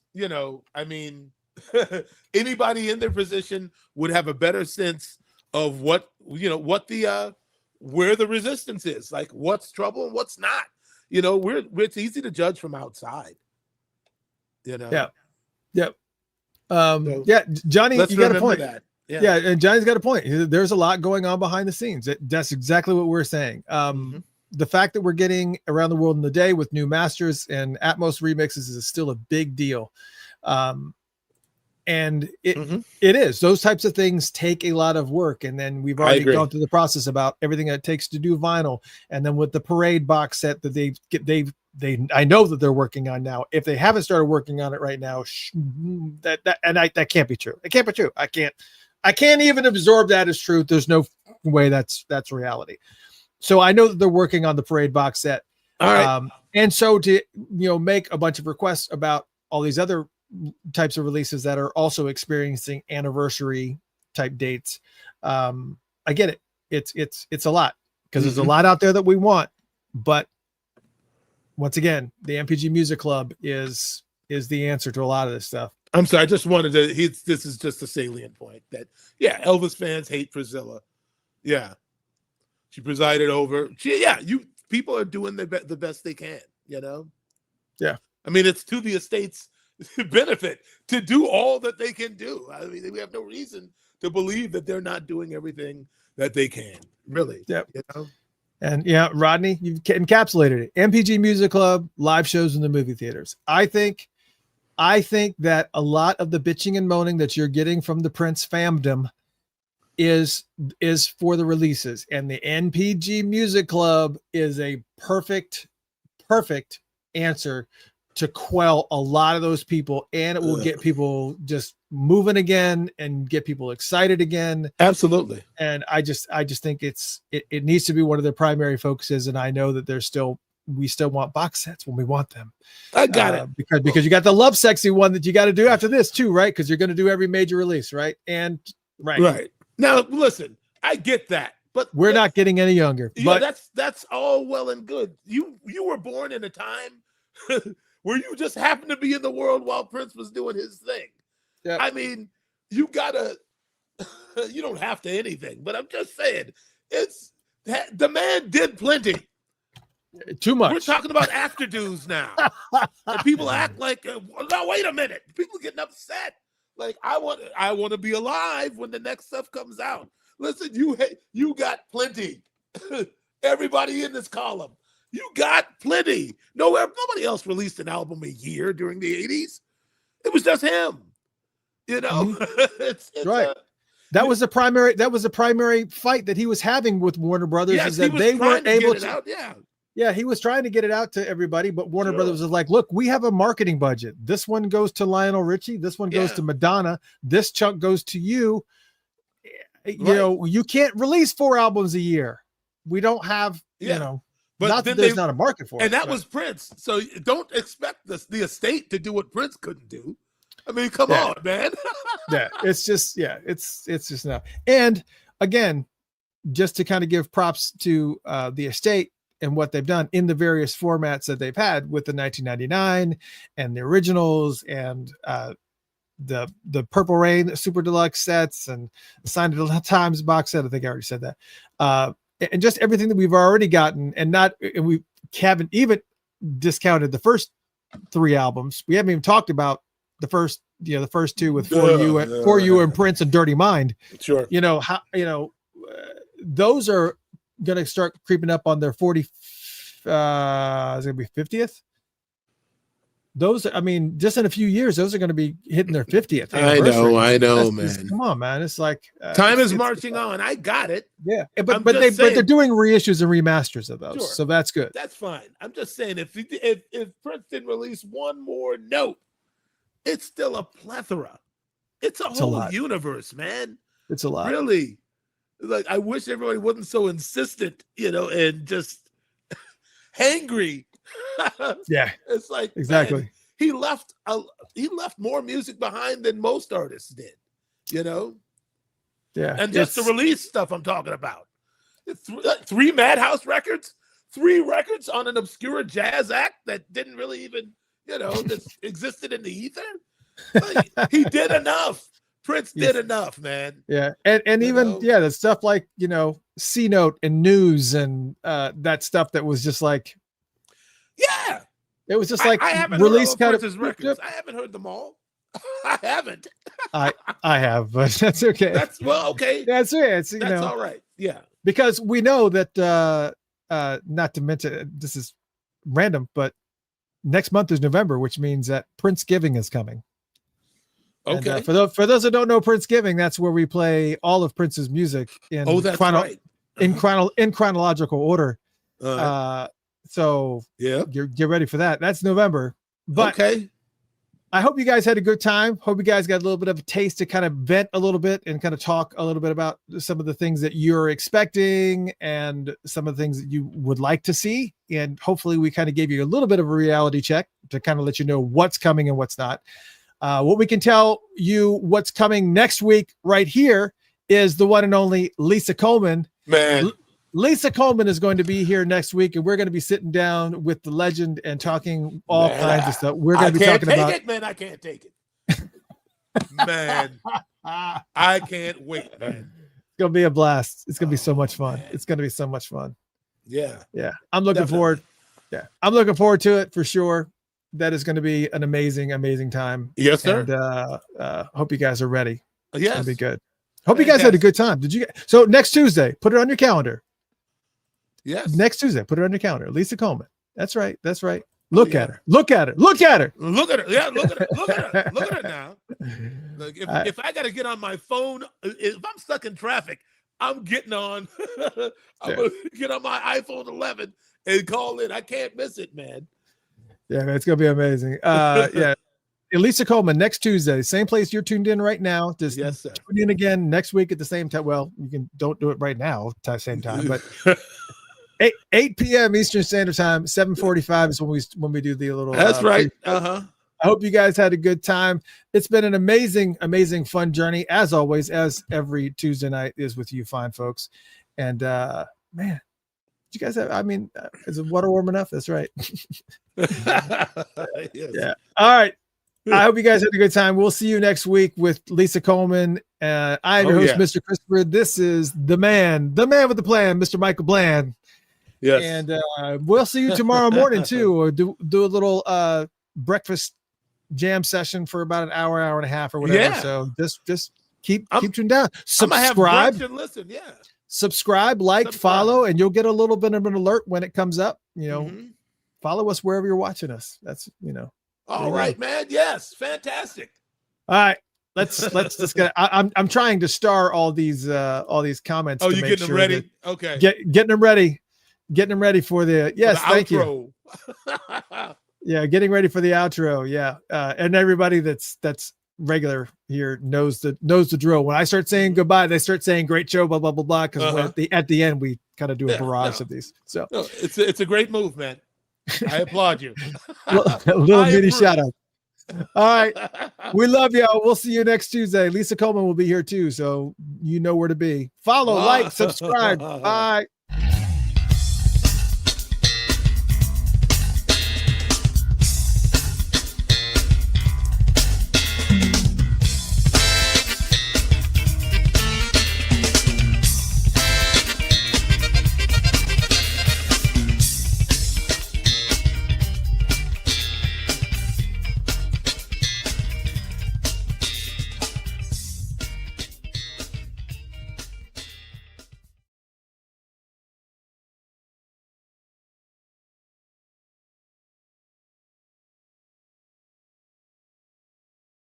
I mean, anybody in their position would have a better sense of what the where the resistance is, like what's trouble and what's not. It's easy to judge from outside. Yeah. Yep. Johnny, you got a point. That. Yeah, and Johnny's got a point. There's a lot going on behind the scenes. That's exactly what we're saying. The fact that we're getting Around the World in the Day with new masters and Atmos remixes is still a big deal. And it is. Those types of things take a lot of work. And then we've already gone through the process about everything that it takes to do vinyl. And then with the parade box set that I know that they're working on now. If they haven't started working on it right now, that can't be true. It can't be true. I can't even absorb that as truth. There's no way that's reality. So I know that they're working on the parade box set. All right. And so to, make a bunch of requests about all these other types of releases that are also experiencing anniversary type dates. I get it. It's a lot because there's a lot out there that we want, but once again, the MPG Music Club is the answer to a lot of this stuff. I'm sorry. I just wanted to, this is just a salient point that, Elvis fans hate Priscilla. Yeah. She presided over. People are doing the best they can, Yeah. I mean, it's to the estate's benefit to do all that they can do. I mean, we have no reason to believe that they're not doing everything that they can. Really. Yep. And Rodney, you've encapsulated it. MPG Music Club, live shows in the movie theaters. I think that a lot of the bitching and moaning that you're getting from the Prince famdom is for the releases, and the MPG Music Club is a perfect answer to quell a lot of those people, and it will get people just moving again and get people excited again. Absolutely. And I just think it needs to be one of their primary focuses. And I know that we still want box sets when we want them. I got it. Because you got the Love Sexy one that you got to do after this too, right? Because you're going to do every major release, right? And right. Now, listen, I get that, but we're not getting any younger. Yeah, But that's all well and good. You were born in a time where you just happened to be in the world while Prince was doing his thing. Yep. I mean, you gotta. You don't have to anything, but I'm just saying, it's the man did plenty. Too much. We're talking about actor dues now, and people act like, no, wait a minute. People getting upset. Like I want to be alive when the next stuff comes out. Listen, you got plenty. Everybody in this column, you got plenty. Nobody else released an album a year during the 80s. It was just him. You know, it's right. That was the primary fight that he was having with Warner Brothers. Yes, is that they weren't able to. Out, yeah. Yeah, he was trying to get it out to everybody, but Warner Brothers was like, look, we have a marketing budget. This one goes to Lionel Richie. This one goes to Madonna. This chunk goes to you. You know, you can't release 4 albums a year. We don't have, you know, but not that there's not a market for it. And that was Prince. So don't expect the estate to do what Prince couldn't do. I mean, come on, man. It's just just now. And again, just to kind of give props to the estate and what they've done in the various formats that they've had with the 1999 and the originals and the Purple Rain Super Deluxe sets and the Sign of the Times box set. I think I already said that. And just everything that we've already gotten, and we haven't even discounted the first 3 albums. We haven't even talked about the first 2 with For You and Prince and Dirty Mind. Sure. You know how, those are going to start creeping up on their 40. Is it going to be 50th? Those, I mean, just in a few years, those are going to be hitting their 50th. I know, man. Come on, man. It's like time is marching on. I got it. Yeah, but they're doing reissues and remasters of those, so that's good. That's fine. I'm just saying, if Prince didn't release one more note, it's still a plethora. It's a whole universe, man. It's a lot. Really. Like, I wish everybody wasn't so insistent, and just hangry. Yeah, it's like exactly. Man, he left more music behind than most artists did, Yeah, and just the release stuff I'm talking about. 3 Madhouse records, 3 records on an obscure jazz act that didn't really even, that existed in the ether. Like, he did enough. Prince did enough, man. Yeah, and even the stuff like C Note and News and that stuff that was just like, it was just like I haven't release heard kind of Prince's records. I haven't heard them all. I haven't. I have, but that's okay. That's okay. That's it. It's that's all right. Yeah, because we know that not to mention, this is random, but next month is November, which means that Prince-giving is coming. Okay. And, for those that don't know Prince-giving, that's where we play all of Prince's music in in chronological order. So get ready for that. That's November. But I hope you guys had a good time. Hope you guys got a little bit of a taste to kind of vent a little bit and kind of talk a little bit about some of the things that you're expecting and some of the things that you would like to see. And hopefully we kind of gave you a little bit of a reality check to kind of let you know what's coming and what's not. What we can tell you what's coming next week right here is the one and only Lisa Coleman. Man. Lisa Coleman is going to be here next week, and we're going to be sitting down with the legend and talking all kinds of stuff. We're going to be talking about it, man. I can't take it. Man. I can't wait, man. It's going to be a blast. It's going to be so much fun. Man. It's going to be so much fun. Yeah. Yeah. I'm looking forward. Yeah. I'm looking forward to it for sure. That is going to be an amazing, amazing time. Yes, sir. And hope you guys are ready. Yes. It's going to be good. Hope you guys had a good time. So next Tuesday, put it on your calendar. Yes. Next Tuesday, put it on your calendar. Lisa Coleman. That's right. That's right. Look at her. Look at her. Look at her. Look at her. Yeah, look at her. Look at her. Look at her now. Like if I got to get on my phone, if I'm stuck in traffic, I'm getting on. I'm going to get on my iPhone 11 and call in. I can't miss it, man. Yeah, man, it's going to be amazing. Yeah. Lisa Coleman next Tuesday, same place you're tuned in right now. Just tune in again next week at the same time. Well, you don't do it right now at the same time, but 8 p.m. Eastern Standard Time, 7:45 is when we do the little. That's right. I hope you guys had a good time. It's been an amazing, amazing, fun journey, as always, as every Tuesday night is with you fine folks. And man, you guys have, I mean, is the water warm enough? That's right. Yes. Yeah. All right. I hope you guys had a good time. We'll see you next week with Lisa Coleman. I'm your host, Mr. Christopher. This is the man with the plan, Mr. Michael Bland. Yes. And we'll see you tomorrow morning too, or do a little breakfast jam session for about an hour and a half or whatever. Yeah. So just keep tuned down. Subscribe and listen. Yeah. Subscribe, follow, and you'll get a little bit of an alert when it comes up. You know, follow us wherever you're watching us. That's, you know. All right, man. Yes. Fantastic. All right. Let's just get. I'm trying to star all these comments. Oh, you getting them ready? Okay. Getting them ready for the thank you. Yeah, getting ready for the outro. Yeah, and everybody that's regular here knows the drill. When I start saying goodbye, they start saying great show, blah blah blah blah. Because at the end we kind of do a barrage of these. So it's a great move, man. I applaud you. A little mini shout out. All right, we love y'all. We'll see you next Tuesday. Lisa Coleman will be here too, so you know where to be. Follow, like, subscribe. Bye.